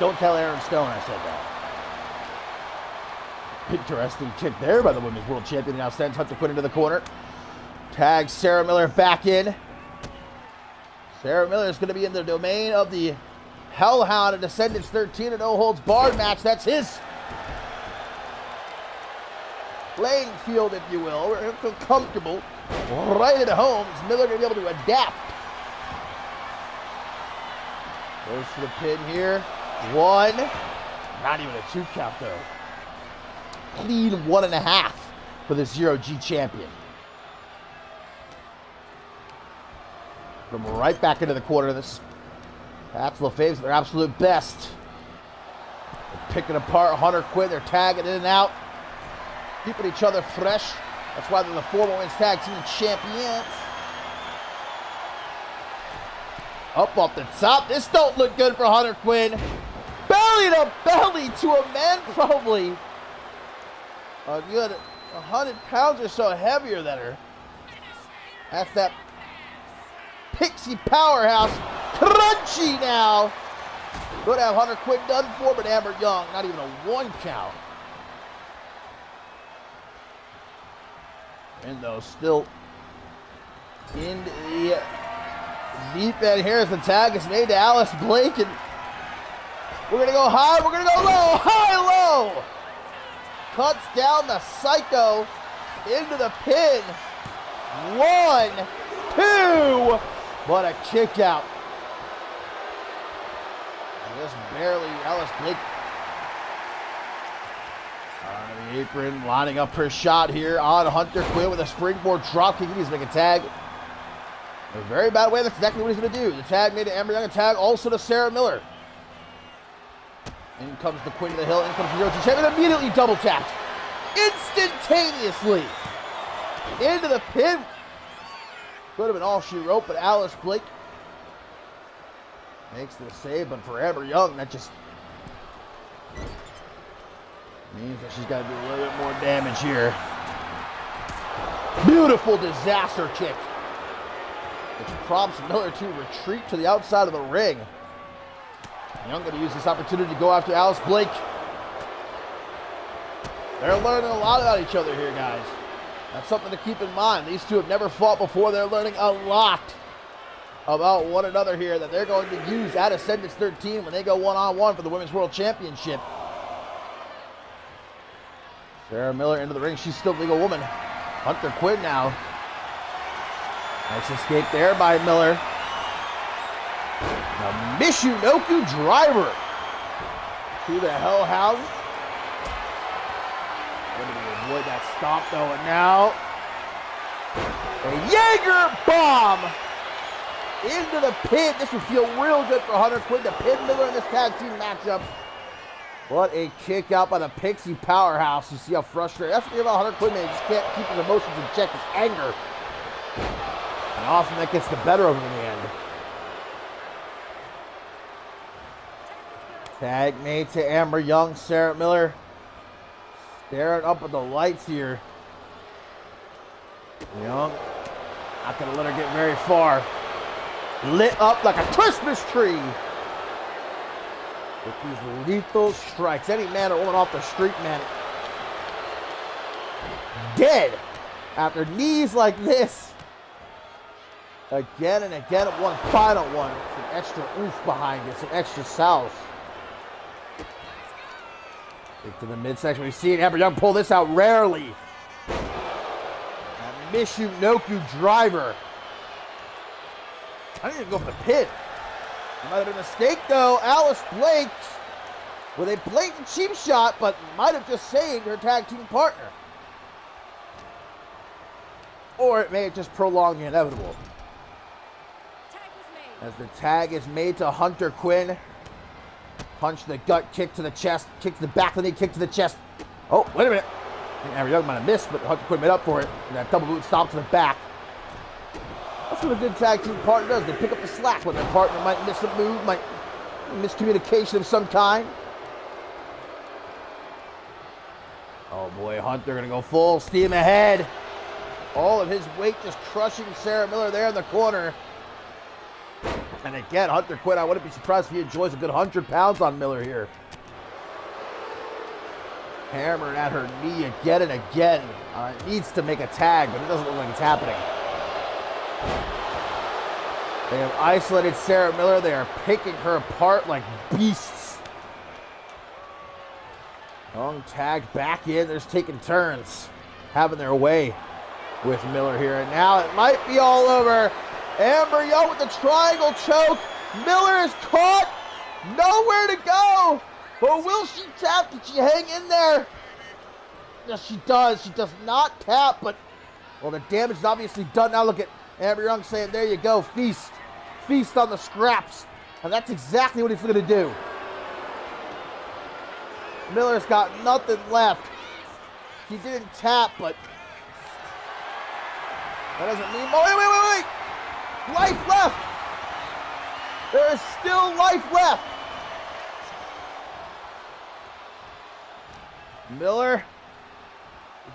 Don't tell Aaron Stone I said that. Interesting kick there by the Women's World Champion. Now sends Hunter Quinn into the corner. Tags Sarah Miller back in. Sarah Miller is going to be in the domain of the Hellhound and Descendants 13, a no-holds-barred match. That's his playing field, if you will. We're going to feel comfortable right at home. Is Miller going to be able to adapt? Goes for the pin here. One. Not even a 2 count, though. Clean 1.5 for the Zero-G champion. Come right back into the corner of this. That's LaFaves at their absolute best. They're picking apart Hunter Quinn. They're tagging in and out. Keeping each other fresh. That's why they're the former Women's Tag Team Champions. Up off the top. This don't look good for Hunter Quinn. Belly to belly to a man probably a good 100 pounds or so heavier than her. That's that Pixie powerhouse. Crunchy now. Could have Hunter Quinn done for, but Amber Young, not even a 1 count. And though still in the deep end here as the tag is made to Alice Blake, and we're gonna go high, we're gonna go low, high, low. Cuts down the Psycho into the pin. 1, 2. What a kick out. Just barely Alice Blake on the apron, lining up her shot here on Hunter Quinn with a springboard drop kick. He needs to make a tag. In a very bad way, that's exactly what he's going to do. The tag made to Amber Young, a tag also to Sarah Miller. In comes the Queen of the Hill, in comes the Zero-G champion, immediately double tapped. Instantaneously into the pin. Could have been all she wrote, but Alice Blake makes the save. But for Amber Young, that just means that she's got to do a little bit more damage here. Beautiful disaster kick, which prompts Miller to retreat to the outside of the ring. Young going to use this opportunity to go after Alice Blake. They're learning a lot about each other here, guys. That's something to keep in mind. These two have never fought before. They're learning a lot about one another here that they're going to use at Ascendance 13 when they go one-on-one for the Women's World Championship. Sarah Miller into the ring. She's still legal woman. Hunter Quinn now. Nice escape there by Miller. Now Michinoku driver to the Hell House. Able to avoid that stomp though, and now a Jaeger bomb into the pin. This would feel real good for Hunter Quinn to pin Miller in this tag team matchup. What a kick out by the Pixie Powerhouse. You see how frustrated. That's the thing about Hunter Quinn, man. He just can't keep his emotions in check, his anger. And often that gets the better of him in the end. Tag made to Amber Young, Sarah Miller. Staring up at the lights here. Young, not gonna let her get very far. Lit up like a Christmas tree. With these lethal strikes. Any man or woman off the street, man, dead after knees like this. Again and again, one final one. Some extra oomph behind it, some extra sauce. Kick to the midsection. We've seen Amber Young pull this out rarely. That Michinoku driver. I didn't even go for the pin. It might have been a mistake though. Alice Blake with a blatant cheap shot, but might have just saved her tag team partner. Or it may have just prolonged the inevitable. As the tag is made to Hunter Quinn. Punch to the gut, kick to the chest, kick to the back of the knee, kick to the chest. Oh, wait a minute. I think Amber Young might have missed, but Hunter Quinn made up for it. And that double boot stomp to the back. That's what a good tag team partner does. They pick up the slack when their partner might miss a move, might miscommunication of some kind. Oh boy, Hunter gonna go full steam ahead. All of his weight just crushing Sarah Miller there in the corner. And again, Hunter Quinn, I wouldn't be surprised if he enjoys a good 100 pounds on Miller here. Hammered at her knee again and again. Needs to make a tag, but it doesn't look like it's happening. They have isolated Sarah Miller. They are picking her apart like beasts. Young tagged back in. They're just taking turns, having their way with Miller here. And now it might be all over. Amber Young with the triangle choke. Miller is caught. Nowhere to go. But will she tap? Did she hang in there? Yes, she does. She does not tap, but, well, the damage is obviously done. Now look at Amber Young saying, there you go, feast. Feast on the scraps. And that's exactly what he's going to do. Miller's got nothing left. He didn't tap, but that doesn't mean, wait. Life left. There is still life left. Miller,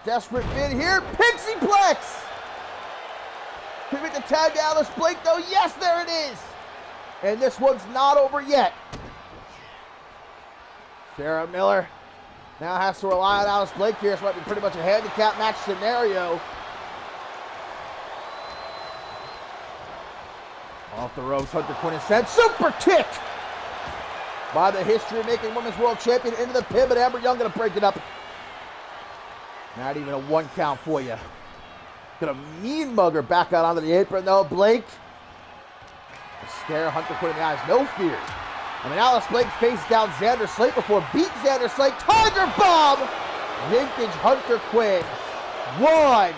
desperate bid here. Pixieplex. Can we make the tag to Alice Blake though? Yes, there it is. And this one's not over yet. Sarah Miller now has to rely on Alice Blake here. This might be pretty much a handicap match scenario. Off the ropes, Hunter Quinn is sent. Super kick by the history-making Women's World Champion into the pin, but Amber Young going to break it up. Not even a 1 count for you. Going to mean mug her back out onto the apron, though. Blake stare Hunter Quinn in the eyes. No fear. I mean, Alice Blake faced down Xander Slate before, beat Xander Slate. Tiger Bomb! Vintage Hunter Quinn. 1,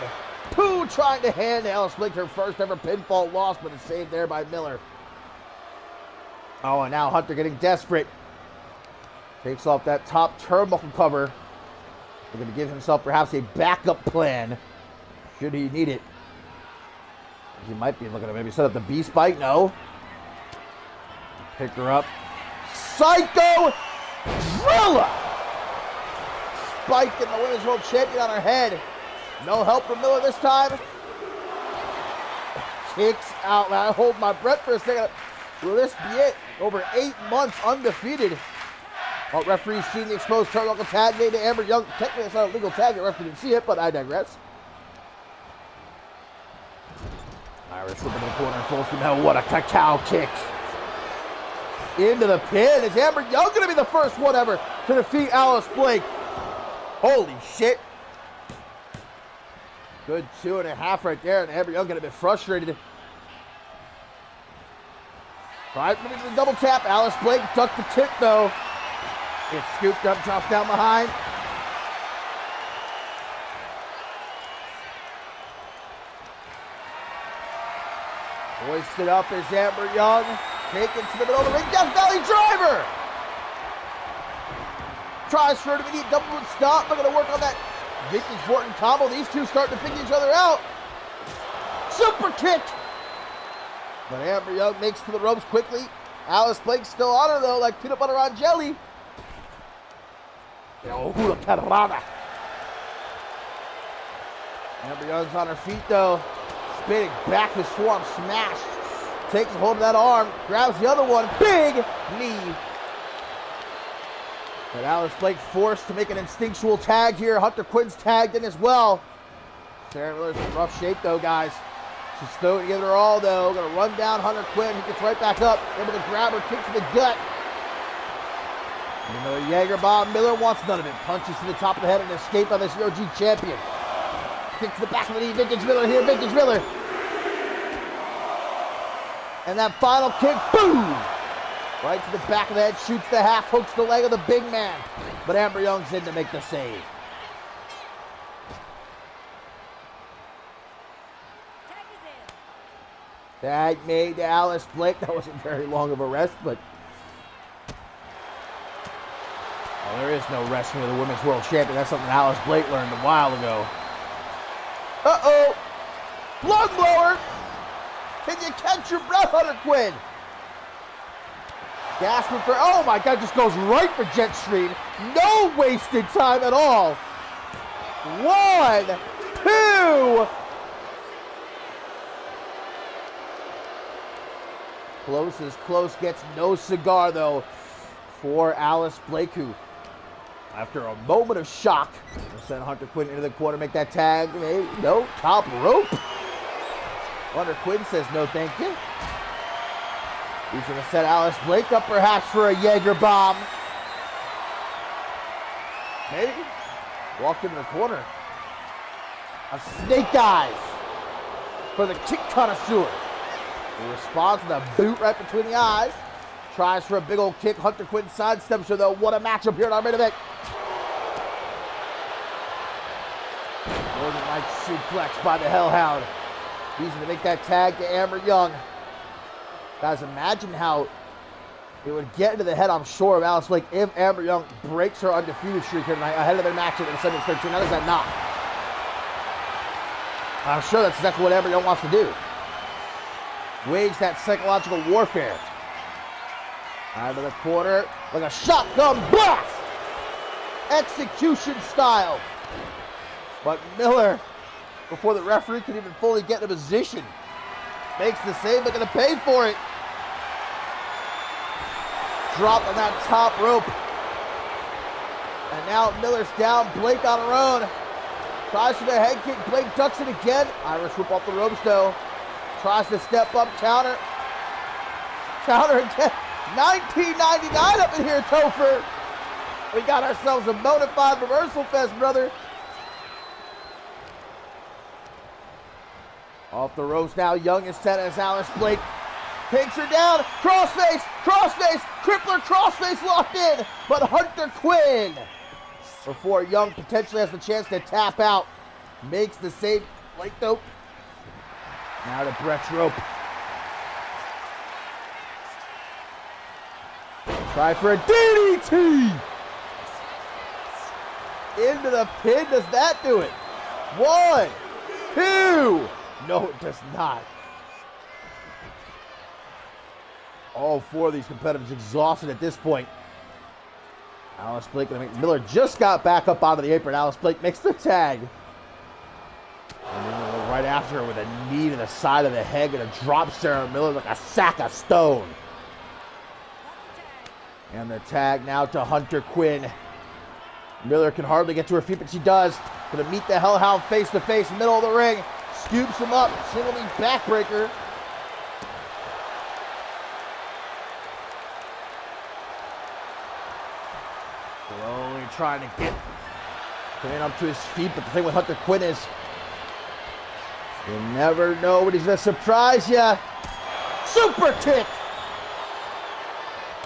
2, trying to hand Alice Blake her first ever pinfall loss, but it's saved there by Miller. Oh, and now Hunter getting desperate. Takes off that top turnbuckle cover. They're going to give himself perhaps a backup plan, should he need it. He might be looking to maybe set up the beast bite. No. Pick her up. Psycho Drilla! Spiking the Women's World Champion on her head. No help from Miller this time. Kicks out. I hold my breath for a second. Will this be it? Over 8 months undefeated. Oh, referee seen the exposed turnbuckle tag made to Amber Young. Technically, it's not a legal tag. The referee didn't see it, but I digress. Irish whip into the corner, full steam ahead. What a cacao kick. Into the pin. Is Amber Young going to be the first one ever to defeat Alice Blake? Holy shit. Good 2.5 right there, and Amber Young got a bit frustrated. Right, moving to the double tap. Alice Blake ducked the kick, though. It's scooped up, drops down behind. Hoisted up is Amber Young. Taken to the middle of the ring. Death Valley driver! Tries for an immediate double boot stop. Not going to work on that vintage Morton combo. These two starting to figure each other out. Super kick! But Amber Young makes to the ropes quickly. Alice Blake still on her, though, like peanut butter on jelly. Hula carrada. Amber Young's on her feet, though. Spinning back, his forearm smashed. Takes hold of that arm, grabs the other one. Big knee. But Alice Blake forced to make an instinctual tag here. Hunter Quinn's tagged in as well. Sarah Miller's in rough shape, though, guys. She's still giving her all, though. Gonna run down Hunter Quinn. He gets right back up. Able to grab her, kick to the gut. Another Jaeger bomb. Miller wants none of it. Punches to the top of the head and escape by this ERG champion. Kick to the back of the knee. Vintage Miller here. Vintage Miller. And that final kick. Boom! Right to the back of the head. Shoots the half. Hooks the leg of the big man. But Amber Young's in to make the save. Tag made to Alice Blake. That wasn't very long of a rest, but well, there is no resting of the Women's World Champion. That's something Alice Blake learned a while ago. Uh-oh! Lung blower! Can you catch your breath, Hunter Quinn? Gasping for, oh my God, just goes right for Jetstream. No wasted time at all. 1, 2. Close is close, gets no cigar, though, for Alice Blake, who, after a moment of shock, will send Hunter Quinn into the corner, make that tag. Maybe, no, top rope. Hunter Quinn says no thank you. He's going to set Alice Blake up perhaps for a Jaeger bomb. Maybe. Walked into the corner. A snake eyes for the kick connoisseur. He responds with a boot right between the eyes. Tries for a big old kick. Hunter Quinn sidesteps her, though. What a matchup here at our main event. Northern Lights suplex by the Hellhound. He's going to make that tag to Amber Young. Guys, imagine how it would get into the head, I'm sure, of Alice Blake if Amber Young breaks her undefeated streak here tonight ahead of their match at the 7:13. How does that not? I'm sure that's exactly what Amber Young wants to do. Wage that psychological warfare. Out of the corner, like a shotgun blast! Execution style. But Miller, before the referee can even fully get in a position, makes the save, but gonna pay for it. Drop on that top rope. And now Miller's down, Blake on her own. Tries for the head kick, Blake ducks it again. Irish whip off the ropes, though. Tries to step up, counter. Counter again. 1999 up in here, Topher. We got ourselves a bona fide reversal fest, brother. Off the ropes now, Young is set as Alice Blake takes her down. Crossface, crossface, crippler crossface locked in. But Hunter Quinn, before Young potentially has the chance to tap out, makes the save. Blake, though. Now to Brett's rope. Try for a DDT. Into the pin. Does that do it? 1, 2. No, it does not. All 4 of these competitors exhausted at this point. Alice Blake, Miller just got back up onto the apron. Alice Blake makes the tag. And then right after her with a knee to the side of the head and a drop Sarah Miller like a sack of stone. And the tag now to Hunter Quinn. Miller can hardly get to her feet, but she does. Gonna meet the Hellhound face to face, middle of the ring. Scoops him up, single knee backbreaker. Slowly trying to get Quinn up to his feet, but the thing with Hunter Quinn is you never know when he's gonna surprise you. Super kick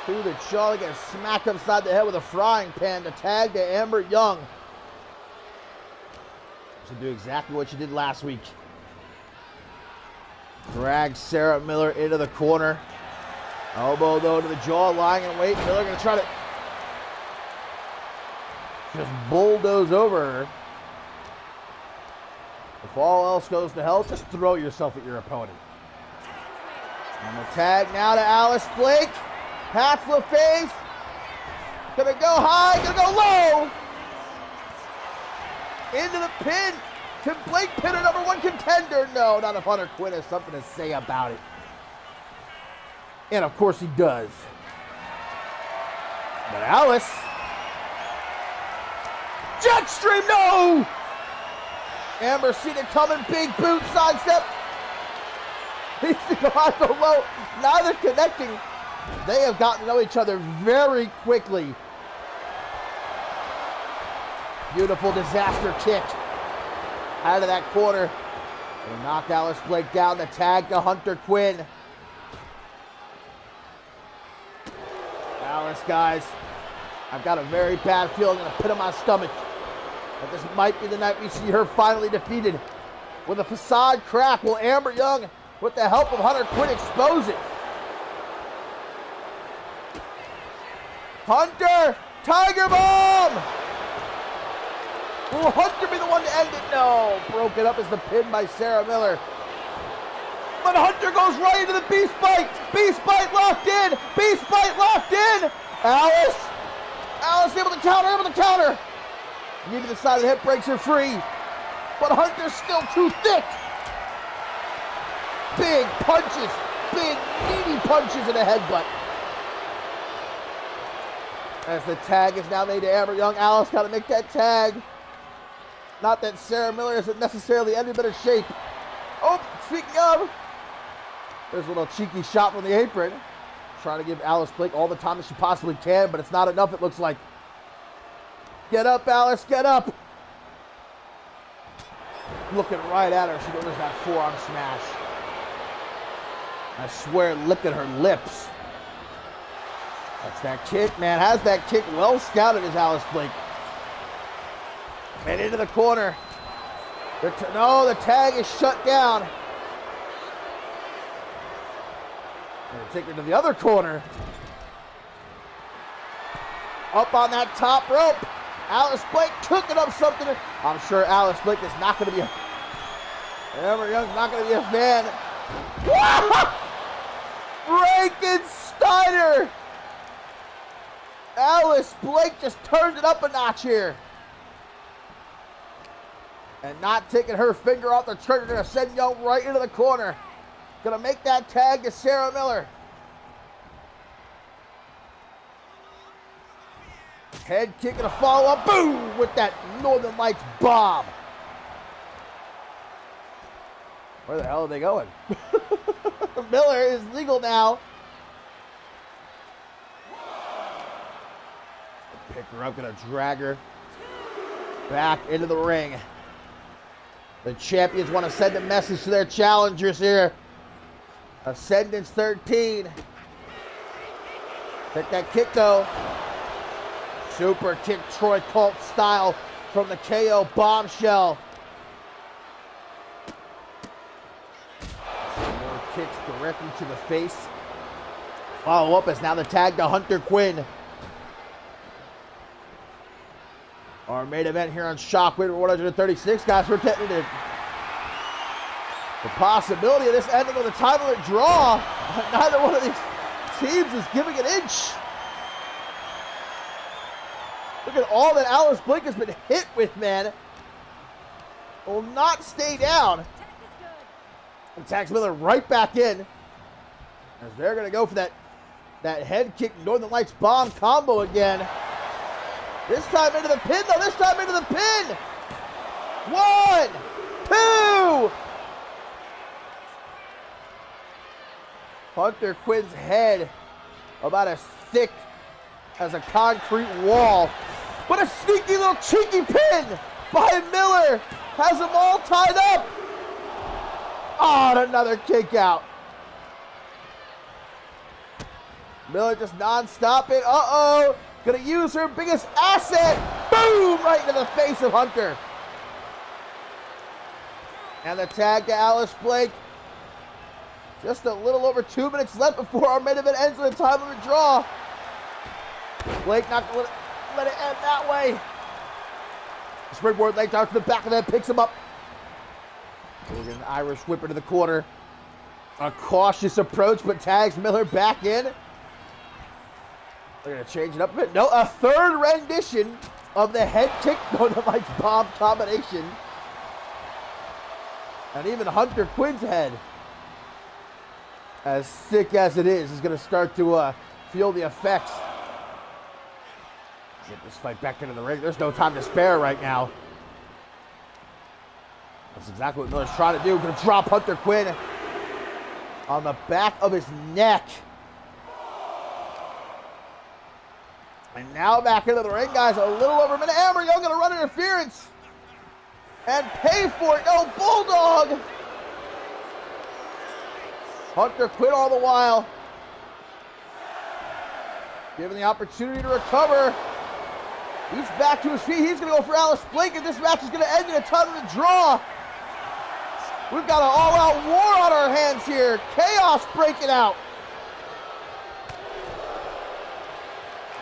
to the jaw, gonna smack upside the head with a frying pan. The tag to Amber Young. She'll do exactly what she did last week. Drag Sarah Miller into the corner. Elbow though to the jaw, lying in wait. Miller gonna try to just bulldoze over her. If all else goes to hell, just throw yourself at your opponent. And the tag now to Alice Blake. Pats LaFaves. Gonna go high, gonna go low. Into the pin. Can Blake pin her number one contender? No, not if Hunter Quinn has something to say about it. And of course he does. But Alice. Jetstream, no! Amber seen it coming, big boot, sidestep. He's go high, go low. Neither connecting. They have gotten to know each other very quickly. Beautiful disaster kick out of that corner. They knock Alice Blake down. The tag to Hunter Quinn. Alice, guys, I've got a very bad feeling in the pit of my stomach that this might be the night we see her finally defeated. With a facade crack, will Amber Young, with the help of Hunter Quinn, expose it? Hunter! Tiger Bomb! Will Hunter be the one to end it? No! Broken up as the pin by Sarah Miller. But Hunter goes right into the Beast Bite! Beast Bite locked in! Beast Bite locked in! Alice! Alice able to counter, able to counter! Knee to the side of the hip breaks her free. But Hunter's still too thick! Big punches! Big meaty punches and a headbutt. As the tag is now made to Amber Young, Alice got to make that tag. Not that Sarah Miller isn't necessarily any better shape. Oh, speaking of, there's a little cheeky shot from the apron. Trying to give Alice Blake all the time that she possibly can, but it's not enough, it looks like. Get up, Alice, get up. Looking right at her, she delivers that forearm smash. I swear, licking her lips. That's that kick, man. Has that kick well scouted as Alice Blake. And into the corner. No, the tag is shut down. Gonna take her to the other corner. Up on that top rope. Alice Blake cooking up something. I'm sure Alice Blake is not going to be a... Amber Young's not going to be a fan. Frankensteiner! Alice Blake just turned it up a notch here. And not taking her finger off the trigger, gonna send Young right into the corner. Gonna make that tag to Sarah Miller. Head kick and a follow-up, boom, with that Northern Lights bomb. Where the hell are they going? Miller is legal now. Pick her up, gonna drag her back into the ring. The champions want to send a message to their challengers here. Ascendance 13. Take that kick though. Super kick, Troy Colt style from the KO bombshell. Some more kicks directly to the face. Follow up is now the tag to Hunter Quinn. Our main event here on Shockwave 136, guys, we're getting into the possibility of this ending with a time limit draw. Neither one of these teams is giving an inch. Look at all that Alice Blake has been hit with, man. Will not stay down. And tags Miller right back in. As they're going to go for that That head kick, Northern Lights bomb combo again. This time into the pin, though. This time into the pin. 1, 2. Hunter Quinn's head about as thick as a concrete wall. But a sneaky little cheeky pin by Miller. Has them all tied up. Oh, and another kick out. Miller just non-stop it. Uh-oh. Gonna use her biggest asset. Boom! Right into the face of Hunter. And the tag to Alice Blake. Just a little over 2 minutes left before our main event ends with a time limit draw. Blake not gonna let it end that way. Springboard leg down to the back of the head, picks him up. An Irish whip into the corner. A cautious approach, but tags Miller back in. They're going to change it up a bit. No, a third rendition of the head kick Northern Lights bomb combination. And even Hunter Quinn's head, as thick as it is going to start to feel the effects. Get this fight back into the ring. There's no time to spare right now. That's exactly what Miller's trying to do. Going to drop Hunter Quinn on the back of his neck. And now back into the ring, guys. A little over a minute. Amber Young going to run interference and pay for it. No, Bulldog. Hunter Quinn all the while given the opportunity to recover. He's back to his feet. He's going to go for Alice Blake, and this match is going to end in a ton of the draw. We've got an all-out war on our hands here. Chaos breaking out.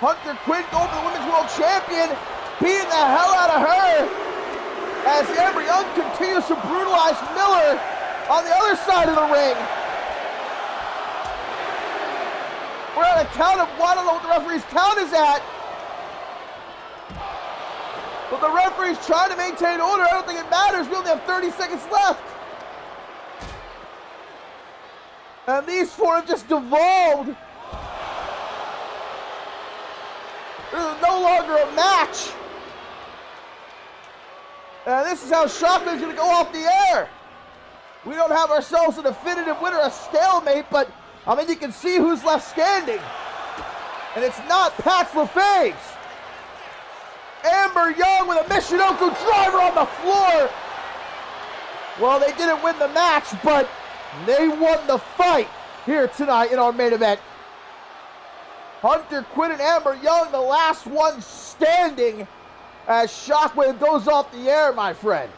Hunter Quinn going for the Women's World Champion, beating the hell out of her as Amber Young continues to brutalize Miller on the other side of the ring. We're at a count of one. I don't know what the referee's count is at. But the referee's trying to maintain order. I don't think it matters. We only have 30 seconds left. And these four have just devolved. This is no longer a match. And this is how Shockwave's going to go off the air. We don't have ourselves a definitive winner, a stalemate, but I mean, you can see who's left standing. And it's not Pat's LaFaves. Amber Young with a Michinoku driver on the floor. Well, they didn't win the match, but they won the fight here tonight in our main event. Hunter Quinn and Amber Young, the last one standing as Shockwave goes off the air, my friends.